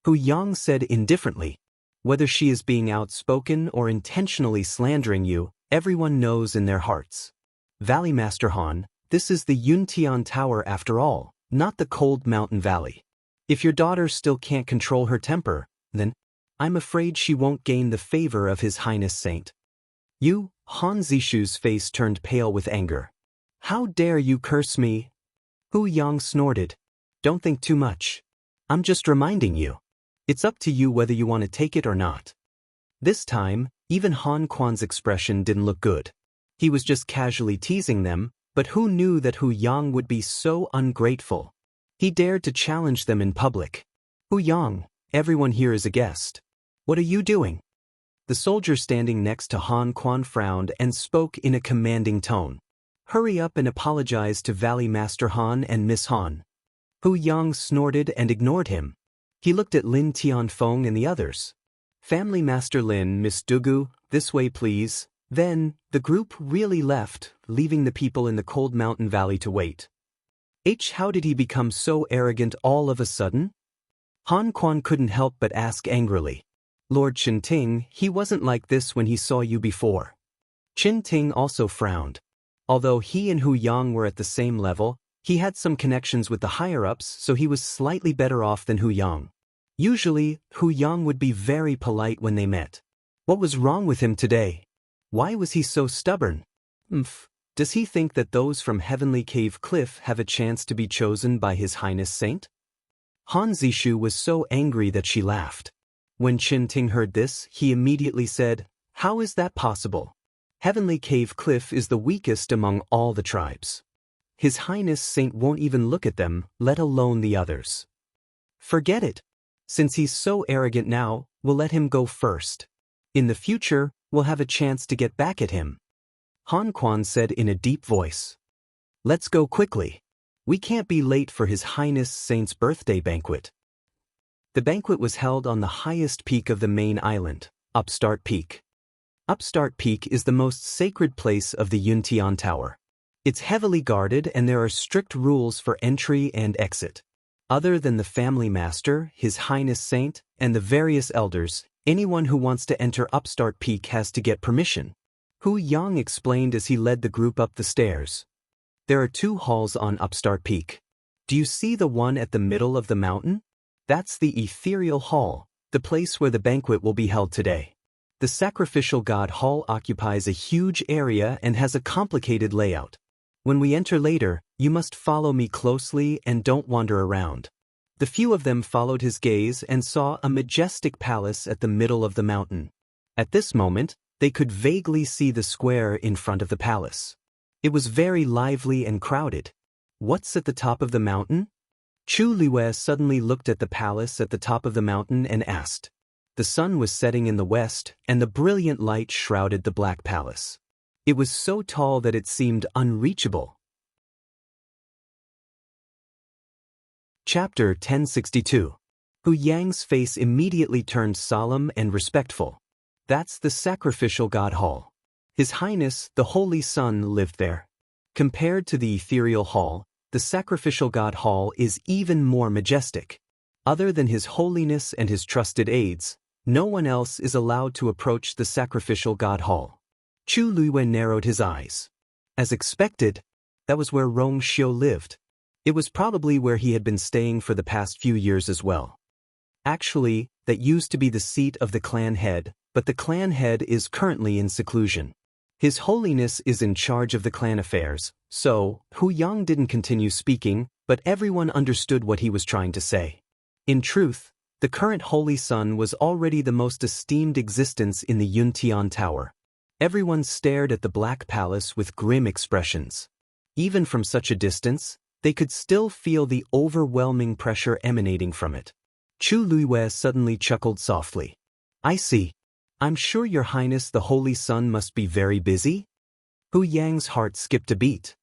Hu Yang said indifferently. Whether she is being outspoken or intentionally slandering you, everyone knows in their hearts. Valley Master Han, this is the Yuntian Tower after all, not the Cold Mountain Valley. If your daughter still can't control her temper, then I'm afraid she won't gain the favor of His Highness Saint. You, Han Zishu's face turned pale with anger. How dare you curse me? Hu Yang snorted. Don't think too much. I'm just reminding you. It's up to you whether you want to take it or not. This time, even Han Quan's expression didn't look good. He was just casually teasing them, but who knew that Hu Yang would be so ungrateful? He dared to challenge them in public. Hu Yang, everyone here is a guest. What are you doing? The soldier standing next to Han Quan frowned and spoke in a commanding tone. Hurry up and apologize to Valley Master Han and Miss Han. Hu Yang snorted and ignored him. He looked at Lin Tianfeng and the others. Family Master Lin, Miss Dugu, this way please. Then, the group really left, leaving the people in the Cold Mountain Valley to wait. How did he become so arrogant all of a sudden? Han Quan couldn't help but ask angrily. Lord Qinting, he wasn't like this when he saw you before. Qinting also frowned. Although he and Hu Yang were at the same level, he had some connections with the higher-ups, so he was slightly better off than Hu Yang. Usually, Hu Yang would be very polite when they met. What was wrong with him today? Why was he so stubborn? Does he think that those from Heavenly Cave Cliff have a chance to be chosen by His Highness Saint? Han Zishu was so angry that she laughed. When Qinting heard this, he immediately said, "How is that possible? Heavenly Cave Cliff is the weakest among all the tribes. His Highness Saint won't even look at them, let alone the others. Forget it. Since he's so arrogant now, we'll let him go first. In the future, we'll have a chance to get back at him." Han Quan said in a deep voice. "Let's go quickly. We can't be late for His Highness Saint's birthday banquet." The banquet was held on the highest peak of the main island, Upstart Peak. Upstart Peak is the most sacred place of the Yuntian Tower. It's heavily guarded and there are strict rules for entry and exit. Other than the family master, His Highness Saint, and the various elders, anyone who wants to enter Upstart Peak has to get permission. Hu Yang explained as he led the group up the stairs. There are 2 halls on Upstart Peak. Do you see the one at the middle of the mountain? That's the Ethereal Hall, the place where the banquet will be held today. The Sacrificial God Hall occupies a huge area and has a complicated layout. When we enter later, you must follow me closely and don't wander around. The few of them followed his gaze and saw a majestic palace at the middle of the mountain. At this moment, they could vaguely see the square in front of the palace. It was very lively and crowded. What's at the top of the mountain? Chu Luiyue suddenly looked at the palace at the top of the mountain and asked. The sun was setting in the west, and the brilliant light shrouded the black palace. It was so tall that it seemed unreachable. Chapter 1062. Hu Yang's face immediately turned solemn and respectful. That's the Sacrificial God Hall. His Highness, the Holy Sun, lived there. Compared to the Ethereal Hall, the Sacrificial God Hall is even more majestic. Other than His Holiness and his trusted aides, no one else is allowed to approach the Sacrificial God Hall. Chu Luiyue narrowed his eyes. As expected, that was where Rong Xiu lived. It was probably where he had been staying for the past few years as well. Actually, that used to be the seat of the clan head, but the clan head is currently in seclusion. His Holiness is in charge of the clan affairs, so Hu Yang didn't continue speaking, but everyone understood what he was trying to say. In truth, the current Holy Sun was already the most esteemed existence in the Yuntian Tower. Everyone stared at the Black Palace with grim expressions. Even from such a distance, they could still feel the overwhelming pressure emanating from it. Chu Luiwei suddenly chuckled softly. I see. I'm sure Your Highness the Holy Sun must be very busy? Hu Yang's heart skipped a beat.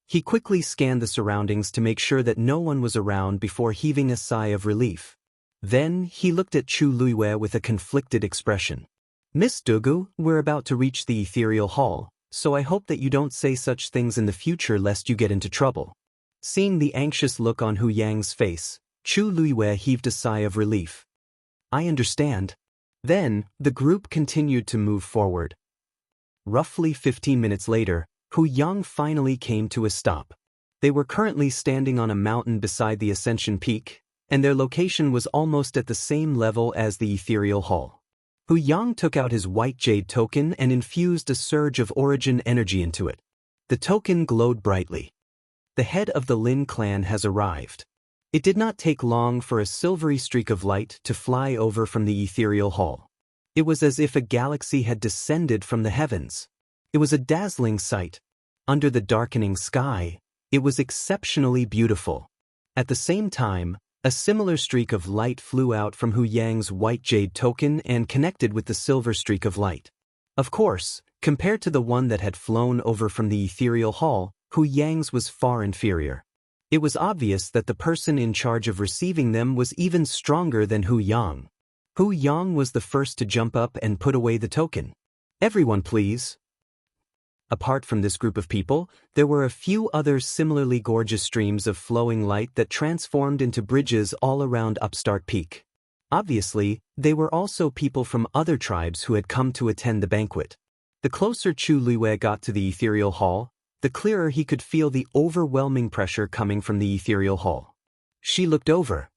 He quickly scanned the surroundings to make sure that no one was around before heaving a sigh of relief. Then he looked at Chu Luiwei with a conflicted expression. Miss Dugu, we're about to reach the ethereal hall, so I hope that you don't say such things in the future lest you get into trouble. Seeing the anxious look on Hu Yang's face, Chu Luiwei heaved a sigh of relief. I understand. Then, the group continued to move forward. Roughly 15 minutes later, Hu Yang finally came to a stop. They were currently standing on a mountain beside the Ascension Peak, and their location was almost at the same level as the ethereal hall. Hu Yang took out his white jade token and infused a surge of origin energy into it. The token glowed brightly. The head of the Lin clan has arrived. It did not take long for a silvery streak of light to fly over from the ethereal hall. It was as if a galaxy had descended from the heavens. It was a dazzling sight. Under the darkening sky, it was exceptionally beautiful. At the same time, a similar streak of light flew out from Hu Yang's white jade token and connected with the silver streak of light. Of course, compared to the one that had flown over from the ethereal hall, Hu Yang's was far inferior. It was obvious that the person in charge of receiving them was even stronger than Hu Yang. Hu Yang was the first to jump up and put away the token. Everyone please. Apart from this group of people, there were a few other similarly gorgeous streams of flowing light that transformed into bridges all around Upstart Peak. Obviously, they were also people from other tribes who had come to attend the banquet. The closer Chu Luiwei got to the ethereal hall, the clearer he could feel the overwhelming pressure coming from the ethereal hall. She looked over.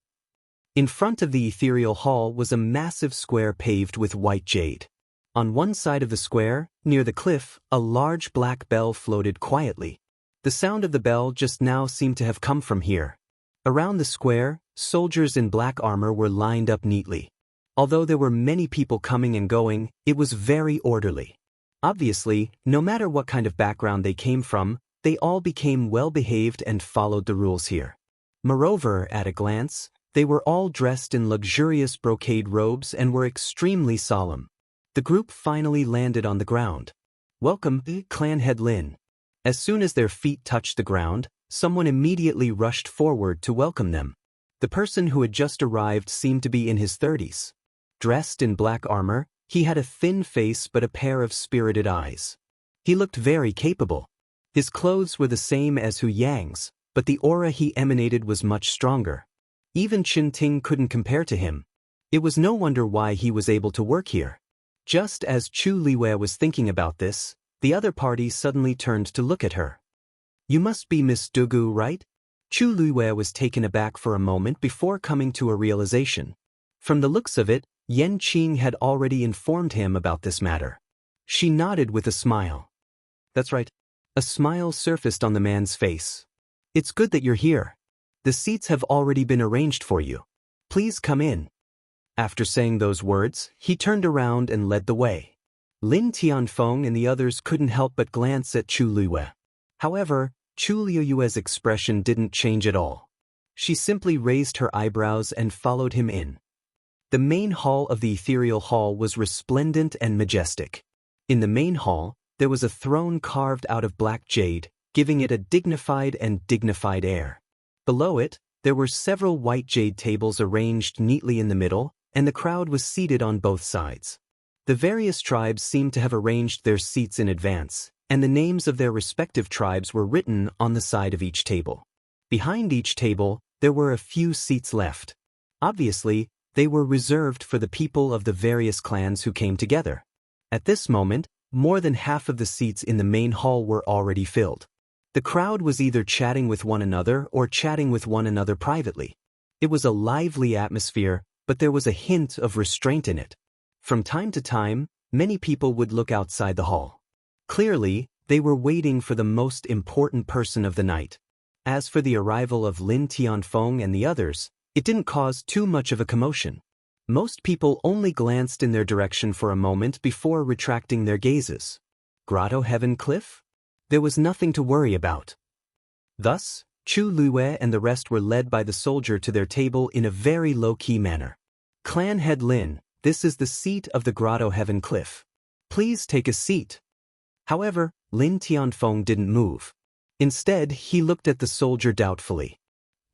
In front of the ethereal hall was a massive square paved with white jade. On one side of the square, near the cliff, a large black bell floated quietly. The sound of the bell just now seemed to have come from here. Around the square, soldiers in black armor were lined up neatly. Although there were many people coming and going, it was very orderly. Obviously, no matter what kind of background they came from, they all became well-behaved and followed the rules here. Moreover, at a glance, they were all dressed in luxurious brocade robes and were extremely solemn. The group finally landed on the ground. Welcome, Clan Head Lin. As soon as their feet touched the ground, someone immediately rushed forward to welcome them. The person who had just arrived seemed to be in his 30s. Dressed in black armor, he had a thin face but a pair of spirited eyes. He looked very capable. His clothes were the same as Hu Yang's, but the aura he emanated was much stronger. Even Qin Ting couldn't compare to him. It was no wonder why he was able to work here. Just as Chu Luiwei was thinking about this, the other party suddenly turned to look at her. You must be Miss Dugu, right? Chu Luiwei was taken aback for a moment before coming to a realization. From the looks of it, Yan Qing had already informed him about this matter. She nodded with a smile. That's right. A smile surfaced on the man's face. It's good that you're here. The seats have already been arranged for you. Please come in. After saying those words, he turned around and led the way. Lin Tianfeng and the others couldn't help but glance at Chu Luiwei. However, Chu Luiwei's expression didn't change at all. She simply raised her eyebrows and followed him in. The main hall of the ethereal hall was resplendent and majestic. In the main hall, there was a throne carved out of black jade, giving it a dignified air. Below it, there were several white jade tables arranged neatly in the middle, and the crowd was seated on both sides. The various tribes seemed to have arranged their seats in advance, and the names of their respective tribes were written on the side of each table. Behind each table, there were a few seats left. Obviously, they were reserved for the people of the various clans who came together. At this moment, more than half of the seats in the main hall were already filled. The crowd was either chatting with one another or chatting with one another privately. It was a lively atmosphere, but there was a hint of restraint in it. From time to time, many people would look outside the hall. Clearly, they were waiting for the most important person of the night. As for the arrival of Lin Tianfeng and the others, it didn't cause too much of a commotion. Most people only glanced in their direction for a moment before retracting their gazes. Grotto Heaven Cliff? There was nothing to worry about. Thus, Chu Luye and the rest were led by the soldier to their table in a very low-key manner. Clan Head Lin, this is the seat of the Grotto Heaven Cliff. Please take a seat. However, Lin Tianfeng didn't move. Instead, he looked at the soldier doubtfully.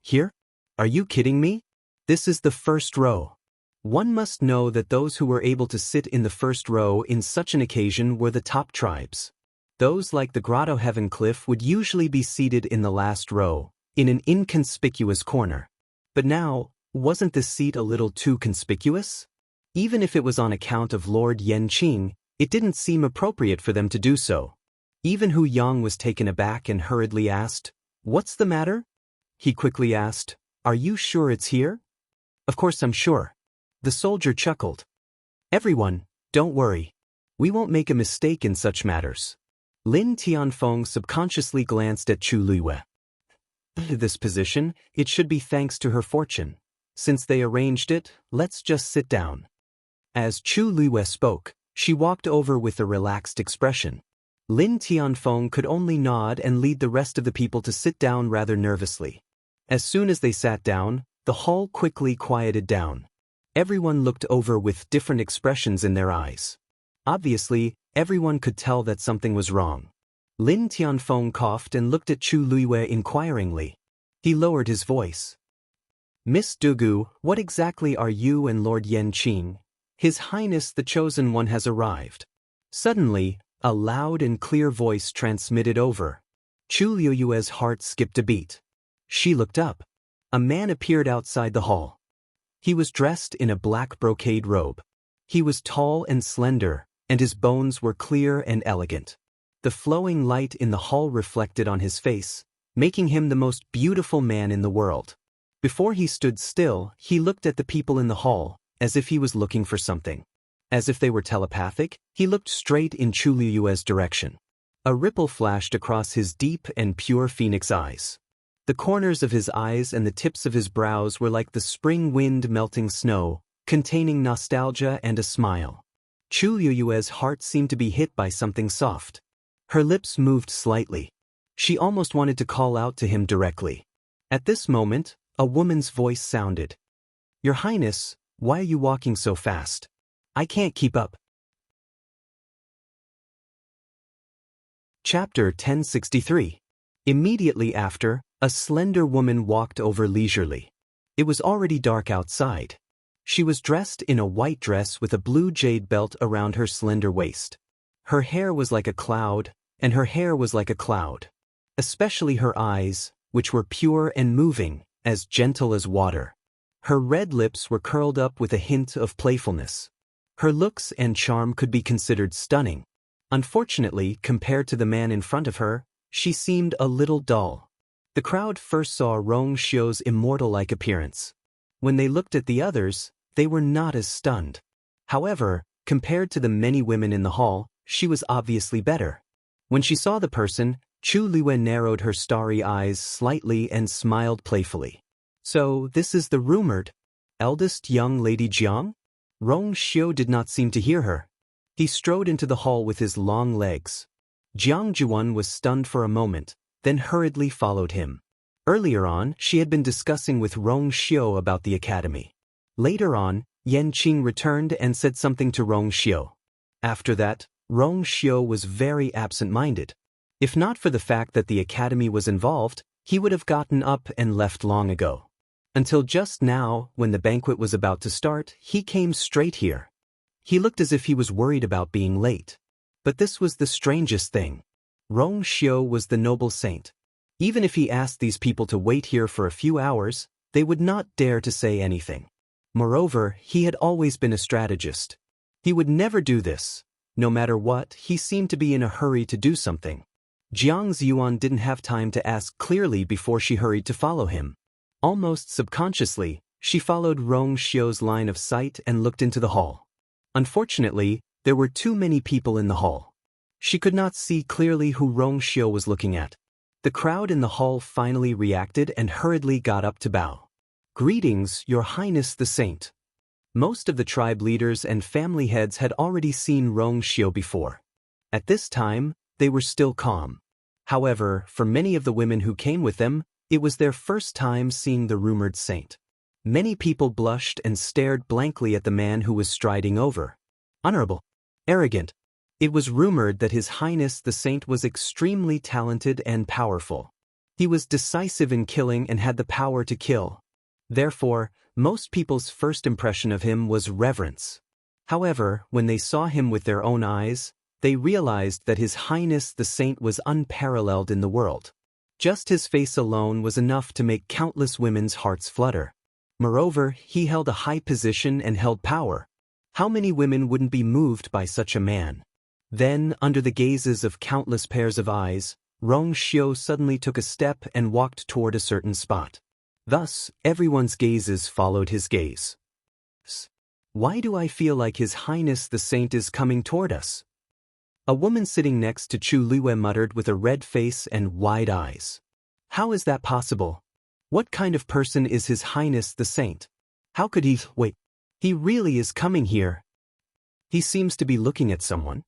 Here? Are you kidding me? This is the first row. One must know that those who were able to sit in the first row in such an occasion were the top tribes. Those like the Grotto Heaven Cliff would usually be seated in the last row, in an inconspicuous corner. But now, wasn't this seat a little too conspicuous? Even if it was on account of Lord Yanqing, it didn't seem appropriate for them to do so. Even Hu Yang was taken aback and hurriedly asked, "What's the matter?" He quickly asked, "Are you sure it's here?" "Of course I'm sure." The soldier chuckled. "Everyone, don't worry. We won't make a mistake in such matters." Lin Tianfeng subconsciously glanced at Chu Luye. This position, it should be thanks to her fortune. Since they arranged it, let's just sit down. As Chu Luye spoke, she walked over with a relaxed expression. Lin Tianfeng could only nod and lead the rest of the people to sit down rather nervously. As soon as they sat down, the hall quickly quieted down. Everyone looked over with different expressions in their eyes. Obviously, everyone could tell that something was wrong. Lin Tianfeng coughed and looked at Chu Luye inquiringly. He lowered his voice. "Miss Dugu, what exactly are you and Lord Yanqing? His Highness the Chosen One has arrived." Suddenly, a loud and clear voice transmitted over. Chu Luyue's heart skipped a beat. She looked up. A man appeared outside the hall. He was dressed in a black brocade robe. He was tall and slender, and his bones were clear and elegant. The flowing light in the hall reflected on his face, making him the most beautiful man in the world. Before he stood still, he looked at the people in the hall, as if he was looking for something. As if they were telepathic, he looked straight in Chu Liyue's direction. A ripple flashed across his deep and pure phoenix eyes. The corners of his eyes and the tips of his brows were like the spring wind melting snow, containing nostalgia and a smile. Chu Liyue's heart seemed to be hit by something soft. Her lips moved slightly. She almost wanted to call out to him directly. At this moment, a woman's voice sounded. "Your Highness, why are you walking so fast? I can't keep up." Chapter 1063. Immediately after, a slender woman walked over leisurely. It was already dark outside. She was dressed in a white dress with a blue jade belt around her slender waist. Her hair was like a cloud, and her hair was like a cloud. Especially her eyes, which were pure and moving, as gentle as water. Her red lips were curled up with a hint of playfulness. Her looks and charm could be considered stunning. Unfortunately, compared to the man in front of her, she seemed a little dull. The crowd first saw Rong Xiu's immortal-like appearance. When they looked at the others, they were not as stunned. However, compared to the many women in the hall, she was obviously better. When she saw the person, Chu Liyue narrowed her starry eyes slightly and smiled playfully. "So, this is the rumored eldest young Lady Jiang?" Rong Xiu did not seem to hear her. He strode into the hall with his long legs. Jiang Juan was stunned for a moment, then hurriedly followed him. Earlier on, she had been discussing with Rong Xiu about the academy. Later on, Yanqing returned and said something to Rong Xiu. After that, Rong Xiu was very absent-minded. If not for the fact that the academy was involved, he would have gotten up and left long ago. Until just now, when the banquet was about to start, he came straight here. He looked as if he was worried about being late. But this was the strangest thing. Rong Xiu was the noble saint. Even if he asked these people to wait here for a few hours, they would not dare to say anything. Moreover, he had always been a strategist. He would never do this. No matter what, he seemed to be in a hurry to do something. Jiang Ziyuan didn't have time to ask clearly before she hurried to follow him. Almost subconsciously, she followed Rong Xiu's line of sight and looked into the hall. Unfortunately, there were too many people in the hall. She could not see clearly who Rong Xiu was looking at. The crowd in the hall finally reacted and hurriedly got up to bow. "Greetings, Your Highness the Saint." Most of the tribe leaders and family heads had already seen Rong Xiu before. At this time, they were still calm. However, for many of the women who came with them, it was their first time seeing the rumored saint. Many people blushed and stared blankly at the man who was striding over. Honorable. Arrogant. It was rumored that His Highness the Saint was extremely talented and powerful. He was decisive in killing and had the power to kill. Therefore, most people's first impression of him was reverence. However, when they saw him with their own eyes, they realized that His Highness the Saint was unparalleled in the world. Just his face alone was enough to make countless women's hearts flutter. Moreover, he held a high position and held power. How many women wouldn't be moved by such a man? Then, under the gazes of countless pairs of eyes, Rong Xiu suddenly took a step and walked toward a certain spot. Thus, everyone's gazes followed his gaze. Why do I feel like His Highness the Saint is coming toward us? A woman sitting next to Chu Luwe muttered with a red face and wide eyes. How is that possible? What kind of person is His Highness the Saint? How could he— Wait, he really is coming here. He seems to be looking at someone.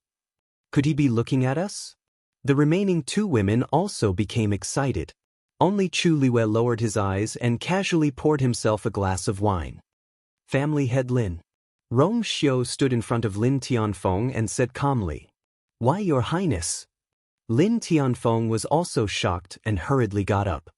Could he be looking at us? The remaining two women also became excited. Only Chu Luwe lowered his eyes and casually poured himself a glass of wine. Family head Lin. Rong Xiu stood in front of Lin Tianfeng and said calmly, "Why, Your Highness?" Lin Tianfeng was also shocked and hurriedly got up.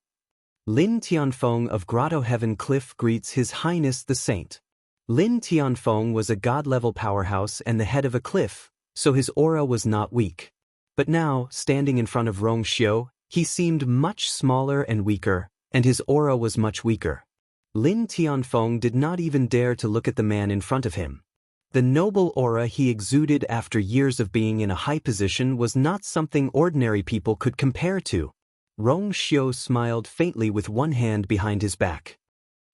Lin Tianfeng of Grotto Heaven Cliff greets His Highness the Saint. Lin Tianfeng was a god-level powerhouse and the head of a cliff, so his aura was not weak. But now, standing in front of Rong Xiu, he seemed much smaller and weaker, and his aura was much weaker. Lin Tianfeng did not even dare to look at the man in front of him. The noble aura he exuded after years of being in a high position was not something ordinary people could compare to. Rong Xiu smiled faintly with one hand behind his back.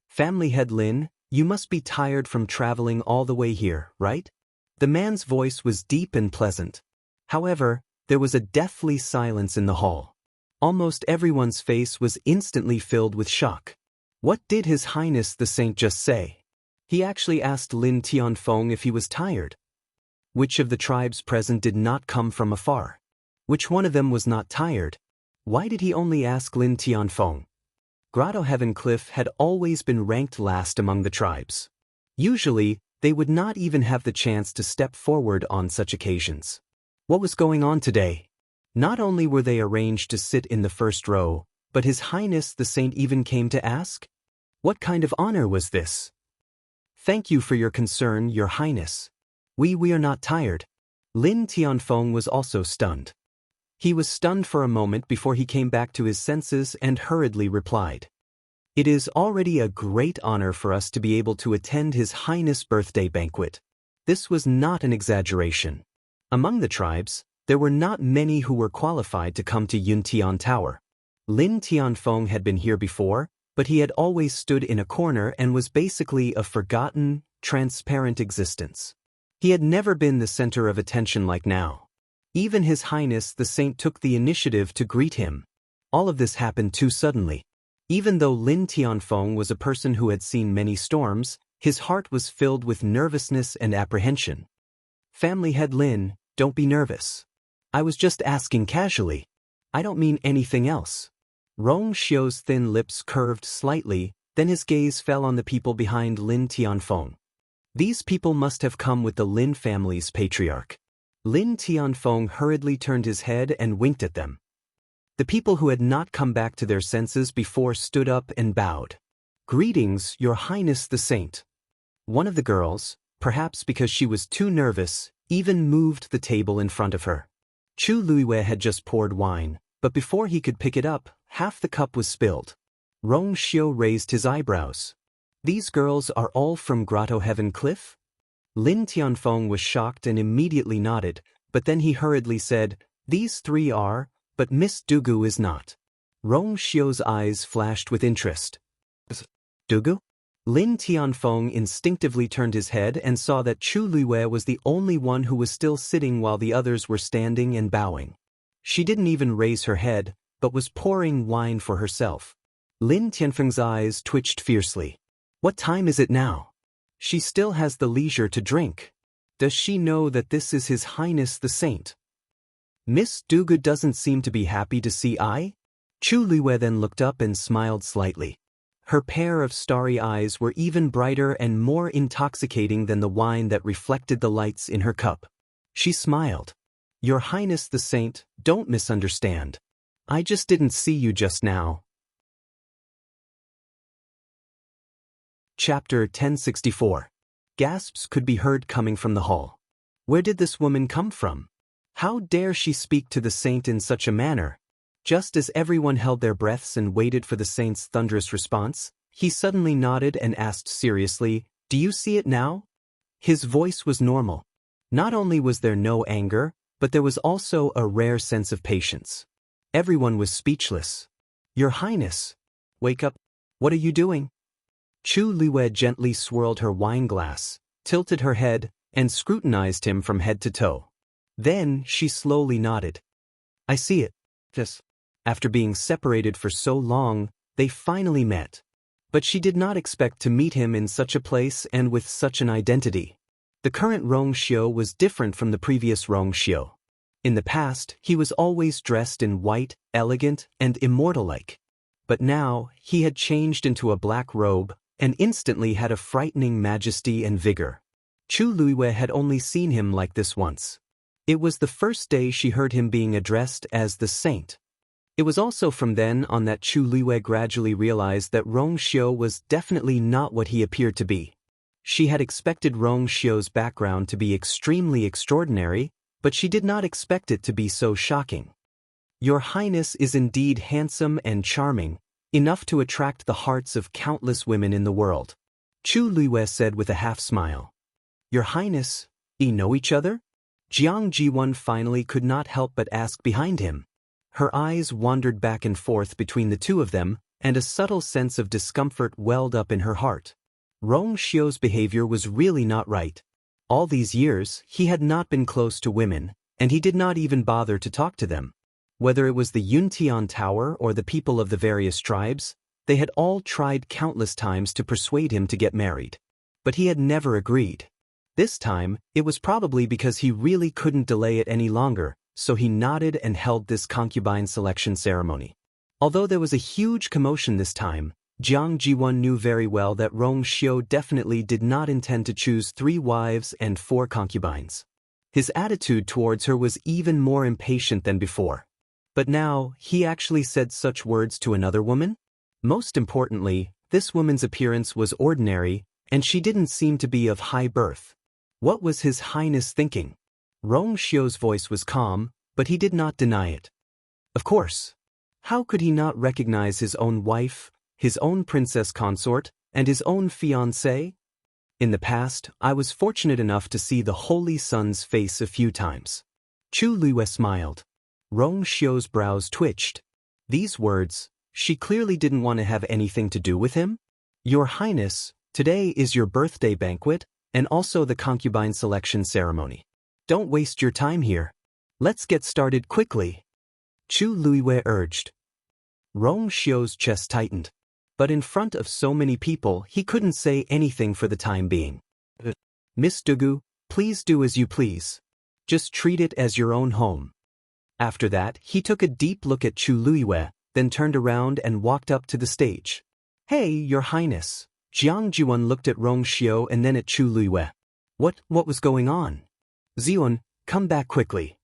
Family head Lin, you must be tired from traveling all the way here, right? The man's voice was deep and pleasant. However, there was a deathly silence in the hall. Almost everyone's face was instantly filled with shock. What did His Highness the Saint just say? He actually asked Lin Tianfeng if he was tired. Which of the tribes present did not come from afar? Which one of them was not tired? Why did he only ask Lin Tianfeng? Grotto Heaven Cliff had always been ranked last among the tribes. Usually, they would not even have the chance to step forward on such occasions. What was going on today? Not only were they arranged to sit in the first row, but His Highness the Saint even came to ask? What kind of honor was this? Thank you for your concern, Your Highness. We are not tired. Lin Tianfeng was also stunned. He was stunned for a moment before he came back to his senses and hurriedly replied, "It is already a great honor for us to be able to attend His Highness' birthday banquet." This was not an exaggeration. Among the tribes, there were not many who were qualified to come to Yuntian Tower. Lin Tianfeng had been here before, but he had always stood in a corner and was basically a forgotten, transparent existence. He had never been the center of attention like now. Even His Highness the Saint took the initiative to greet him. All of this happened too suddenly. Even though Lin Tianfeng was a person who had seen many storms, his heart was filled with nervousness and apprehension. Family head Lin, don't be nervous. I was just asking casually. I don't mean anything else. Rong Xiu's thin lips curved slightly, then his gaze fell on the people behind Lin Tianfeng. These people must have come with the Lin family's patriarch. Lin Tianfeng hurriedly turned his head and winked at them. The people who had not come back to their senses before stood up and bowed. "Greetings, Your Highness the Saint." One of the girls, perhaps because she was too nervous, even moved the table in front of her. Chu Luwe had just poured wine, but before he could pick it up, half the cup was spilled. Rong Xiu raised his eyebrows. "These girls are all from Grotto Heaven Cliff?" Lin Tianfeng was shocked and immediately nodded, but then he hurriedly said, "These three are, but Miss Dugu is not. Rong Xiu's eyes flashed with interest. Dugu? Lin Tianfeng instinctively turned his head and saw that Chu Luiwei was the only one who was still sitting while the others were standing and bowing. She didn't even raise her head, but was pouring wine for herself. Lin Tianfeng's eyes twitched fiercely. What time is it now? She still has the leisure to drink. Does she know that this is His Highness the Saint? Miss Dugu doesn't seem to be happy to see I? Chu Luiwei then looked up and smiled slightly. Her pair of starry eyes were even brighter and more intoxicating than the wine that reflected the lights in her cup. She smiled. Your Highness the Saint, don't misunderstand. I just didn't see you just now. Chapter 1064. Gasps could be heard coming from the hall. Where did this woman come from? How dare she speak to the saint in such a manner? Just as everyone held their breaths and waited for the saint's thunderous response, he suddenly nodded and asked seriously, "Do you see it now?" His voice was normal. Not only was there no anger, but there was also a rare sense of patience. Everyone was speechless. Your Highness! Wake up! What are you doing? Chu Luiwei gently swirled her wine glass, tilted her head, and scrutinized him from head to toe. Then she slowly nodded. I see it. Yes. After being separated for so long, they finally met. But she did not expect to meet him in such a place and with such an identity. The current Rong Xiu was different from the previous Rong Xiu. In the past, he was always dressed in white, elegant, and immortal-like. But now, he had changed into a black robe, and instantly had a frightening majesty and vigor. Chu Luiwei had only seen him like this once. It was the first day she heard him being addressed as the saint. It was also from then on that Chu Luiwei gradually realized that Rong Xiu was definitely not what he appeared to be. She had expected Rong Xiu's background to be extremely extraordinary, but she did not expect it to be so shocking. Your Highness is indeed handsome and charming, enough to attract the hearts of countless women in the world, Chu Luiwei said with a half-smile. Your Highness, you know each other? Jiang Jiwan finally could not help but ask behind him. Her eyes wandered back and forth between the two of them, and a subtle sense of discomfort welled up in her heart. Rong Xiu's behavior was really not right. All these years, he had not been close to women, and he did not even bother to talk to them. Whether it was the Yuntian Tower or the people of the various tribes, they had all tried countless times to persuade him to get married. But he had never agreed. This time, it was probably because he really couldn't delay it any longer, so he nodded and held this concubine selection ceremony. Although there was a huge commotion this time, Jiang Jiwan knew very well that Rong Xiu definitely did not intend to choose 3 wives and 4 concubines. His attitude towards her was even more impatient than before. But now, he actually said such words to another woman? Most importantly, this woman's appearance was ordinary, and she didn't seem to be of high birth. What was His Highness thinking? Rong Xiu's voice was calm, but he did not deny it. Of course. How could he not recognize his own wife, his own princess consort, and his own fiancée? In the past, I was fortunate enough to see the Holy Sun's face a few times. Chu Luiwei smiled. Rong Xiu's brows twitched. These words, she clearly didn't want to have anything to do with him? Your Highness, today is your birthday banquet, and also the concubine selection ceremony. Don't waste your time here. Let's get started quickly. Chu Luiwei urged. Rong Xiu's chest tightened. But in front of so many people, he couldn't say anything for the time being. Miss Dugu, please do as you please. Just treat it as your own home. After that, he took a deep look at Chu Luiwei, then turned around and walked up to the stage. Hey, Your Highness. Jiang Jiwan looked at Rong Xiu and then at Chu Luiwei. What was going on? Zion, come back quickly.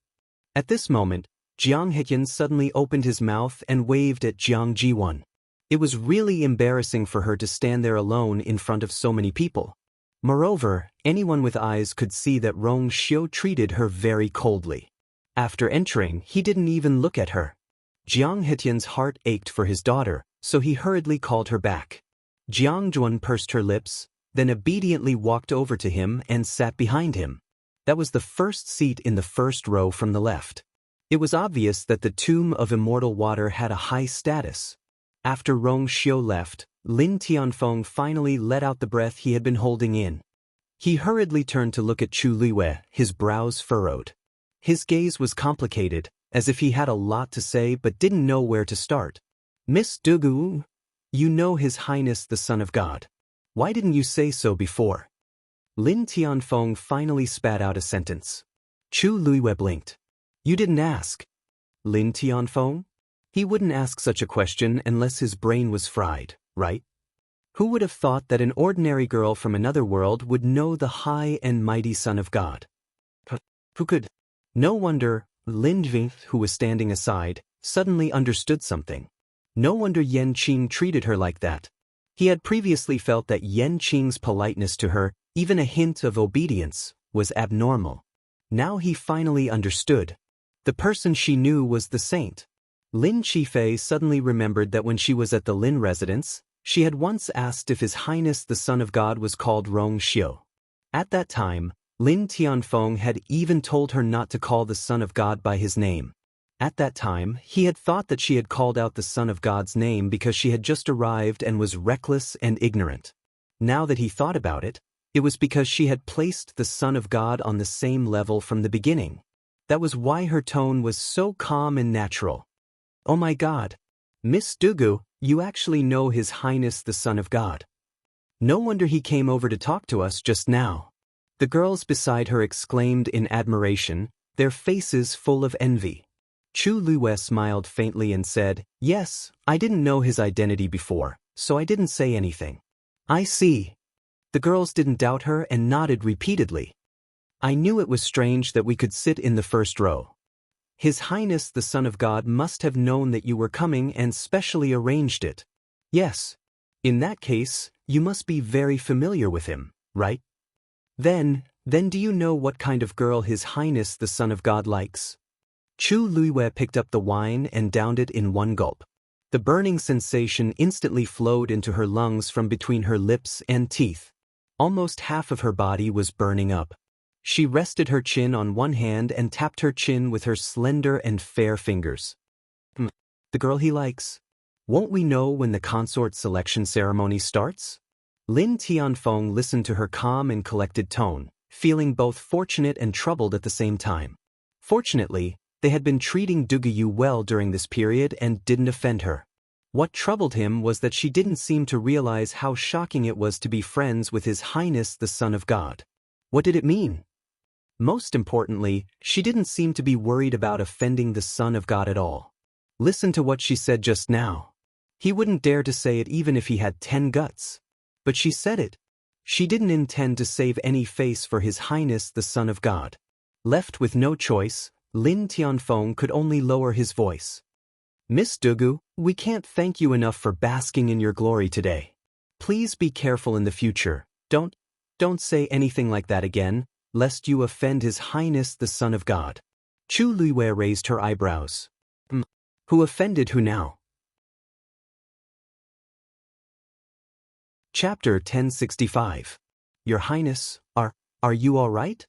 At this moment, Jiang Heqian suddenly opened his mouth and waved at Jiang Jiwan. It was really embarrassing for her to stand there alone in front of so many people. Moreover, anyone with eyes could see that Rong Xiu treated her very coldly. After entering, he didn't even look at her. Jiang Heqian's heart ached for his daughter, so he hurriedly called her back. Jiang Juan pursed her lips, then obediently walked over to him and sat behind him. That was the first seat in the first row from the left. It was obvious that the tomb of immortal water had a high status. After Rong Xiu left, Lin Tianfeng finally let out the breath he had been holding in. He hurriedly turned to look at Chu Liwei, his brows furrowed. His gaze was complicated, as if he had a lot to say but didn't know where to start. Miss Dugu, you know His Highness the Son of God. Why didn't you say so before? Lin Tianfeng finally spat out a sentence. Chu Liwei blinked. You didn't ask. Lin Tianfeng? He wouldn't ask such a question unless his brain was fried, right? Who would have thought that an ordinary girl from another world would know the high and mighty Son of God? Who could? No wonder, Lin Jing, who was standing aside, suddenly understood something. No wonder Yan Qing treated her like that. He had previously felt that Yan Qing's politeness to her, even a hint of obedience, was abnormal. Now he finally understood. The person she knew was the saint. Lin Qifei suddenly remembered that when she was at the Lin residence, she had once asked if His Highness the Son of God was called Rong Xiu. At that time, Lin Tianfeng had even told her not to call the Son of God by his name. At that time, he had thought that she had called out the Son of God's name because she had just arrived and was reckless and ignorant. Now that he thought about it, it was because she had placed the Son of God on the same level from the beginning. That was why her tone was so calm and natural. Oh my God! Miss Dugu, you actually know His Highness the Son of God. No wonder he came over to talk to us just now. The girls beside her exclaimed in admiration, their faces full of envy. Chu Liwei smiled faintly and said, Yes, I didn't know his identity before, so I didn't say anything. I see. The girls didn't doubt her and nodded repeatedly. I knew it was strange that we could sit in the first row. His Highness the Son of God must have known that you were coming and specially arranged it. Yes. In that case, you must be very familiar with him, right? Then do you know what kind of girl His Highness the Son of God likes? Chu Liwei picked up the wine and downed it in one gulp. The burning sensation instantly flowed into her lungs from between her lips and teeth. Almost half of her body was burning up. She rested her chin on one hand and tapped her chin with her slender and fair fingers. The girl he likes. Won't we know when the consort selection ceremony starts? Lin Tianfeng listened to her calm and collected tone, feeling both fortunate and troubled at the same time. Fortunately, they had been treating Dugu well during this period and didn't offend her. What troubled him was that she didn't seem to realize how shocking it was to be friends with His Highness the Son of God. What did it mean? Most importantly, she didn't seem to be worried about offending the Son of God at all. Listen to what she said just now. He wouldn't dare to say it even if he had 10 guts. But she said it. She didn't intend to save any face for His Highness the Son of God. Left with no choice, Lin Tianfeng could only lower his voice. Miss Dugu, we can't thank you enough for basking in your glory today. Please be careful in the future. Don't say anything like that again, lest you offend His Highness the Son of God. Chu Liwei raised her eyebrows. Who offended who now? Chapter 1065. Your Highness, are you all right?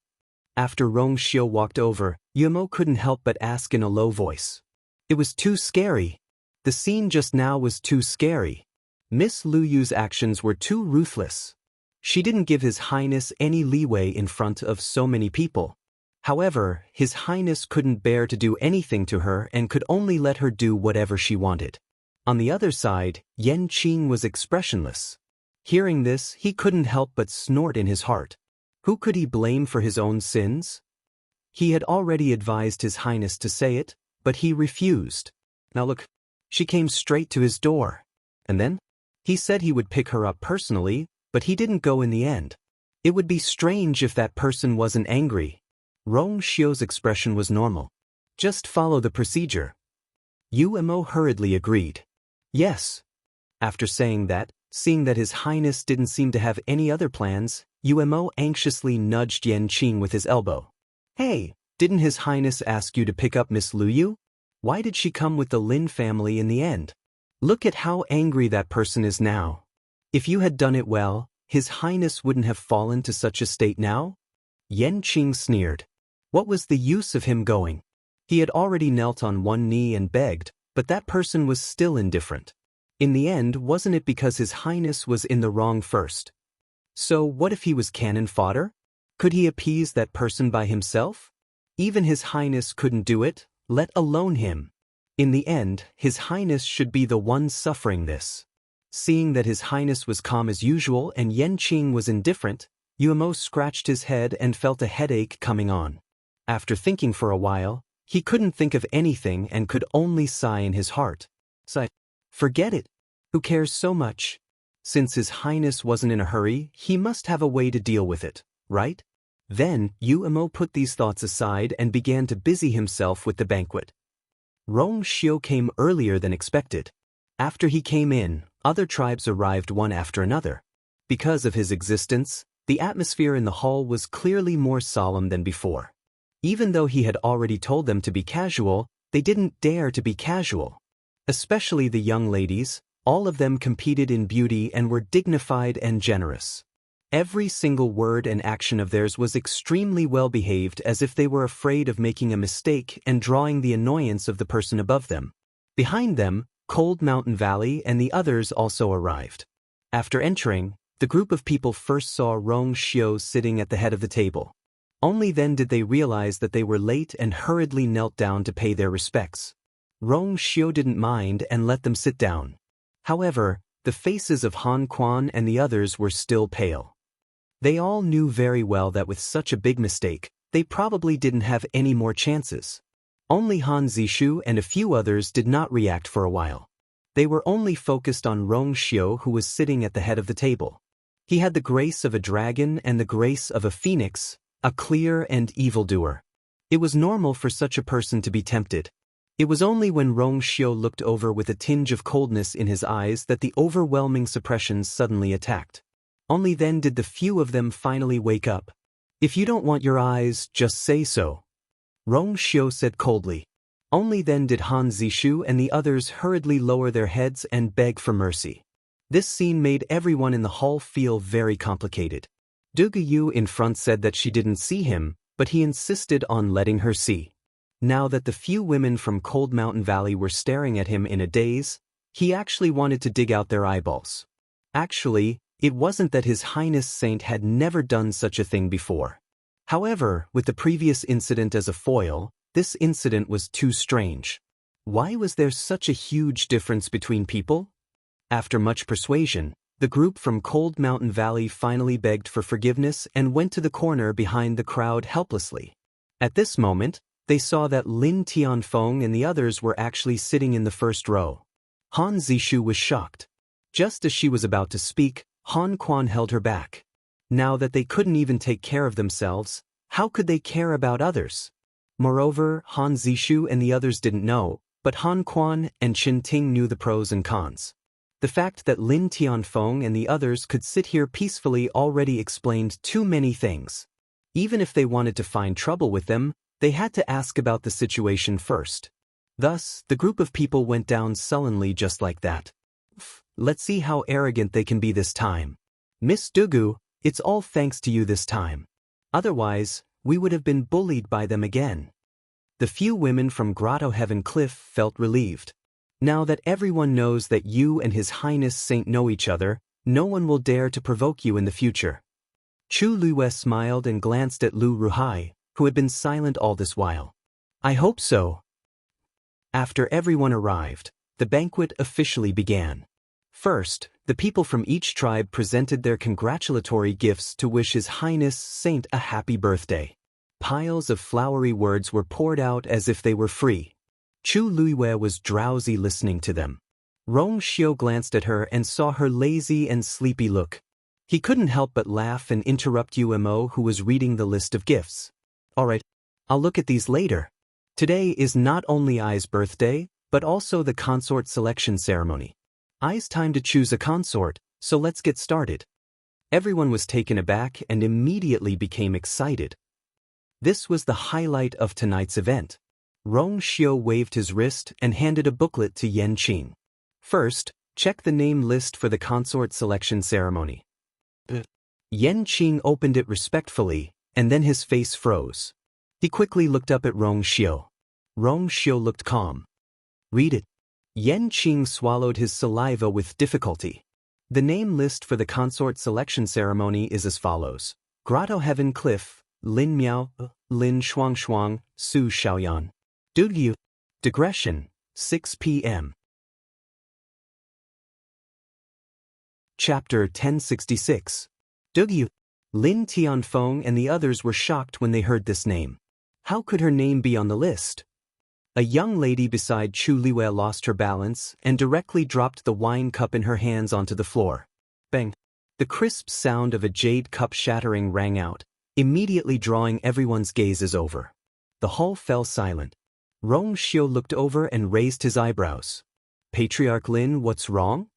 After Rong Xiu walked over, Yumo couldn't help but ask in a low voice. It was too scary. The scene just now was too scary. Miss Lu Yu's actions were too ruthless. She didn't give His Highness any leeway in front of so many people. However, His Highness couldn't bear to do anything to her and could only let her do whatever she wanted. On the other side, Yan Qing was expressionless. Hearing this, he couldn't help but snort in his heart. Who could he blame for his own sins? He had already advised His Highness to say it, but he refused. Now look, she came straight to his door. And then? He said he would pick her up personally, but he didn't go in the end. It would be strange if that person wasn't angry. Rong Xiu's expression was normal. Just follow the procedure. Umo hurriedly agreed. Yes. After saying that, seeing that His Highness didn't seem to have any other plans, Umo anxiously nudged Yan Qing with his elbow. Hey, didn't His Highness ask you to pick up Miss Lu Yu? Why did she come with the Lin family in the end? Look at how angry that person is now. If you had done it well, His Highness wouldn't have fallen to such a state now? Yan Qing sneered. What was the use of him going? He had already knelt on one knee and begged, but that person was still indifferent. In the end, wasn't it because His Highness was in the wrong first? So what if he was cannon fodder? Could he appease that person by himself? Even His Highness couldn't do it, let alone him. In the end, His Highness should be the one suffering this. Seeing that His Highness was calm as usual and Yanqing was indifferent, Yuemo scratched his head and felt a headache coming on. After thinking for a while, he couldn't think of anything and could only sigh in his heart. Sigh. Forget it. Who cares so much? Since His Highness wasn't in a hurry, he must have a way to deal with it, right? Then, Yuemo put these thoughts aside and began to busy himself with the banquet. Rong Xiu came earlier than expected. After he came in, other tribes arrived one after another. Because of his existence, the atmosphere in the hall was clearly more solemn than before. Even though he had already told them to be casual, they didn't dare to be casual. Especially the young ladies, all of them competed in beauty and were dignified and generous. Every single word and action of theirs was extremely well behaved, as if they were afraid of making a mistake and drawing the annoyance of the person above them. Behind them, Cold Mountain Valley and the others also arrived. After entering, the group of people first saw Rong Xiu sitting at the head of the table. Only then did they realize that they were late and hurriedly knelt down to pay their respects. Rong Xiu didn't mind and let them sit down. However, the faces of Han Quan and the others were still pale. They all knew very well that with such a big mistake, they probably didn't have any more chances. Only Han Zishu and a few others did not react for a while. They were only focused on Rong Xiu, who was sitting at the head of the table. He had the grace of a dragon and the grace of a phoenix, a clear and evildoer. It was normal for such a person to be tempted. It was only when Rong Xiu looked over with a tinge of coldness in his eyes that the overwhelming suppressions suddenly attacked. Only then did the few of them finally wake up. If you don't want your eyes, just say so. Rong Xiu said coldly. Only then did Han Zishu and the others hurriedly lower their heads and beg for mercy. This scene made everyone in the hall feel very complicated. Dugu Yu in front said that she didn't see him, but he insisted on letting her see. Now that the few women from Cold Mountain Valley were staring at him in a daze, he actually wanted to dig out their eyeballs. Actually, it wasn't that His Highness Saint had never done such a thing before. However, with the previous incident as a foil, this incident was too strange. Why was there such a huge difference between people? After much persuasion, the group from Cold Mountain Valley finally begged for forgiveness and went to the corner behind the crowd helplessly. At this moment, they saw that Lin Tianfeng and the others were actually sitting in the first row. Han Zishu was shocked. Just as she was about to speak, Han Quan held her back. Now that they couldn't even take care of themselves, how could they care about others? Moreover, Han Zishu and the others didn't know, but Han Quan and Qin Ting knew the pros and cons. The fact that Lin Tianfeng and the others could sit here peacefully already explained too many things. Even if they wanted to find trouble with them, they had to ask about the situation first. Thus, the group of people went down sullenly just like that. Let's see how arrogant they can be this time. Miss Dugu, it's all thanks to you this time. Otherwise, we would have been bullied by them again. The few women from Grotto Heaven Cliff felt relieved. Now that everyone knows that you and His Highness Saint know each other, no one will dare to provoke you in the future. Chu Luwe smiled and glanced at Lu Ruhai, who had been silent all this while. I hope so. After everyone arrived, the banquet officially began. First, the people from each tribe presented their congratulatory gifts to wish His Highness Saint a happy birthday. Piles of flowery words were poured out as if they were free. Chu Luiwei was drowsy listening to them. Rong Xiu glanced at her and saw her lazy and sleepy look. He couldn't help but laugh and interrupt Umo, who was reading the list of gifts. Alright, I'll look at these later. Today is not only Ai's birthday, but also the consort selection ceremony. Ai's time to choose a consort, so let's get started. Everyone was taken aback and immediately became excited. This was the highlight of tonight's event. Rong Xiu waved his wrist and handed a booklet to Yanqing. First, check the name list for the consort selection ceremony. Yanqing opened it respectfully, and then his face froze. He quickly looked up at Rong Xiu. Rong Xiu looked calm. Read it. Yan Qing swallowed his saliva with difficulty. The name list for the consort selection ceremony is as follows. Grotto Heaven Cliff, Lin Miao, Lin Shuangshuang, Su Xiaoyan. Dugyu. Digression, 6 p.m. Chapter 1066. Dugyu. Lin Tianfeng and the others were shocked when they heard this name. How could her name be on the list? A young lady beside Chu Liwei lost her balance and directly dropped the wine cup in her hands onto the floor. Bang! The crisp sound of a jade cup shattering rang out, immediately drawing everyone's gazes over. The hall fell silent. Rong Xiu looked over and raised his eyebrows. Patriarch Lin, what's wrong?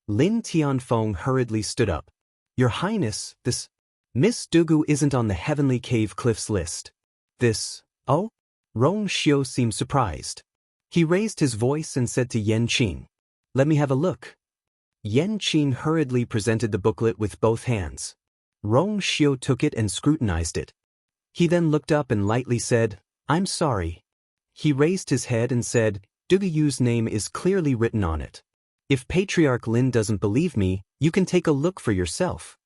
Lin Tianfeng hurriedly stood up. Your Highness, this Miss Dugu isn't on the Heavenly Cave Cliffs list. Oh? Rong Xiu seemed surprised. He raised his voice and said to Yan Qing, let me have a look. Yan Qing hurriedly presented the booklet with both hands. Rong Xiu took it and scrutinized it. He then looked up and lightly said, I'm sorry. He raised his head and said, Duguyu's name is clearly written on it. If Patriarch Lin doesn't believe me, you can take a look for yourself.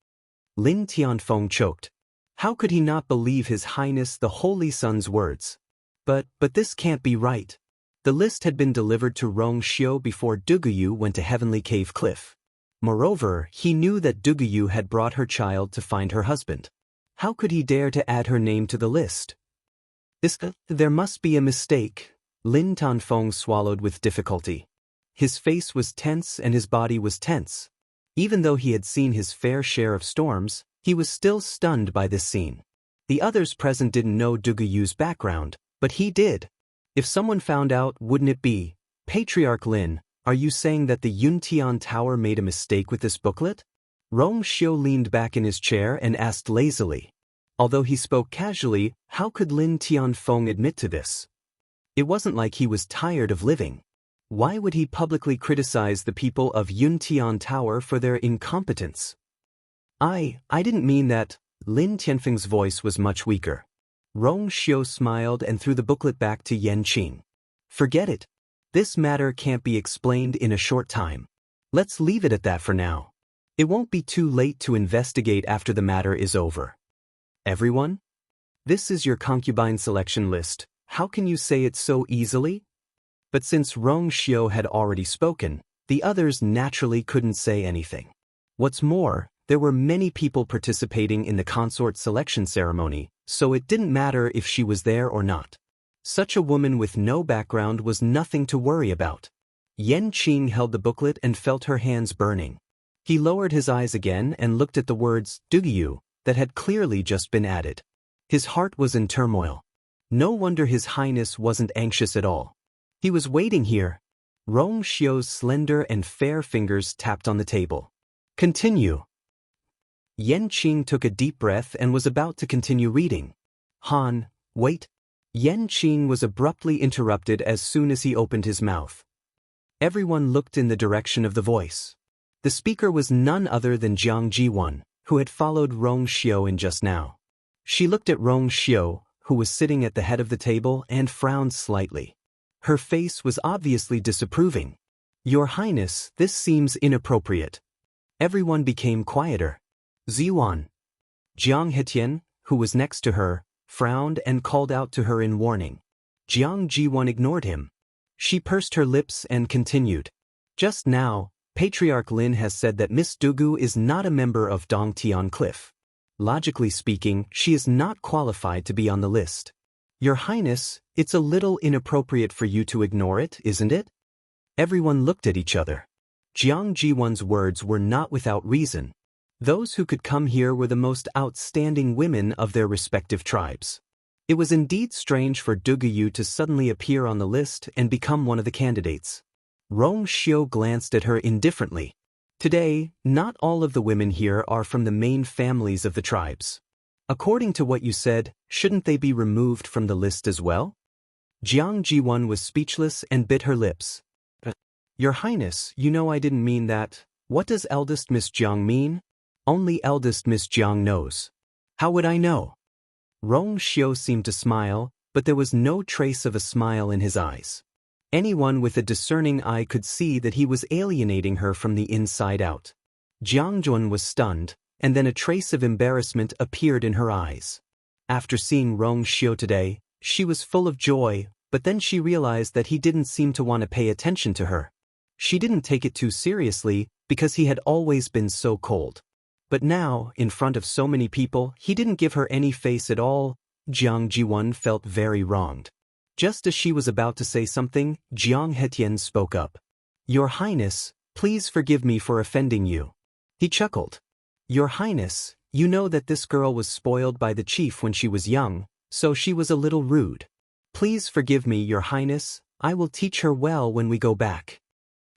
Lin Tianfeng choked. How could he not believe His Highness the Holy Sun's words? But this can't be right. The list had been delivered to Rong Xiu before Duguyu went to Heavenly Cave Cliff. Moreover, he knew that Duguyu had brought her child to find her husband. How could he dare to add her name to the list? There must be a mistake. Lin Tianfeng swallowed with difficulty. His face was tense and his body was tense. Even though he had seen his fair share of storms, he was still stunned by this scene. The others present didn't know Duguyu's background, but he did. If someone found out, wouldn't it be, Patriarch Lin, are you saying that the Yuntian Tower made a mistake with this booklet? Rong Xiu leaned back in his chair and asked lazily. Although he spoke casually, how could Lin Tianfeng admit to this? It wasn't like he was tired of living. Why would he publicly criticize the people of Yuntian Tower for their incompetence? I didn't mean that. Lin Tianfeng's voice was much weaker. Rong Xiu smiled and threw the booklet back to Yan Qing. Forget it. This matter can't be explained in a short time. Let's leave it at that for now. It won't be too late to investigate after the matter is over. Everyone? This is your concubine selection list. How can you say it so easily? But since Rong Xiu had already spoken, the others naturally couldn't say anything. What's more, there were many people participating in the consort selection ceremony, so it didn't matter if she was there or not. Such a woman with no background was nothing to worry about. Yan Qing held the booklet and felt her hands burning. He lowered his eyes again and looked at the words, Duguyu, that had clearly just been added. His heart was in turmoil. No wonder His Highness wasn't anxious at all. He was waiting here. Rong Xiu's slender and fair fingers tapped on the table. Continue. Yan Qing took a deep breath and was about to continue reading. Han, wait. Yan Qing was abruptly interrupted as soon as he opened his mouth. Everyone looked in the direction of the voice. The speaker was none other than Jiang Jiwan, who had followed Rong Xiu in just now. She looked at Rong Xiu, who was sitting at the head of the table, and frowned slightly. Her face was obviously disapproving. Your Highness, this seems inappropriate. Everyone became quieter. Ziwan. Jiang Hetian, who was next to her, frowned and called out to her in warning. Jiang Jiwan ignored him. She pursed her lips and continued. Just now, Patriarch Lin has said that Miss Dugu is not a member of Dongtian Cliff. Logically speaking, she is not qualified to be on the list. Your Highness, it's a little inappropriate for you to ignore it, isn't it? Everyone looked at each other. Jiang Jiwan's words were not without reason. Those who could come here were the most outstanding women of their respective tribes. It was indeed strange for Duguyu to suddenly appear on the list and become one of the candidates. Rong Xiu glanced at her indifferently. Today, not all of the women here are from the main families of the tribes. According to what you said, shouldn't they be removed from the list as well? Jiang Jiwan was speechless and bit her lips. Your Highness, you know I didn't mean that. What does eldest Miss Jiang mean? Only eldest Miss Jiang knows. How would I know? Rong Xiu seemed to smile, but there was no trace of a smile in his eyes. Anyone with a discerning eye could see that he was alienating her from the inside out. Jiang Jun was stunned, and then a trace of embarrassment appeared in her eyes. After seeing Rong Xiu today, she was full of joy, but then she realized that he didn't seem to want to pay attention to her. She didn't take it too seriously, because he had always been so cold. But now, in front of so many people, he didn't give her any face at all. Jiang Jiwen felt very wronged. Just as she was about to say something, Jiang Hetian spoke up. "Your Highness, please forgive me for offending you." He chuckled. "Your Highness, you know that this girl was spoiled by the chief when she was young, so she was a little rude. Please forgive me, Your Highness, I will teach her well when we go back."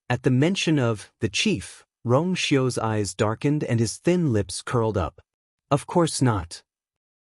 At the mention of the chief, Rong Xiu's eyes darkened and his thin lips curled up. "Of course not.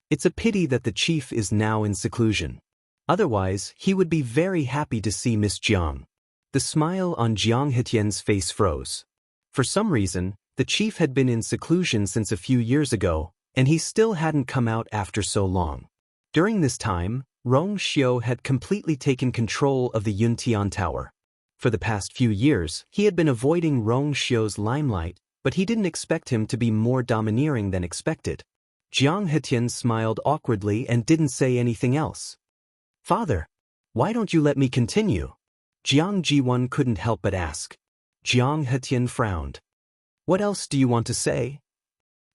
It's a pity that the chief is now in seclusion. Otherwise, he would be very happy to see Miss Jiang." The smile on Jiang Hetian's face froze. For some reason, the chief had been in seclusion since a few years ago, and he still hadn't come out after so long. During this time, Rong Xiu had completely taken control of the Yuntian Tower. For the past few years, he had been avoiding Rong Xiu's limelight, but he didn't expect him to be more domineering than expected. Jiang Hetian smiled awkwardly and didn't say anything else. "Father, why don't you let me continue?" Jiang Jiwen couldn't help but ask. Jiang Hetian frowned. "What else do you want to say?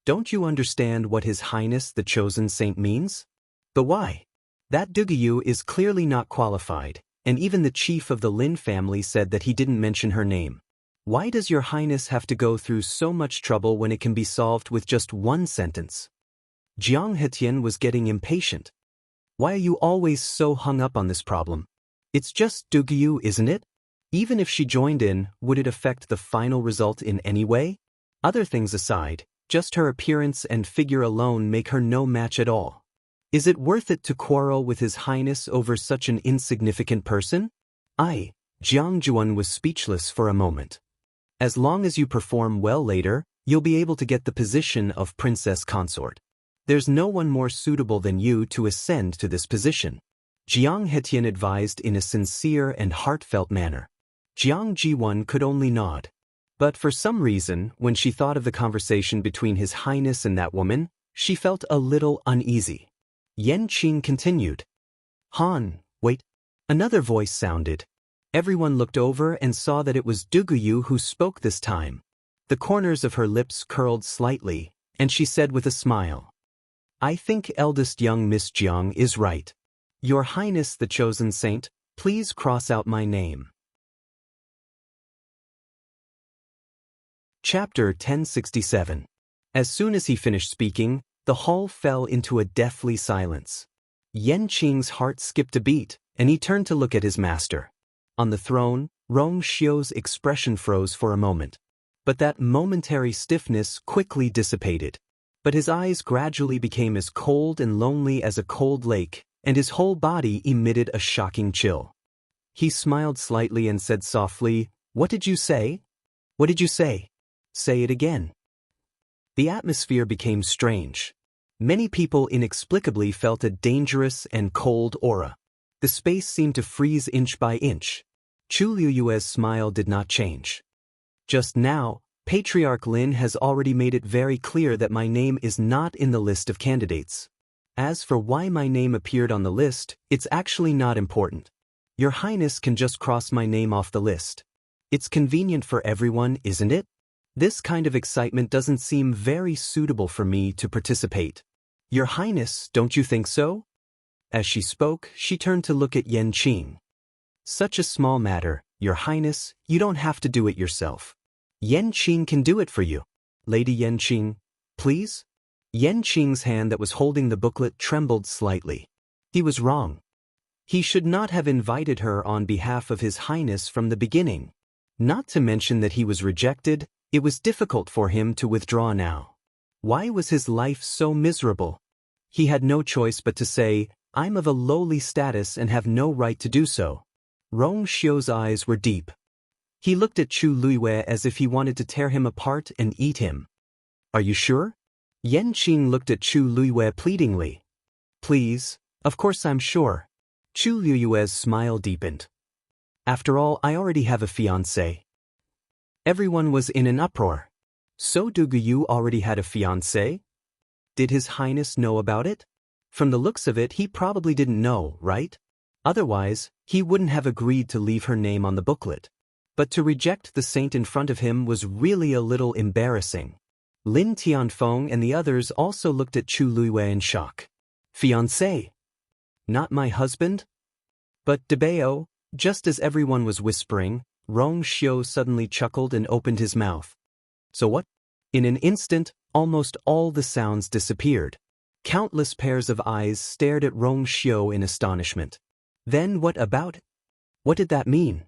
Don't you understand what His Highness the Chosen Saint means? But why? That Duguyu is clearly not qualified, and even the chief of the Lin family said that he didn't mention her name. Why does Your Highness have to go through so much trouble when it can be solved with just one sentence?" Jiang Hetian was getting impatient. "Why are you always so hung up on this problem? It's just Duguyu, isn't it? Even if she joined in, would it affect the final result in any way? Other things aside, just her appearance and figure alone make her no match at all. Is it worth it to quarrel with His Highness over such an insignificant person?" Jiang Juan was speechless for a moment. "As long as you perform well later, you'll be able to get the position of princess consort. There's no one more suitable than you to ascend to this position," Jiang Hetian advised in a sincere and heartfelt manner. Jiang Jiwen could only nod. But for some reason, when she thought of the conversation between His Highness and that woman, she felt a little uneasy. Yan Qing continued. "Han, wait." Another voice sounded. Everyone looked over and saw that it was Duguyu who spoke this time. The corners of her lips curled slightly, and she said with a smile, "I think eldest young Miss Jiang is right. Your Highness the Chosen Saint, please cross out my name." Chapter 1067. As soon as he finished speaking, the hall fell into a deathly silence. Yan Qing's heart skipped a beat, and he turned to look at his master. On the throne, Rong Xiu's expression froze for a moment. But that momentary stiffness quickly dissipated. But his eyes gradually became as cold and lonely as a cold lake, and his whole body emitted a shocking chill. He smiled slightly and said softly, "What did you say? What did you say? Say it again." The atmosphere became strange. Many people inexplicably felt a dangerous and cold aura. The space seemed to freeze inch by inch. Chu Liuyue's smile did not change. "Just now, Patriarch Lin has already made it very clear that my name is not in the list of candidates. As for why my name appeared on the list, it's actually not important. Your Highness can just cross my name off the list. It's convenient for everyone, isn't it? This kind of excitement doesn't seem very suitable for me to participate. Your Highness, don't you think so?" As she spoke, she turned to look at Yan Qing. "Such a small matter, Your Highness, you don't have to do it yourself. Yan Qing can do it for you. Lady Yan Qing, please?" Yan Qing's hand that was holding the booklet trembled slightly. He was wrong. He should not have invited her on behalf of His Highness from the beginning. Not to mention that he was rejected, it was difficult for him to withdraw now. Why was his life so miserable? He had no choice but to say, "I'm of a lowly status and have no right to do so." Rong Xiu's eyes were deep. He looked at Chu Luiyue as if he wanted to tear him apart and eat him. "Are you sure?" Yan Qing looked at Chu Luiyue pleadingly. "Please, of course I'm sure. Chu Liyue's smile deepened. After all, I already have a fiancé. Everyone was in an uproar. So Duguyu already had a fiancé? Did His Highness know about it? From the looks of it, he probably didn't know, right? Otherwise, he wouldn't have agreed to leave her name on the booklet. But to reject the saint in front of him was really a little embarrassing. Lin Tianfeng and the others also looked at Chu Liyue in shock. Fiancé? Not my husband? But Debao, just as everyone was whispering, Rong Xiu suddenly chuckled and opened his mouth. So what? In an instant, almost all the sounds disappeared. Countless pairs of eyes stared at Rong Xiu in astonishment. Then what about? What did that mean?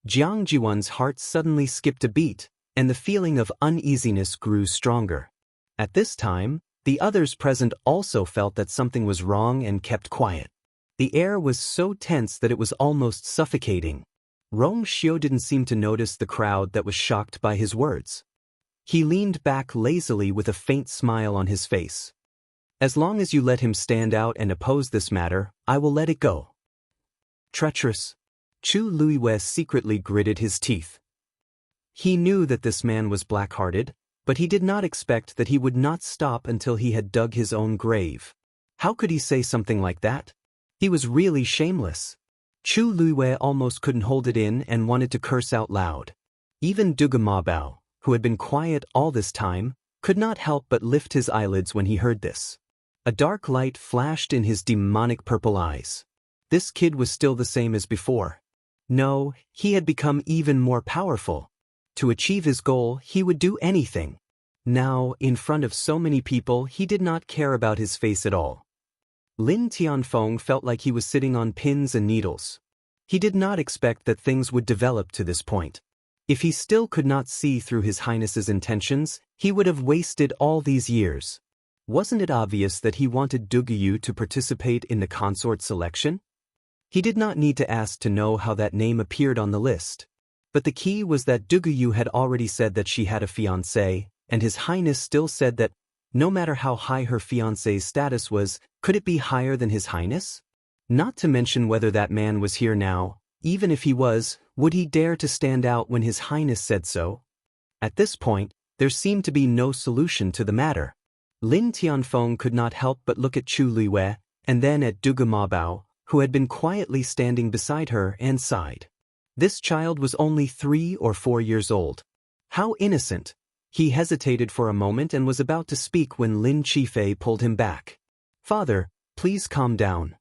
Jiang Jiwan's heart suddenly skipped a beat, and the feeling of uneasiness grew stronger. At this time, the others present also felt that something was wrong and kept quiet. The air was so tense that it was almost suffocating. Rong Xiu didn't seem to notice the crowd that was shocked by his words. He leaned back lazily with a faint smile on his face. As long as you let him stand out and oppose this matter, I will let it go. Treacherous. Chu Liyue secretly gritted his teeth. He knew that this man was black-hearted, but he did not expect that he would not stop until he had dug his own grave. How could he say something like that? He was really shameless. Chu Liyue almost couldn't hold it in and wanted to curse out loud. Even Duga Mabao, who had been quiet all this time, could not help but lift his eyelids when he heard this. A dark light flashed in his demonic purple eyes. This kid was still the same as before. No, he had become even more powerful. To achieve his goal, he would do anything. Now, in front of so many people, he did not care about his face at all. Lin Tianfeng felt like he was sitting on pins and needles. He did not expect that things would develop to this point. If he still could not see through His Highness's intentions, he would have wasted all these years. Wasn't it obvious that he wanted Duguyu to participate in the consort selection? He did not need to ask to know how that name appeared on the list. But the key was that Duguyu had already said that she had a fiancé, and His Highness still said that, no matter how high her fiancé's status was, could it be higher than His Highness? Not to mention whether that man was here now. Even if he was, would he dare to stand out when His Highness said so? At this point, there seemed to be no solution to the matter. Lin Tianfeng could not help but look at Chu Liyue, and then at Duga Mabao, who had been quietly standing beside her, and sighed. This child was only 3 or 4 years old. How innocent! He hesitated for a moment and was about to speak when Lin Qifei pulled him back. Father, please calm down.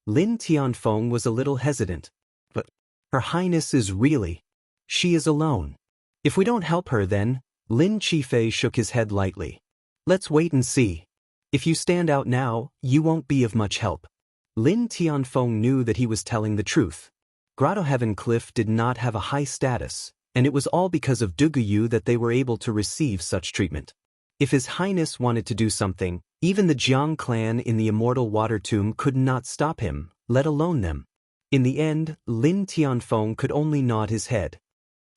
Lin Tianfeng was a little hesitant. But Her Highness is really... She is alone. If we don't help her then... Lin Qifei shook his head lightly. Let's wait and see. If you stand out now, you won't be of much help. Lin Tianfeng knew that he was telling the truth. Grotto Heaven Cliff did not have a high status, and it was all because of Duguyu that they were able to receive such treatment. If His Highness wanted to do something, even the Jiang clan in the Immortal Water Tomb could not stop him, let alone them. In the end, Lin Tianfeng could only nod his head.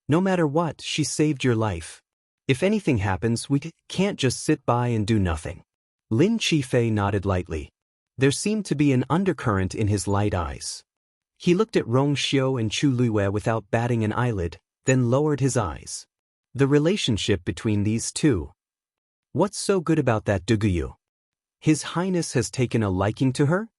No matter what, she saved your life. If anything happens, we can't just sit by and do nothing. Lin Qifei nodded lightly. There seemed to be an undercurrent in his light eyes. He looked at Rong Xiu and Chu Liyue without batting an eyelid, then lowered his eyes. The relationship between these two. What's so good about that Duguyu? His Highness has taken a liking to her?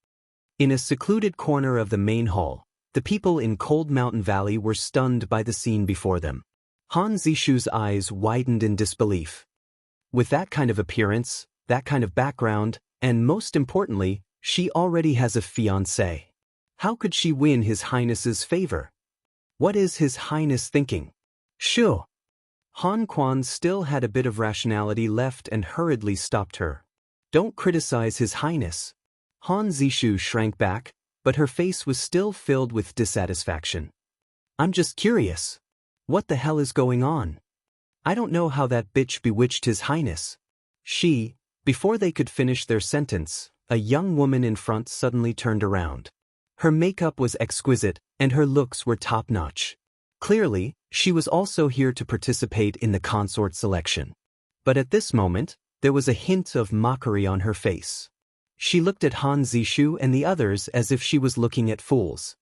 In a secluded corner of the main hall, the people in Cold Mountain Valley were stunned by the scene before them. Han Zishu's eyes widened in disbelief. With that kind of appearance, that kind of background, and most importantly, she already has a fiancé. How could she win His Highness's favor? What is His Highness thinking? Shoo! Han Quan still had a bit of rationality left and hurriedly stopped her. Don't criticize His Highness. Han Zishu shrank back, but her face was still filled with dissatisfaction. I'm just curious. What the hell is going on? I don't know how that bitch bewitched His Highness. Before they could finish their sentence, a young woman in front suddenly turned around. Her makeup was exquisite, and her looks were top-notch. Clearly, she was also here to participate in the consort selection. But at this moment, there was a hint of mockery on her face. She looked at Han Zishu and the others as if she was looking at fools.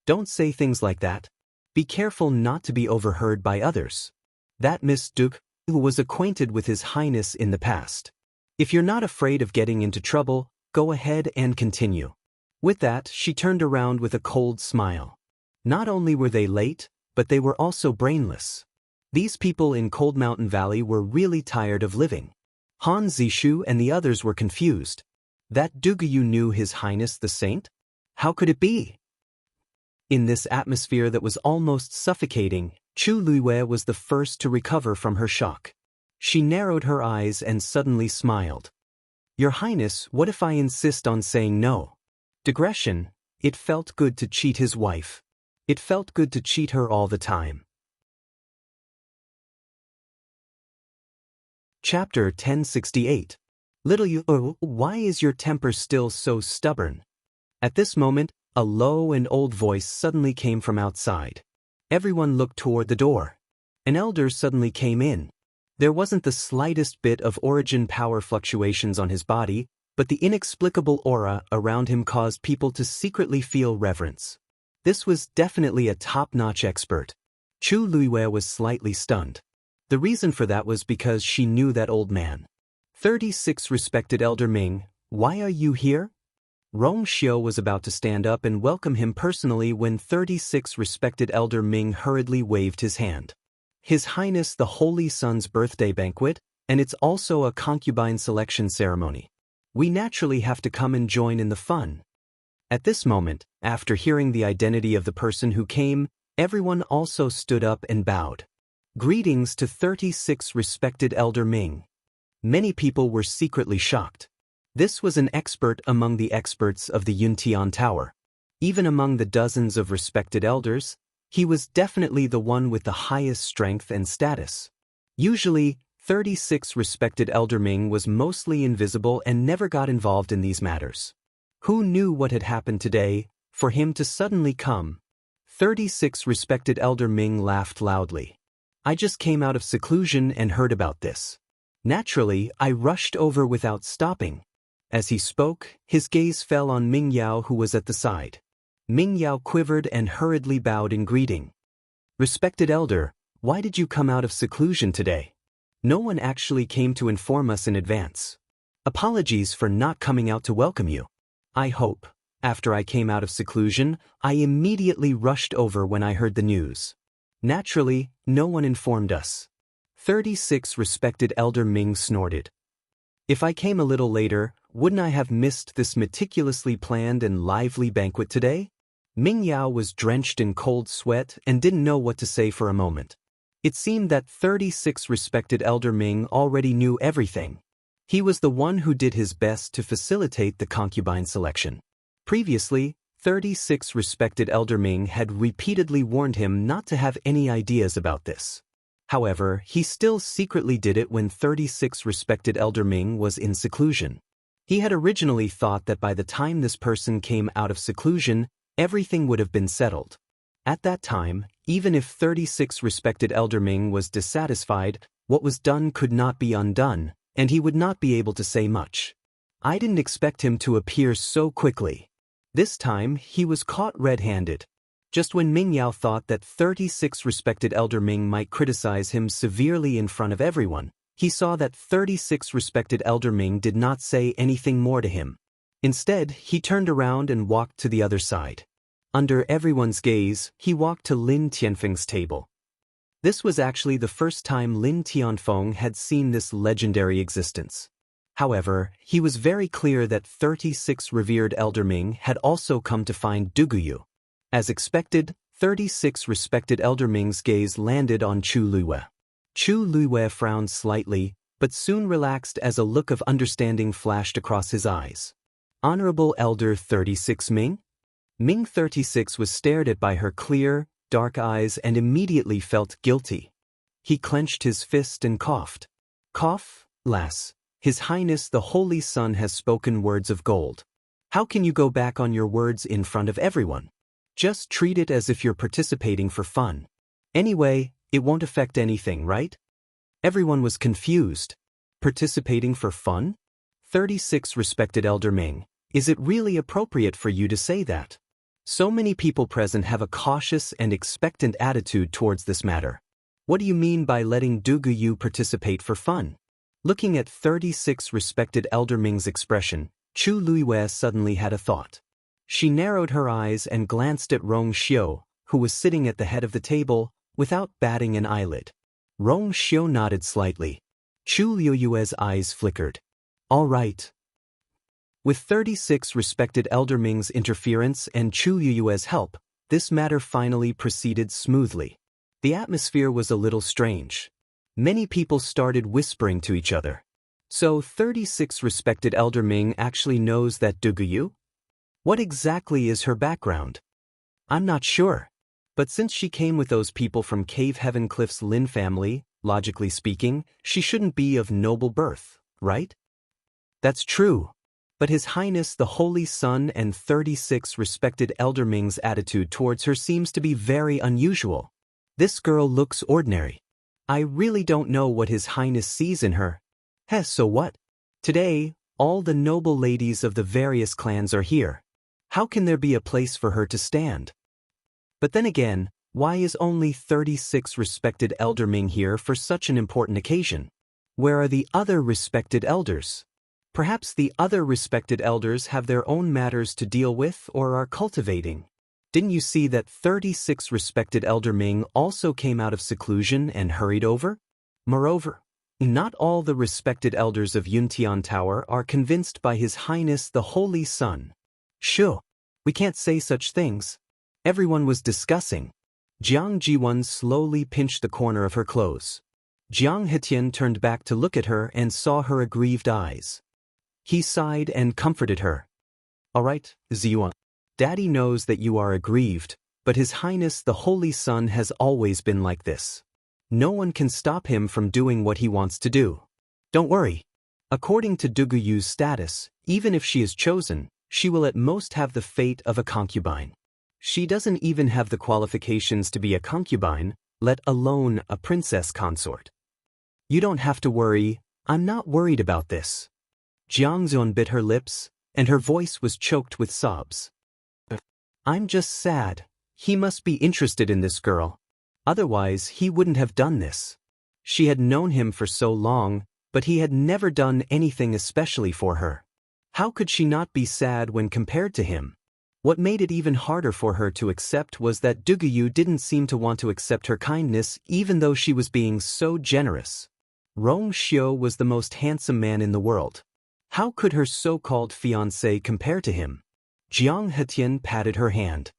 Don't say things like that. Be careful not to be overheard by others. That Miss Duke, who was acquainted with His Highness in the past. If you're not afraid of getting into trouble, go ahead and continue. With that, she turned around with a cold smile. Not only were they late, but they were also brainless. These people in Cold Mountain Valley were really tired of living. Han Zishu and the others were confused. That Duguyu knew His Highness the Saint? How could it be? In this atmosphere that was almost suffocating, Chu Luiwei was the first to recover from her shock. She narrowed her eyes and suddenly smiled. Your Highness, what if I insist on saying no? Digression, it felt good to cheat his wife. It felt good to cheat her all the time. Chapter 1068. Little you, why is your temper still so stubborn? At this moment, a low and old voice suddenly came from outside. Everyone looked toward the door. An elder suddenly came in. There wasn't the slightest bit of origin power fluctuations on his body, but the inexplicable aura around him caused people to secretly feel reverence. This was definitely a top-notch expert. Chu Luiwei was slightly stunned. The reason for that was because she knew that old man. 36 Respected Elder Ming, why are you here? Rong Xiu was about to stand up and welcome him personally when 36 Respected Elder Ming hurriedly waved his hand. His Highness the Holy Sun's birthday banquet, and it's also a concubine selection ceremony. We naturally have to come and join in the fun. At this moment, after hearing the identity of the person who came, everyone also stood up and bowed. Greetings to 36 Respected Elder Ming. Many people were secretly shocked. This was an expert among the experts of the Yuntian Tower. Even among the dozens of respected elders, he was definitely the one with the highest strength and status. Usually, 36 Respected Elder Ming was mostly invisible and never got involved in these matters. Who knew what had happened today, for him to suddenly come? 36 Respected Elder Ming laughed loudly. I just came out of seclusion and heard about this. Naturally, I rushed over without stopping. As he spoke, his gaze fell on Ming Yao, who was at the side. Ming Yao quivered and hurriedly bowed in greeting. Respected Elder, why did you come out of seclusion today? No one actually came to inform us in advance. Apologies for not coming out to welcome you. I hope, after I came out of seclusion, I immediately rushed over when I heard the news. Naturally, no one informed us. 36 Respected Elder Ming snorted. If I came a little later, wouldn't I have missed this meticulously planned and lively banquet today? Ming Yao was drenched in cold sweat and didn't know what to say for a moment. It seemed that 36 Respected Elder Ming already knew everything. He was the one who did his best to facilitate the concubine selection. Previously, 36 Respected Elder Ming had repeatedly warned him not to have any ideas about this. However, he still secretly did it when 36 Respected Elder Ming was in seclusion. He had originally thought that by the time this person came out of seclusion, everything would have been settled. At that time, even if 36 Respected Elder Ming was dissatisfied, what was done could not be undone, and he would not be able to say much. I didn't expect him to appear so quickly. This time, he was caught red-handed. Just when Ming Yao thought that 36 Respected Elder Ming might criticize him severely in front of everyone, he saw that 36 Respected Elder Ming did not say anything more to him. Instead, he turned around and walked to the other side. Under everyone's gaze, he walked to Lin Tianfeng's table. This was actually the first time Lin Tianfeng had seen this legendary existence. However, he was very clear that 36 revered Elder Ming had also come to find Duguyu. As expected, 36 Respected Elder Ming's gaze landed on Chu Luiwei. Chu Luiwei frowned slightly, but soon relaxed as a look of understanding flashed across his eyes. Honorable Elder 36 Ming? Ming 36 was stared at by her clear, dark eyes and immediately felt guilty. He clenched his fist and coughed. Cough, lass. His Highness the Holy Sun has spoken words of gold. How can you go back on your words in front of everyone? Just treat it as if you're participating for fun. Anyway, it won't affect anything, right? Everyone was confused. Participating for fun? 36 respected Elder Ming, is it really appropriate for you to say that? So many people present have a cautious and expectant attitude towards this matter. What do you mean by letting Dugu Yu participate for fun? Looking at 36 respected Elder Ming's expression, Chu Luiwei suddenly had a thought. She narrowed her eyes and glanced at Rong Xiu, who was sitting at the head of the table, without batting an eyelid. Rong Xiu nodded slightly. Chu Luiwei's eyes flickered. All right. With 36 respected Elder Ming's interference and Chu Luiwei's help, this matter finally proceeded smoothly. The atmosphere was a little strange. Many people started whispering to each other. So 36 respected Elder Ming actually knows that Dugu Yu? What exactly is her background? I'm not sure. But since she came with those people from Cave Heaven Cliff's Lin family, logically speaking, she shouldn't be of noble birth, right? That's true. But His Highness the Holy Sun and 36 respected Elder Ming's attitude towards her seems to be very unusual. This girl looks ordinary. I really don't know what His Highness sees in her. So what? Today, all the noble ladies of the various clans are here. How can there be a place for her to stand? But then again, why is only 36 respected Elder Ming here for such an important occasion? Where are the other respected elders? Perhaps the other respected elders have their own matters to deal with or are cultivating. Didn't you see that 36 respected Elder Ming also came out of seclusion and hurried over? Moreover, not all the respected elders of Yuntian Tower are convinced by His Highness the Holy Sun. Shoo, we can't say such things. Everyone was discussing. Jiang Jiwan slowly pinched the corner of her clothes. Jiang Hetian turned back to look at her and saw her aggrieved eyes. He sighed and comforted her. All right, Ziyuan. Daddy knows that you are aggrieved, but His Highness the Holy Sun has always been like this. No one can stop him from doing what he wants to do. Don't worry. According to Dugu Yu's status, even if she is chosen, she will at most have the fate of a concubine. She doesn't even have the qualifications to be a concubine, let alone a princess consort. You don't have to worry, I'm not worried about this. Jiang Zun bit her lips, and her voice was choked with sobs. I'm just sad. He must be interested in this girl. Otherwise, he wouldn't have done this. She had known him for so long, but he had never done anything especially for her. How could she not be sad when compared to him? What made it even harder for her to accept was that Dugu Yu didn't seem to want to accept her kindness even though she was being so generous. Rong Xiu was the most handsome man in the world. How could her so-called fiancé compare to him? Jiang Hetian patted her hand.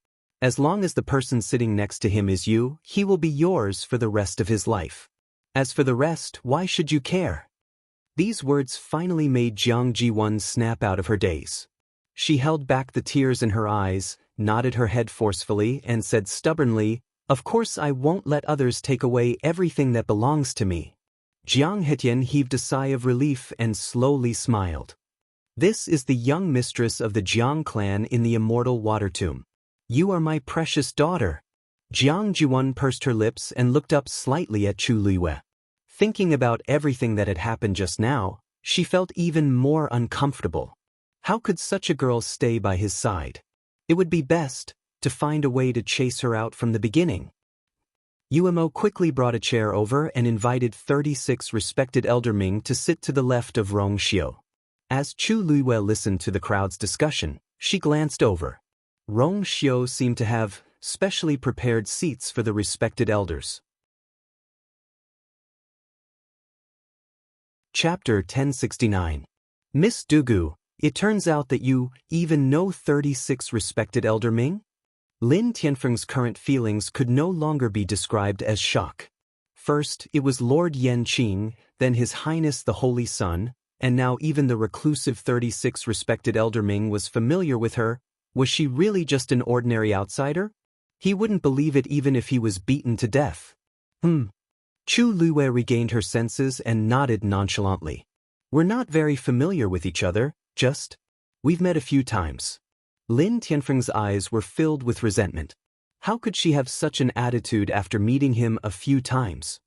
As long as the person sitting next to him is you, he will be yours for the rest of his life. As for the rest, why should you care? These words finally made Jiang Jiwan snap out of her daze. She held back the tears in her eyes, nodded her head forcefully, and said stubbornly, "Of course I won't let others take away everything that belongs to me." Jiang Hetian heaved a sigh of relief and slowly smiled. This is the young mistress of the Jiang clan in the Immortal Water Tomb. You are my precious daughter. Jiang Jiwan pursed her lips and looked up slightly at Chu Luiwei. Thinking about everything that had happened just now, she felt even more uncomfortable. How could such a girl stay by his side? It would be best to find a way to chase her out from the beginning. Umo quickly brought a chair over and invited 36 respected Elder Ming to sit to the left of Rong Xiu. As Chu Luiwei listened to the crowd's discussion, she glanced over. Rong Xiu seemed to have specially prepared seats for the respected elders. Chapter 1069. Miss Dugu, it turns out that you even know 36 respected Elder Ming? Lin Tianfeng's current feelings could no longer be described as shock. First, it was Lord Yan Qing, then His Highness the Holy Sun, and now even the reclusive 36 respected Elder Ming was familiar with her. Was she really just an ordinary outsider? He wouldn't believe it even if he was beaten to death. Chu Luiwei regained her senses and nodded nonchalantly. We're not very familiar with each other, we've met a few times. Lin Tianfeng's eyes were filled with resentment. How could she have such an attitude after meeting him a few times?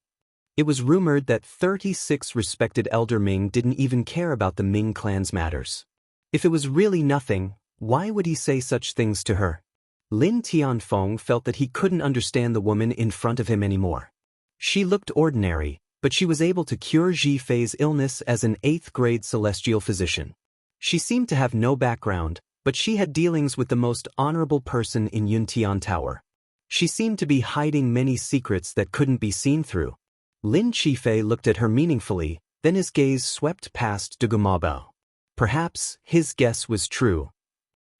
It was rumored that 36 respected elder Ming didn't even care about the Ming clan's matters. If it was really nothing, why would he say such things to her? Lin Tianfeng felt that he couldn't understand the woman in front of him anymore. She looked ordinary, but she was able to cure Ji Fei's illness as an 8th-grade celestial physician. She seemed to have no background, but she had dealings with the most honorable person in Yuntian Tower. She seemed to be hiding many secrets that couldn't be seen through. Lin Qifei looked at her meaningfully, then his gaze swept past Dugumabao. Perhaps his guess was true.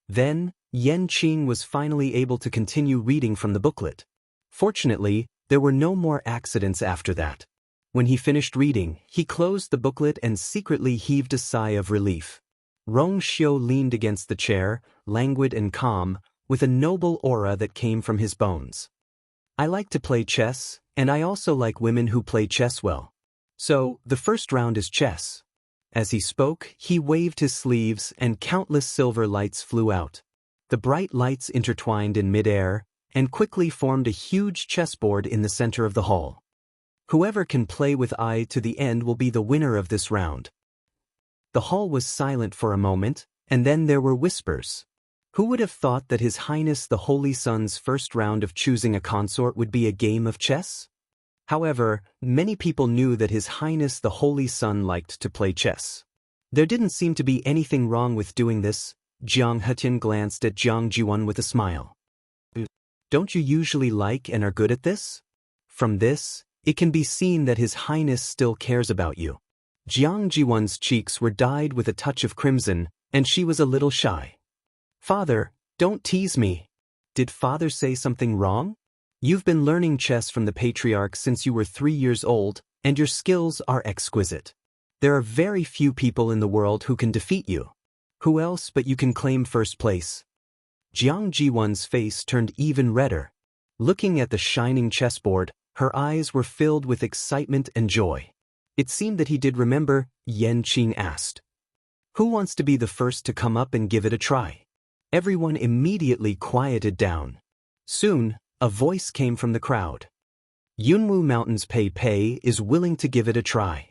Then, Yan Qing was finally able to continue reading from the booklet. Fortunately, there were no more accidents after that. When he finished reading, he closed the booklet and secretly heaved a sigh of relief. Rong Xiu leaned against the chair, languid and calm, with a noble aura that came from his bones. I like to play chess, and I also like women who play chess well. So, the first round is chess. As he spoke, he waved his sleeves and countless silver lights flew out. The bright lights intertwined in mid-air and quickly formed a huge chessboard in the center of the hall. Whoever can play with eye to the end will be the winner of this round. The hall was silent for a moment, and then there were whispers. Who would have thought that His Highness the Holy Sun's first round of choosing a consort would be a game of chess? However, many people knew that His Highness the Holy Sun liked to play chess. There didn't seem to be anything wrong with doing this. Jiang Hetian glanced at Jiang Jiwan with a smile. Don't you usually like and are good at this? From this, it can be seen that His Highness still cares about you. Jiang Jiwan's cheeks were dyed with a touch of crimson, and she was a little shy. Father, don't tease me. Did father say something wrong? You've been learning chess from the patriarch since you were 3 years old, and your skills are exquisite. There are very few people in the world who can defeat you. Who else but you can claim first place? Jiang Jiwan's face turned even redder. Looking at the shining chessboard, her eyes were filled with excitement and joy. It seemed that he did remember. Yan Qing asked. Who wants to be the first to come up and give it a try? Everyone immediately quieted down. Soon, a voice came from the crowd. Yunwu Mountain's Pei Pei is willing to give it a try.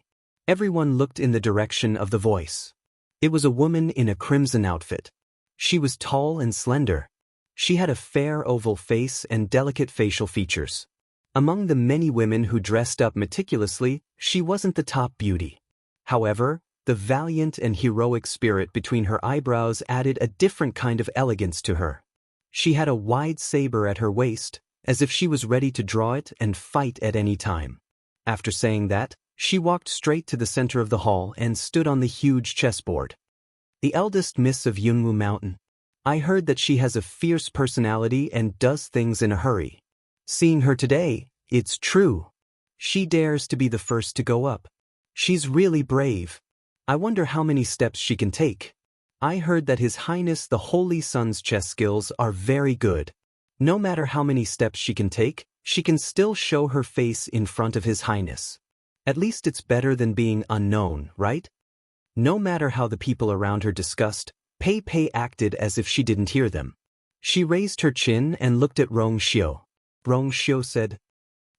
Everyone looked in the direction of the voice. It was a woman in a crimson outfit. She was tall and slender. She had a fair oval face and delicate facial features. Among the many women who dressed up meticulously, she wasn't the top beauty. However, the valiant and heroic spirit between her eyebrows added a different kind of elegance to her. She had a wide saber at her waist, as if she was ready to draw it and fight at any time. After saying that, she walked straight to the center of the hall and stood on the huge chessboard. The eldest miss of Yunwu Mountain. I heard that she has a fierce personality and does things in a hurry. Seeing her today, it's true. She dares to be the first to go up. She's really brave. I wonder how many steps she can take. I heard that His Highness the Holy Sun's chess skills are very good. No matter how many steps she can take, she can still show her face in front of His Highness. At least it's better than being unknown, right? No matter how the people around her discussed, Pei Pei acted as if she didn't hear them. She raised her chin and looked at Rong Xiu. Rong Xiu said,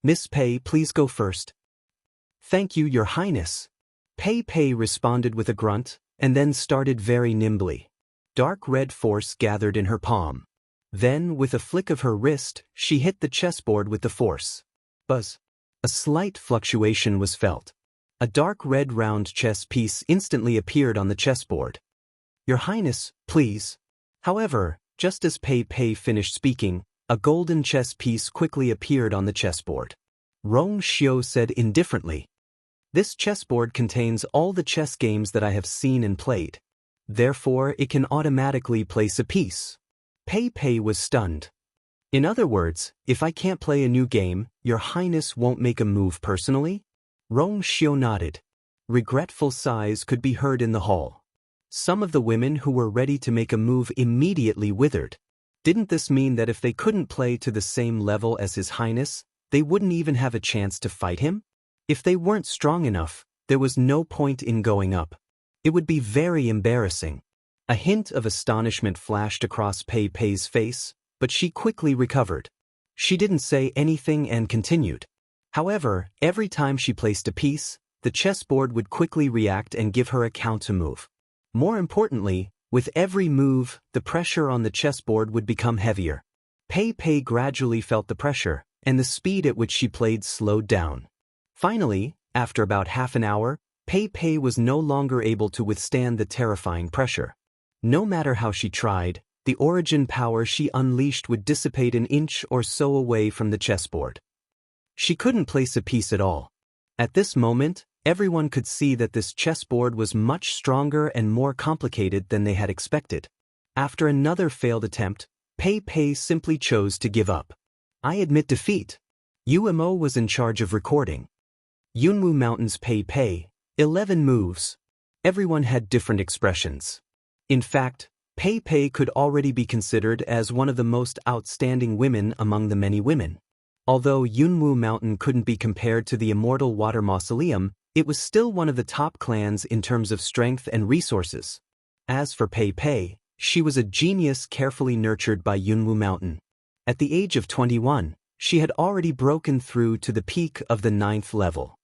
Miss Pei, please go first. Thank you, Your Highness. Pei Pei responded with a grunt, and then started very nimbly. Dark red force gathered in her palm. Then, with a flick of her wrist, she hit the chessboard with the force. Buzz. A slight fluctuation was felt. A dark red round chess piece instantly appeared on the chessboard. Your Highness, please. However, just as Pei Pei finished speaking, a golden chess piece quickly appeared on the chessboard. Rong Xiu said indifferently, This chessboard contains all the chess games that I have seen and played. Therefore, it can automatically place a piece. Pei Pei was stunned. In other words, if I can't play a new game, Your Highness won't make a move personally? Rong Xiu nodded. Regretful sighs could be heard in the hall. Some of the women who were ready to make a move immediately withered. Didn't this mean that if they couldn't play to the same level as His Highness, they wouldn't even have a chance to fight him? If they weren't strong enough, there was no point in going up. It would be very embarrassing. A hint of astonishment flashed across Pei Pei's face, but she quickly recovered. She didn't say anything and continued. However, every time she placed a piece, the chessboard would quickly react and give her a counter move. More importantly, with every move, the pressure on the chessboard would become heavier. Pei Pei gradually felt the pressure, and the speed at which she played slowed down. Finally, after about half an hour, Pei Pei was no longer able to withstand the terrifying pressure. No matter how she tried, the origin power she unleashed would dissipate an inch or so away from the chessboard. She couldn't place a piece at all. At this moment, everyone could see that this chessboard was much stronger and more complicated than they had expected. After another failed attempt, Pei Pei simply chose to give up. I admit defeat. UMO was in charge of recording. Yunwu Mountain's Pei Pei, 11 moves. Everyone had different expressions. In fact, Pei Pei could already be considered as one of the most outstanding women among the many women. Although Yunwu Mountain couldn't be compared to the Immortal Water Mausoleum, it was still one of the top clans in terms of strength and resources. As for Pei Pei, she was a genius carefully nurtured by Yunwu Mountain. At the age of 21, she had already broken through to the peak of the 9th level.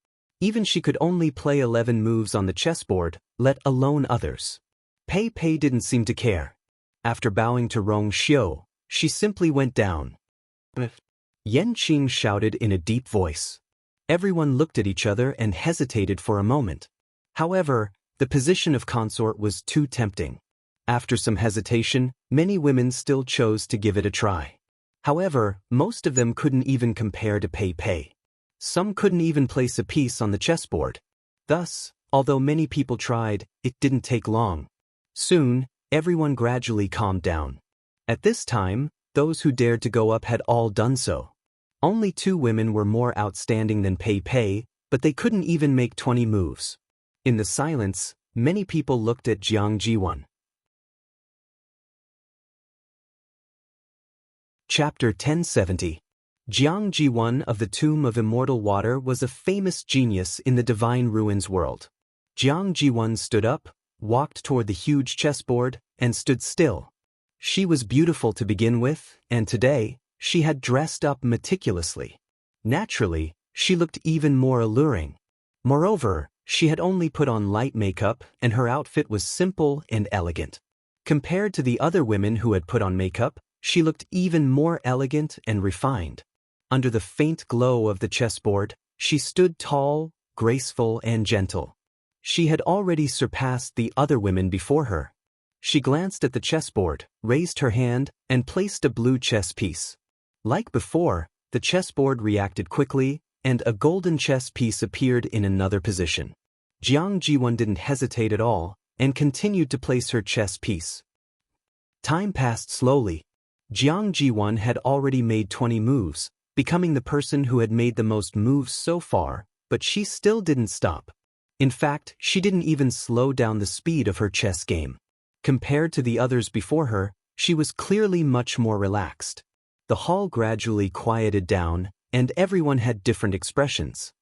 Even she could only play 11 moves on the chessboard, let alone others. Pei Pei didn't seem to care. After bowing to Rong Xiu, she simply went down. Yan Qing shouted in a deep voice. Everyone looked at each other and hesitated for a moment. However, the position of consort was too tempting. After some hesitation, many women still chose to give it a try. However, most of them couldn't even compare to Pei Pei. Some couldn't even place a piece on the chessboard. Thus, although many people tried, it didn't take long. Soon, everyone gradually calmed down. At this time, those who dared to go up had all done so. Only 2 women were more outstanding than Pei Pei, but they couldn't even make 20 moves. In the silence, many people looked at Jiang Jiwan. Chapter 1070. Jiang Jiwan of the Tomb of Immortal Water was a famous genius in the Divine Ruins world. Jiang Jiwan stood up, walked toward the huge chessboard, and stood still. She was beautiful to begin with, and today, she had dressed up meticulously. Naturally, she looked even more alluring. Moreover, she had only put on light makeup, and her outfit was simple and elegant. Compared to the other women who had put on makeup, she looked even more elegant and refined. Under the faint glow of the chessboard, she stood tall, graceful, and gentle. She had already surpassed the other women before her. She glanced at the chessboard, raised her hand, and placed a blue chess piece. Like before, the chessboard reacted quickly, and a golden chess piece appeared in another position. Jiang Jiwan didn't hesitate at all, and continued to place her chess piece. Time passed slowly. Jiang Jiwan had already made 20 moves, becoming the person who had made the most moves so far, but she still didn't stop. In fact, she didn't even slow down the speed of her chess game. Compared to the others before her, she was clearly much more relaxed. The hall gradually quieted down, and everyone had different expressions.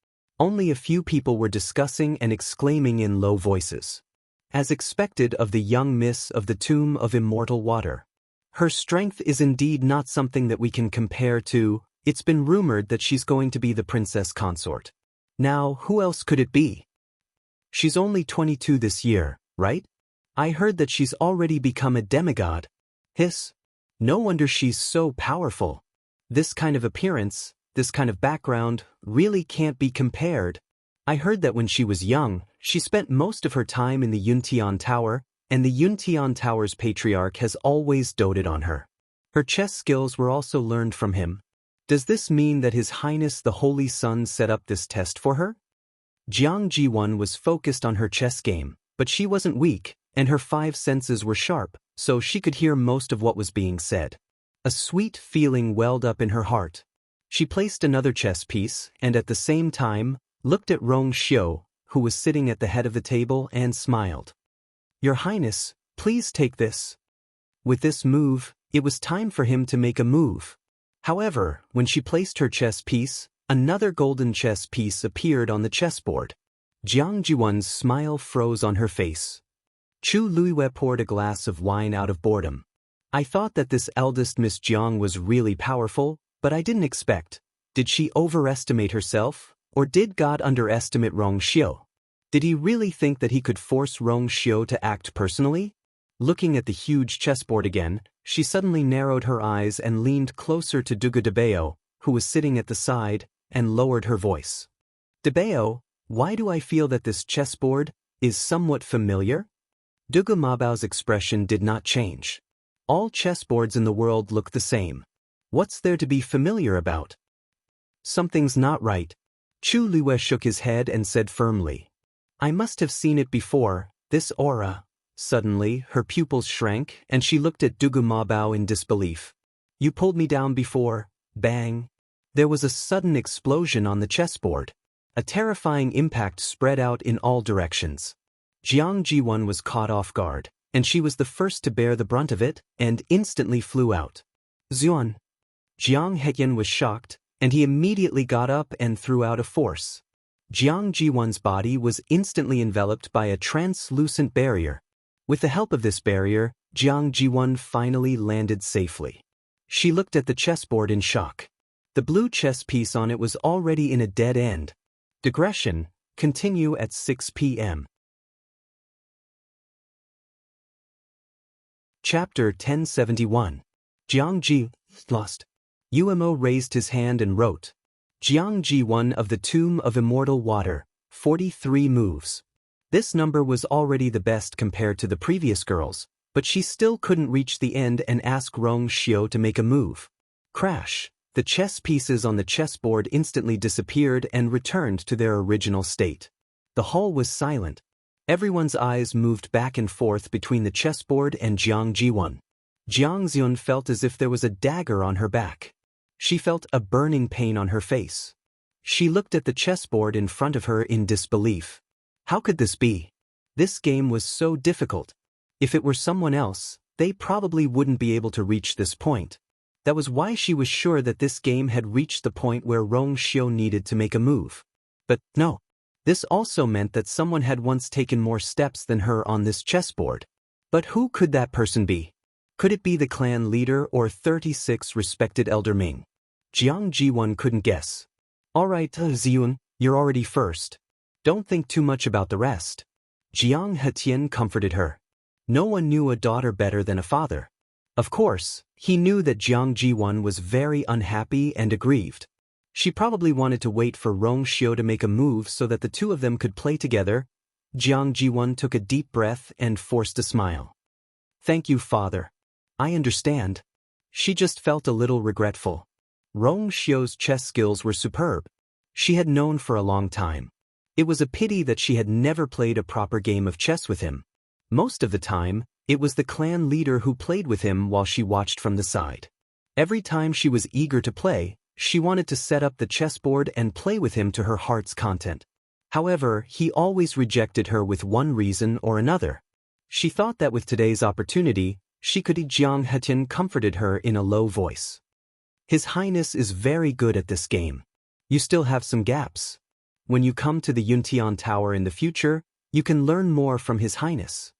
Only a few people were discussing and exclaiming in low voices. As expected of the young miss of the Tomb of Immortal Water. Her strength is indeed not something that we can compare to. It's been rumored that she's going to be the princess consort. Now, who else could it be? She's only 22 this year, right? I heard that she's already become a demigod. Hiss. No wonder she's so powerful. This kind of appearance, this kind of background, really can't be compared. I heard that when she was young, she spent most of her time in the Yuntian Tower, and the Yuntian Tower's patriarch has always doted on her. Her chess skills were also learned from him. Does this mean that His Highness the Holy Sun set up this test for her? Jiang Jiwan was focused on her chess game, but she wasn't weak, and her 5 senses were sharp, so she could hear most of what was being said. A sweet feeling welled up in her heart. She placed another chess piece, and at the same time, looked at Rong Xiu, who was sitting at the head of the table, and smiled. Your Highness, please take this. With this move, it was time for him to make a move. However, when she placed her chess piece, another golden chess piece appeared on the chessboard. Jiang Jiwan's smile froze on her face. Chu Luiwei poured a glass of wine out of boredom. I thought that this eldest Miss Jiang was really powerful, but I didn't expect. Did she overestimate herself, or did God underestimate Rong Xiu? Did he really think that he could force Rong Xiu to act personally? Looking at the huge chessboard again, she suddenly narrowed her eyes and leaned closer to Dugu Debao, who was sitting at the side, and lowered her voice. Debao, why do I feel that this chessboard is somewhat familiar? Dugu Mabao's expression did not change. All chessboards in the world look the same. What's there to be familiar about? Something's not right. Chu Liwei shook his head and said firmly. I must have seen it before, this aura. Suddenly, her pupils shrank and she looked at Dugu Mabao in disbelief. You pulled me down before, bang. There was a sudden explosion on the chessboard. A terrifying impact spread out in all directions. Jiang Jiwan was caught off guard, and she was the first to bear the brunt of it, and instantly flew out. Zuan. Jiang Hetian was shocked, and he immediately got up and threw out a force. Jiang Jiwan's body was instantly enveloped by a translucent barrier. With the help of this barrier, Jiang Jiwan finally landed safely. She looked at the chessboard in shock. The blue chess piece on it was already in a dead end. Digression, continue at 6 p.m. Chapter 1071. Jiang Ji, lost. Umo raised his hand and wrote. Jiang Ji1 of the Tomb of Immortal Water, 43 moves. This number was already the best compared to the previous girls, but she still couldn't reach the end and ask Rong Xiu to make a move. Crash. The chess pieces on the chessboard instantly disappeared and returned to their original state. The hall was silent. Everyone's eyes moved back and forth between the chessboard and Jiang Jiwan. Jiang Xiun felt as if there was a dagger on her back. She felt a burning pain on her face. She looked at the chessboard in front of her in disbelief. How could this be? This game was so difficult. If it were someone else, they probably wouldn't be able to reach this point. That was why she was sure that this game had reached the point where Rong Xiu needed to make a move. But no. This also meant that someone had once taken more steps than her on this chessboard. But who could that person be? Could it be the clan leader or 36 respected Elder Ming? Jiang Jiwan couldn't guess. Alright, Ziyun, you're already first. Don't think too much about the rest. Jiang Hetian comforted her. No one knew a daughter better than a father. Of course, he knew that Jiang Jiwan was very unhappy and aggrieved. She probably wanted to wait for Rong Xiu to make a move so that the two of them could play together. Jiang Jiwan took a deep breath and forced a smile. Thank you, father. I understand. She just felt a little regretful. Rong Xiu's chess skills were superb. She had known for a long time. It was a pity that she had never played a proper game of chess with him. Most of the time, it was the clan leader who played with him while she watched from the side. Every time she was eager to play, she wanted to set up the chessboard and play with him to her heart's content. However, he always rejected her with one reason or another. She thought that with today's opportunity, she could. Jiang Hetian comforted her in a low voice. His Highness is very good at this game. You still have some gaps. When you come to the Yuntian Tower in the future, you can learn more from His Highness.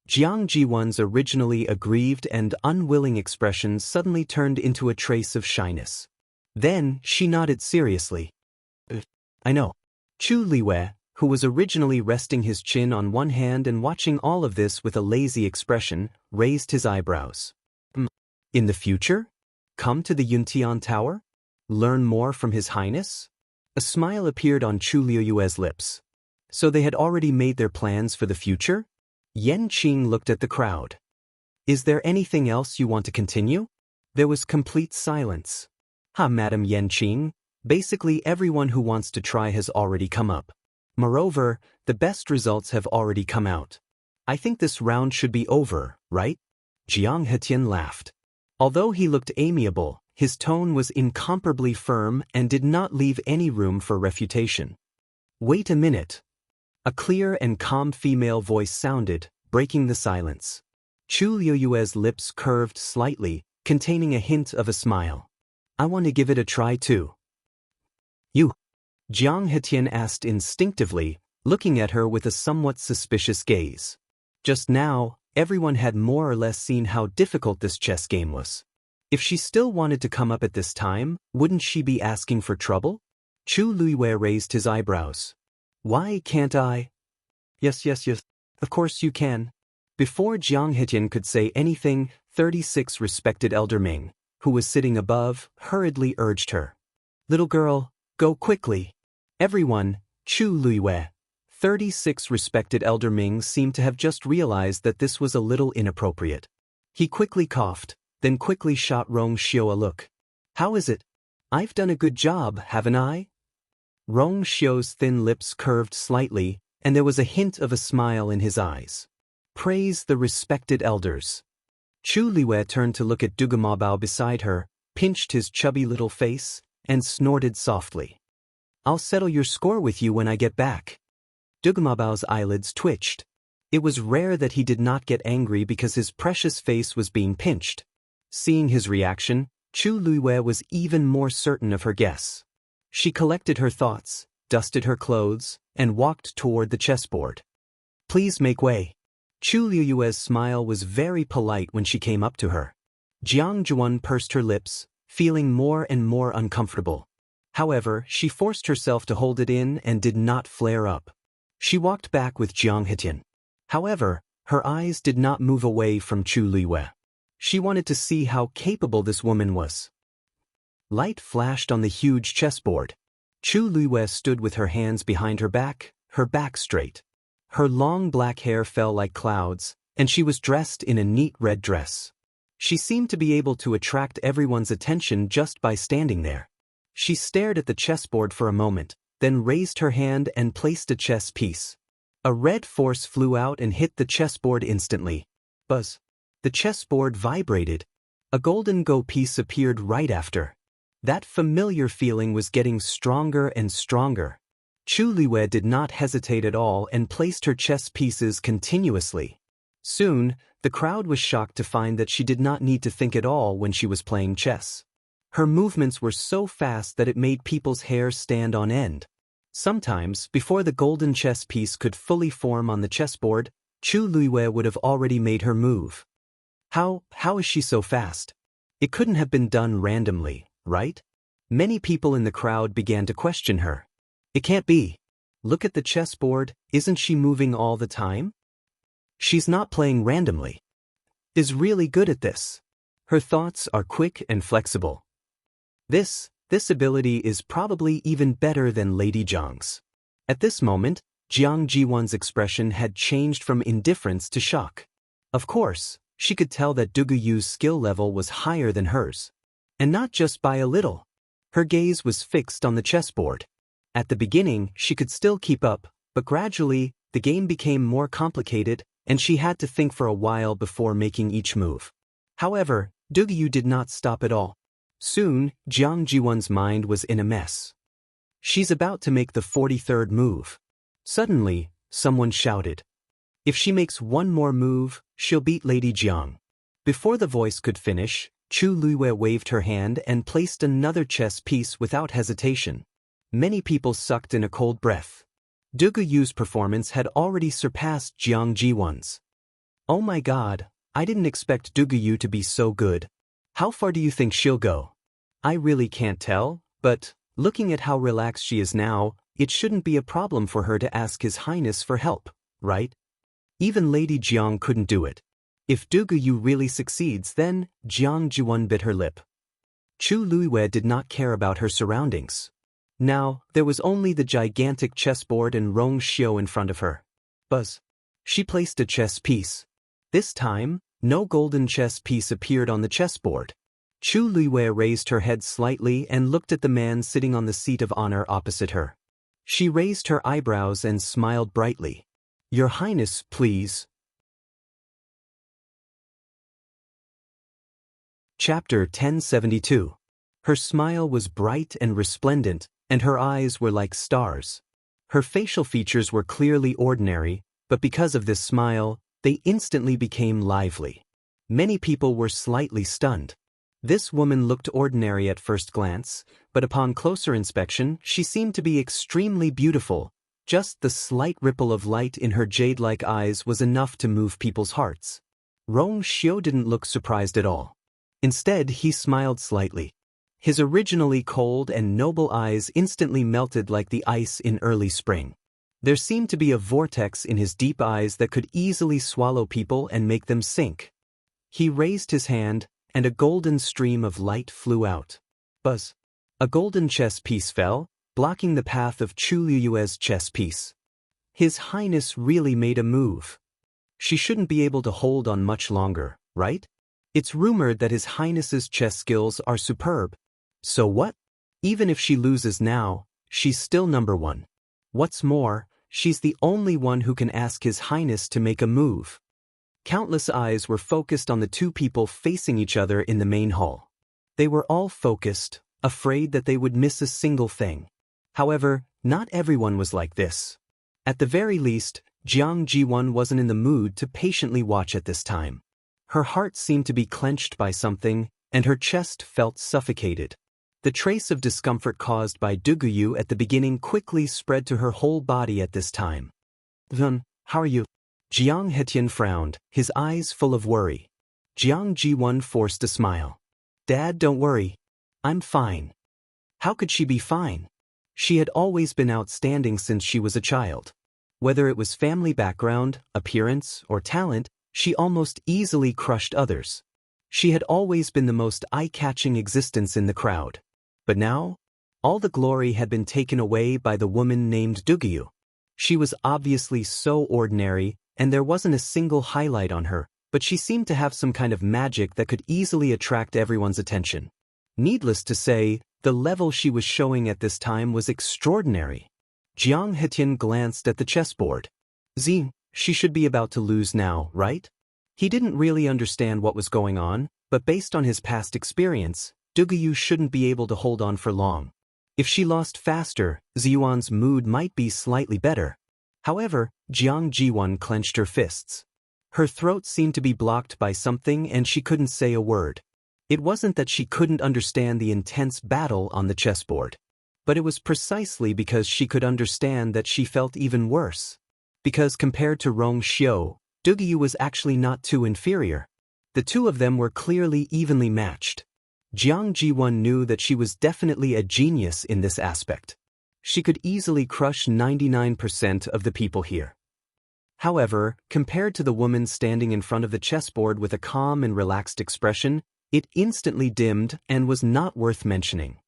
Jiang Jiwan's originally aggrieved and unwilling expression suddenly turned into a trace of shyness. Then, she nodded seriously. I know. Chu Liwei, who was originally resting his chin on one hand and watching all of this with a lazy expression, raised his eyebrows. In the future? Come to the Yuntian Tower? Learn more from His Highness? A smile appeared on Chu Liu's lips. So they had already made their plans for the future? Yan Qing looked at the crowd. Is there anything else you want to continue? There was complete silence. Madam Yan Qing, basically everyone who wants to try has already come up. Moreover, the best results have already come out. I think this round should be over, right? Jiang Hetian laughed. Although he looked amiable, his tone was incomparably firm and did not leave any room for refutation. Wait a minute. A clear and calm female voice sounded, breaking the silence. Chu Liu's lips curved slightly, containing a hint of a smile. I want to give it a try too. You? Jiang Hetian asked instinctively, looking at her with a somewhat suspicious gaze. Just now, everyone had more or less seen how difficult this chess game was. If she still wanted to come up at this time, wouldn't she be asking for trouble? Chu Luiwei raised his eyebrows. Why can't I? Yes. Of course you can. Before Jiang Hetian could say anything, 36 respected Elder Ming, who was sitting above, hurriedly urged her. Little girl, go quickly. Everyone, Chu Luiwei. 36 respected Elder Ming seemed to have just realized that this was a little inappropriate. He quickly coughed, then quickly shot Rong Xiu a look. How is it? I've done a good job, haven't I? Rong Xiu's thin lips curved slightly, and there was a hint of a smile in his eyes. Praise the respected elders. Chu Luiwei turned to look at Dugamabao beside her, pinched his chubby little face, and snorted softly. I'll settle your score with you when I get back. Dugamabao's eyelids twitched. It was rare that he did not get angry because his precious face was being pinched. Seeing his reaction, Chu Luiwei was even more certain of her guess. She collected her thoughts, dusted her clothes, and walked toward the chessboard. Please make way. Chu Luiwei's smile was very polite when she came up to her. Jiang Zhuan pursed her lips, feeling more and more uncomfortable. However, she forced herself to hold it in and did not flare up. She walked back with Jiang Hetian. However, her eyes did not move away from Chu Luiwei. She wanted to see how capable this woman was. Light flashed on the huge chessboard. Chu Luiwei stood with her hands behind her back straight. Her long black hair fell like clouds, and she was dressed in a neat red dress. She seemed to be able to attract everyone's attention just by standing there. She stared at the chessboard for a moment, then raised her hand and placed a chess piece. A red force flew out and hit the chessboard instantly. Buzz. The chessboard vibrated. A golden go piece appeared right after. That familiar feeling was getting stronger and stronger. Chu Luiwei did not hesitate at all and placed her chess pieces continuously. Soon, the crowd was shocked to find that she did not need to think at all when she was playing chess. Her movements were so fast that it made people's hair stand on end. Sometimes, before the golden chess piece could fully form on the chessboard, Chu Luiwei would have already made her move. How is she so fast? It couldn't have been done randomly, right? Many people in the crowd began to question her. It can't be. Look at the chessboard, isn't she moving all the time? She's not playing randomly. Is really good at this. Her thoughts are quick and flexible. This ability is probably even better than Lady Jiang's. At this moment, Jiang Jiwan's expression had changed from indifference to shock. Of course, she could tell that Dugu Yu's skill level was higher than hers. And not just by a little. Her gaze was fixed on the chessboard. At the beginning, she could still keep up, but gradually, the game became more complicated, and she had to think for a while before making each move. However, Dugu Yu did not stop at all. Soon, Jiang Jiwan's mind was in a mess. She's about to make the 43rd move. Suddenly, someone shouted. If she makes one more move, she'll beat Lady Jiang. Before the voice could finish, Chu Luiwei waved her hand and placed another chess piece without hesitation. Many people sucked in a cold breath. Dugu Yu's performance had already surpassed Jiang Jiwan's. Oh my god, I didn't expect Dugu Yu to be so good. How far do you think she'll go? I really can't tell, but, looking at how relaxed she is now, it shouldn't be a problem for her to ask His Highness for help, right? Even Lady Jiang couldn't do it. If Dugu Yu really succeeds, then, Jiang Jiwan bit her lip. Chu Luiwei did not care about her surroundings. Now, there was only the gigantic chessboard and Rong Xiu in front of her. Buzz. She placed a chess piece. This time, no golden chess piece appeared on the chessboard. Chu Luiwei raised her head slightly and looked at the man sitting on the seat of honor opposite her. She raised her eyebrows and smiled brightly. Your Highness, please. Chapter 1072. Her smile was bright and resplendent, and her eyes were like stars. Her facial features were clearly ordinary, but because of this smile, they instantly became lively. Many people were slightly stunned. This woman looked ordinary at first glance, but upon closer inspection, she seemed to be extremely beautiful. Just the slight ripple of light in her jade-like eyes was enough to move people's hearts. Rong Xiu didn't look surprised at all. Instead, he smiled slightly. His originally cold and noble eyes instantly melted like the ice in early spring. There seemed to be a vortex in his deep eyes that could easily swallow people and make them sink. He raised his hand, and a golden stream of light flew out. Buzz! A golden chess piece fell, blocking the path of Chu Liyue's chess piece. His Highness really made a move. She shouldn't be able to hold on much longer, right? It's rumored that His Highness's chess skills are superb. So what? Even if she loses now, she's still number one. What's more, she's the only one who can ask His Highness to make a move. Countless eyes were focused on the two people facing each other in the main hall. They were all focused, afraid that they would miss a single thing. However, not everyone was like this. At the very least, Jiang Jiwon wasn't in the mood to patiently watch at this time. Her heart seemed to be clenched by something, and her chest felt suffocated. The trace of discomfort caused by Duguyu at the beginning quickly spread to her whole body at this time. "Then, how are you?" Jiang Hetian frowned, his eyes full of worry. Jiang Jiwon forced a smile. "Dad, don't worry. I'm fine." How could she be fine? She had always been outstanding since she was a child. Whether it was family background, appearance, or talent, she almost easily crushed others. She had always been the most eye-catching existence in the crowd. But now, all the glory had been taken away by the woman named Duguyu. She was obviously so ordinary, and there wasn't a single highlight on her, but she seemed to have some kind of magic that could easily attract everyone's attention. Needless to say, the level she was showing at this time was extraordinary. Jiang Hetian glanced at the chessboard. She should be about to lose now, right? He didn't really understand what was going on, but based on his past experience, Duguyu shouldn't be able to hold on for long. If she lost faster, Ziyuan's mood might be slightly better. However, Jiang Jiwon clenched her fists. Her throat seemed to be blocked by something and she couldn't say a word. It wasn't that she couldn't understand the intense battle on the chessboard. But it was precisely because she could understand that she felt even worse. Because compared to Rong Xiu, Duguyu was actually not too inferior. The two of them were clearly evenly matched. Jiang Jiwon knew that she was definitely a genius in this aspect. She could easily crush 99% of the people here. However, compared to the woman standing in front of the chessboard with a calm and relaxed expression, it instantly dimmed and was not worth mentioning.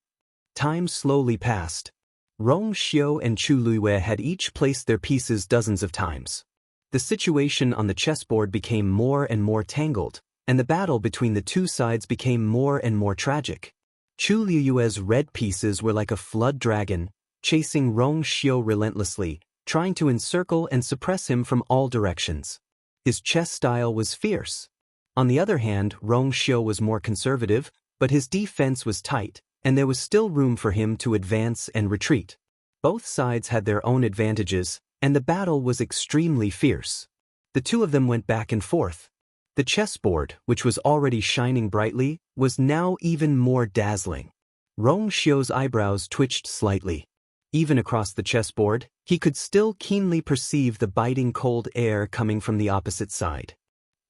Time slowly passed. Rong Xiu and Chu Liyue had each placed their pieces dozens of times. The situation on the chessboard became more and more tangled, and the battle between the two sides became more and more tragic. Chu Liyue's red pieces were like a flood dragon, chasing Rong Xiu relentlessly, trying to encircle and suppress him from all directions. His chess style was fierce. On the other hand, Rong Xiu was more conservative, but his defense was tight, and there was still room for him to advance and retreat. Both sides had their own advantages, and the battle was extremely fierce. The two of them went back and forth. The chessboard, which was already shining brightly, was now even more dazzling. Rong Xiu's eyebrows twitched slightly. Even across the chessboard, he could still keenly perceive the biting cold air coming from the opposite side.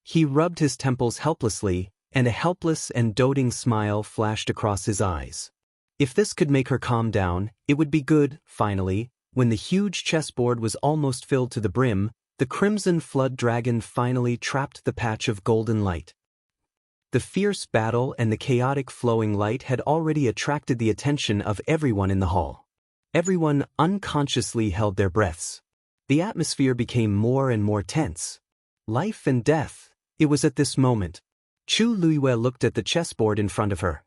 He rubbed his temples helplessly, and a helpless and doting smile flashed across his eyes. If this could make her calm down, it would be good. Finally, when the huge chessboard was almost filled to the brim, the crimson flood dragon finally trapped the patch of golden light. The fierce battle and the chaotic flowing light had already attracted the attention of everyone in the hall. Everyone unconsciously held their breaths. The atmosphere became more and more tense. Life and death. It was at this moment. Chu Liyue looked at the chessboard in front of her.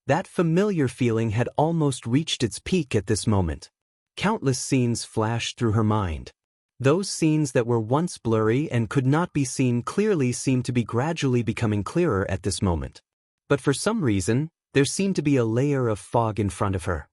That familiar feeling had almost reached its peak at this moment. Countless scenes flashed through her mind. Those scenes that were once blurry and could not be seen clearly seemed to be gradually becoming clearer at this moment. But for some reason, there seemed to be a layer of fog in front of her.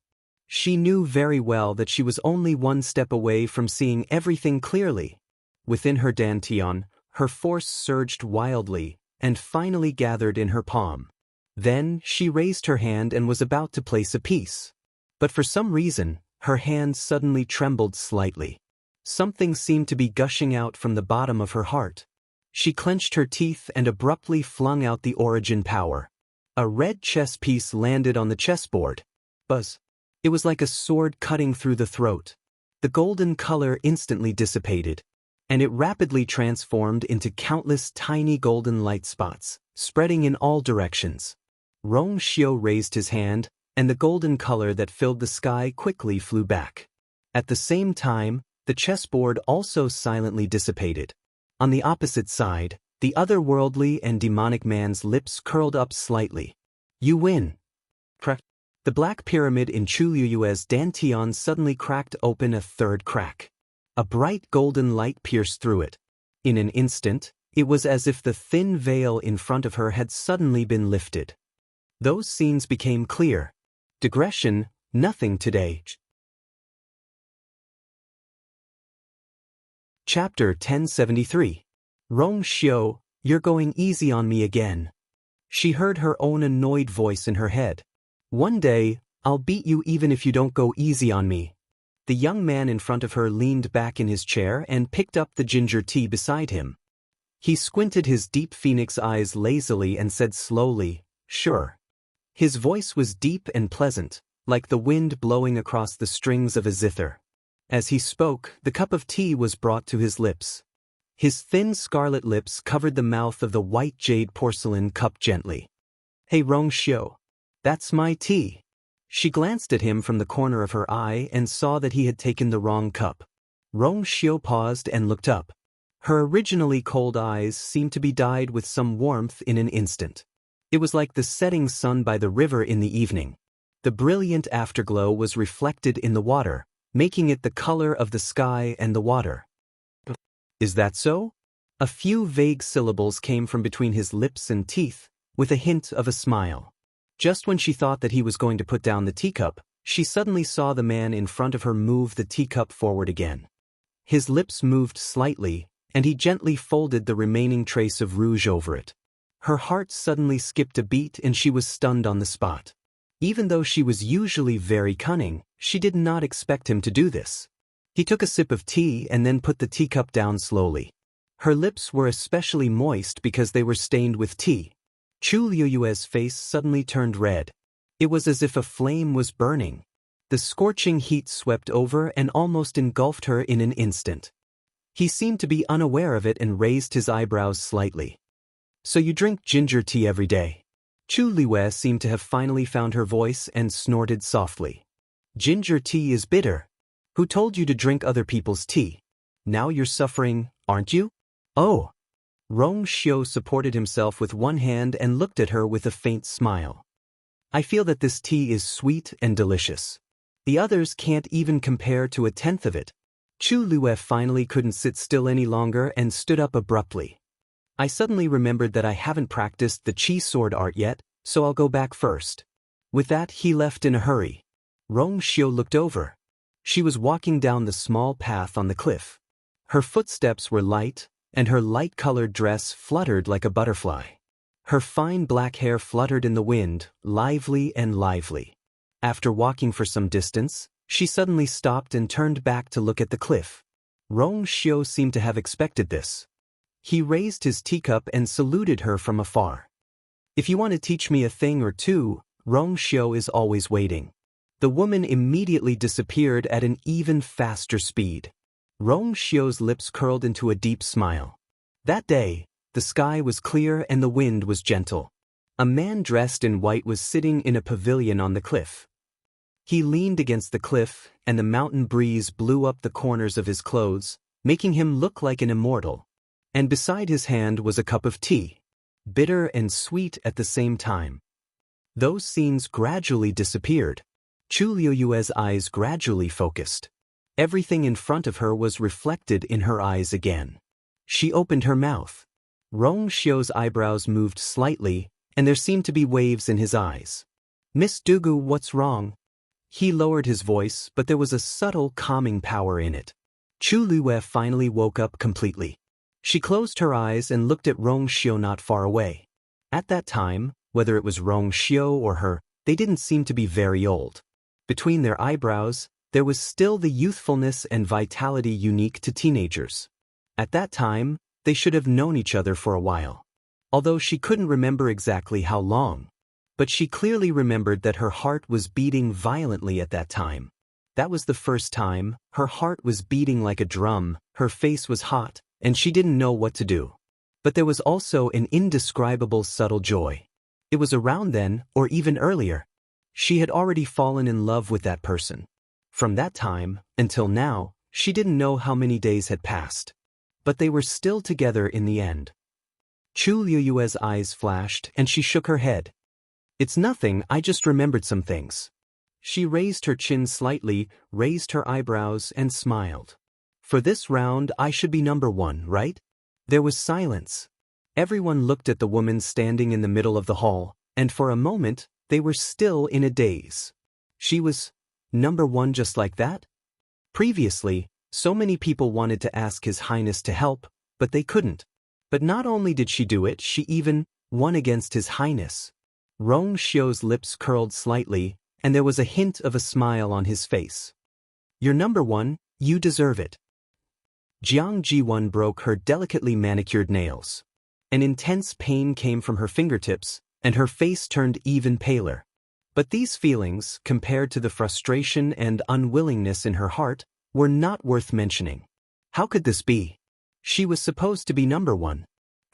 She knew very well that she was only one step away from seeing everything clearly. Within her dantian, her force surged wildly, and finally gathered in her palm. Then, she raised her hand and was about to place a piece. But for some reason, her hand suddenly trembled slightly. Something seemed to be gushing out from the bottom of her heart. She clenched her teeth and abruptly flung out the origin power. A red chess piece landed on the chessboard. Buzz. It was like a sword cutting through the throat. The golden color instantly dissipated, and it rapidly transformed into countless tiny golden light spots, spreading in all directions. Rong Xiu raised his hand, and the golden color that filled the sky quickly flew back. At the same time, the chessboard also silently dissipated. On the opposite side, the otherworldly and demonic man's lips curled up slightly. You win. Crack. The black pyramid in Chu Liyue's dantian suddenly cracked open a third crack. A bright golden light pierced through it. In an instant, it was as if the thin veil in front of her had suddenly been lifted. Those scenes became clear. Digression, nothing today. Chapter 1073. Rong Xiu, you're going easy on me again. She heard her own annoyed voice in her head. One day, I'll beat you even if you don't go easy on me. The young man in front of her leaned back in his chair and picked up the ginger tea beside him. He squinted his deep phoenix eyes lazily and said slowly, "Sure." His voice was deep and pleasant, like the wind blowing across the strings of a zither. As he spoke, the cup of tea was brought to his lips. His thin scarlet lips covered the mouth of the white jade porcelain cup gently. "Hey Rong Xiu, that's my tea." She glanced at him from the corner of her eye and saw that he had taken the wrong cup. Rong Xiu paused and looked up. Her originally cold eyes seemed to be dyed with some warmth in an instant. It was like the setting sun by the river in the evening. The brilliant afterglow was reflected in the water, making it the color of the sky and the water. "Is that so?" A few vague syllables came from between his lips and teeth, with a hint of a smile. Just when she thought that he was going to put down the teacup, she suddenly saw the man in front of her move the teacup forward again. His lips moved slightly, and he gently folded the remaining trace of rouge over it. Her heart suddenly skipped a beat and she was stunned on the spot. Even though she was usually very cunning, she did not expect him to do this. He took a sip of tea and then put the teacup down slowly. Her lips were especially moist because they were stained with tea. Chu Liyue's face suddenly turned red. It was as if a flame was burning. The scorching heat swept over and almost engulfed her in an instant. He seemed to be unaware of it and raised his eyebrows slightly. "So you drink ginger tea every day?" Chu Liyue seemed to have finally found her voice and snorted softly. "Ginger tea is bitter. Who told you to drink other people's tea? Now you're suffering, aren't you?" "Oh." Rong Xiu supported himself with one hand and looked at her with a faint smile. "I feel that this tea is sweet and delicious. The others can't even compare to a tenth of it." Chu Liyue finally couldn't sit still any longer and stood up abruptly. "I suddenly remembered that I haven't practiced the chi sword art yet, so I'll go back first." With that, he left in a hurry. Rong Xiu looked over. She was walking down the small path on the cliff. Her footsteps were light, and her light-colored dress fluttered like a butterfly. Her fine black hair fluttered in the wind, lively and lively. After walking for some distance, she suddenly stopped and turned back to look at the cliff. Rong Xiu seemed to have expected this. He raised his teacup and saluted her from afar. "If you want to teach me a thing or two, Rong Xiu is always waiting." The woman immediately disappeared at an even faster speed. Rong Xiu's lips curled into a deep smile. That day, the sky was clear and the wind was gentle. A man dressed in white was sitting in a pavilion on the cliff. He leaned against the cliff, and the mountain breeze blew up the corners of his clothes, making him look like an immortal. And beside his hand was a cup of tea, bitter and sweet at the same time. Those scenes gradually disappeared. Chu Liyue's eyes gradually focused. Everything in front of her was reflected in her eyes again. She opened her mouth. Rong Xiu's eyebrows moved slightly, and there seemed to be waves in his eyes. "Miss Dugu, what's wrong?" He lowered his voice, but there was a subtle calming power in it. Chu Liyue finally woke up completely. She closed her eyes and looked at Rong Xiu not far away. At that time, whether it was Rong Xiu or her, they didn't seem to be very old. Between their eyebrows, there was still the youthfulness and vitality unique to teenagers. At that time, they should have known each other for a while. Although she couldn't remember exactly how long. But she clearly remembered that her heart was beating violently at that time. That was the first time. Her heart was beating like a drum, her face was hot, and she didn't know what to do. But there was also an indescribable subtle joy. It was around then, or even earlier. She had already fallen in love with that person. From that time, until now, she didn't know how many days had passed. But they were still together in the end. Chu Liyue's eyes flashed and she shook her head. It's nothing, I just remembered some things. She raised her chin slightly, raised her eyebrows and smiled. For this round I should be number 1, right? There was silence. Everyone looked at the woman standing in the middle of the hall, and for a moment, they were still in a daze. She was number 1 just like that? Previously, so many people wanted to ask His Highness to help, but they couldn't. But not only did she do it, she even won against His Highness. Rong Xiu's lips curled slightly, and there was a hint of a smile on his face. You're number 1, you deserve it. Jiang Jiwon broke her delicately manicured nails. An intense pain came from her fingertips, and her face turned even paler. But these feelings, compared to the frustration and unwillingness in her heart, were not worth mentioning. How could this be? She was supposed to be number 1.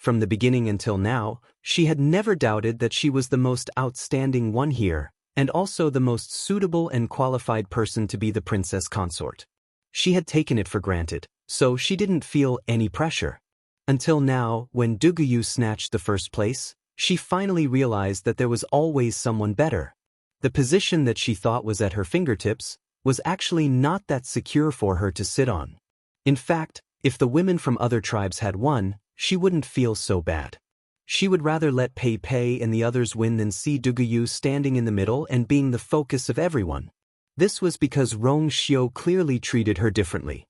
From the beginning until now, she had never doubted that she was the most outstanding one here, and also the most suitable and qualified person to be the princess consort. She had taken it for granted, so she didn't feel any pressure. Until now, when Duguyu snatched the first place, she finally realized that there was always someone better. The position that she thought was at her fingertips was actually not that secure for her to sit on. In fact, if the women from other tribes had won, she wouldn't feel so bad. She would rather let Pei Pei and the others win than see Duguyu standing in the middle and being the focus of everyone. This was because Rong Xiu clearly treated her differently.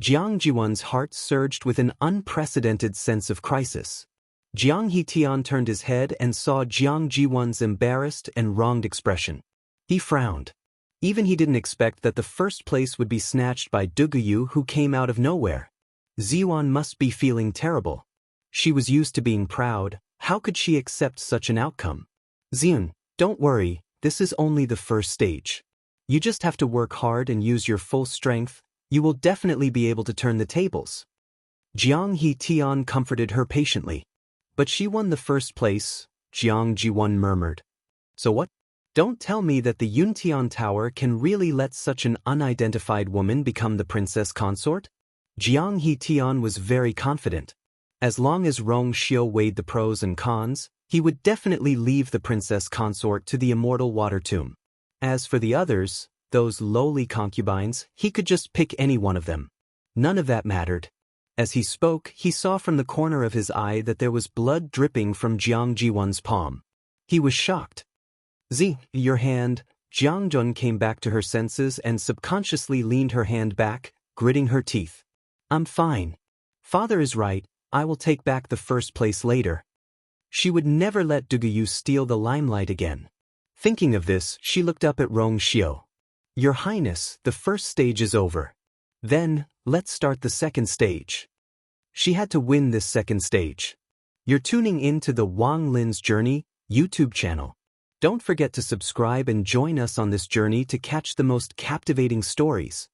Jiang Jiwon's heart surged with an unprecedented sense of crisis. Jiang Hitian turned his head and saw Jiang Jiwon's embarrassed and wronged expression. He frowned. Even he didn't expect that the first place would be snatched by Duguyu, who came out of nowhere. Ziwan must be feeling terrible. She was used to being proud. How could she accept such an outcome? Ziun, don't worry, this is only the first stage. You just have to work hard and use your full strength. You will definitely be able to turn the tables. Jiang Hitian comforted her patiently. But she won the first place, Jiang Jiwon murmured. So what? Don't tell me that the Yuntian Tower can really let such an unidentified woman become the princess consort? Jiang Hitian was very confident. As long as Rong Xiu weighed the pros and cons, he would definitely leave the princess consort to the immortal water tomb. As for the others, those lowly concubines, he could just pick any one of them. None of that mattered. As he spoke, he saw from the corner of his eye that there was blood dripping from Jiang Jiwon's palm. He was shocked. Your hand. Jiang Jun came back to her senses and subconsciously leaned her hand back, gritting her teeth. I'm fine. Father is right, I will take back the first place later. She would never let Duguyu steal the limelight again. Thinking of this, she looked up at Rong Xiu. Your Highness, the first stage is over. Then, let's start the second stage. She had to win this second stage. You're tuning in to the Wang Lin's Journey YouTube channel. Don't forget to subscribe and join us on this journey to catch the most captivating stories.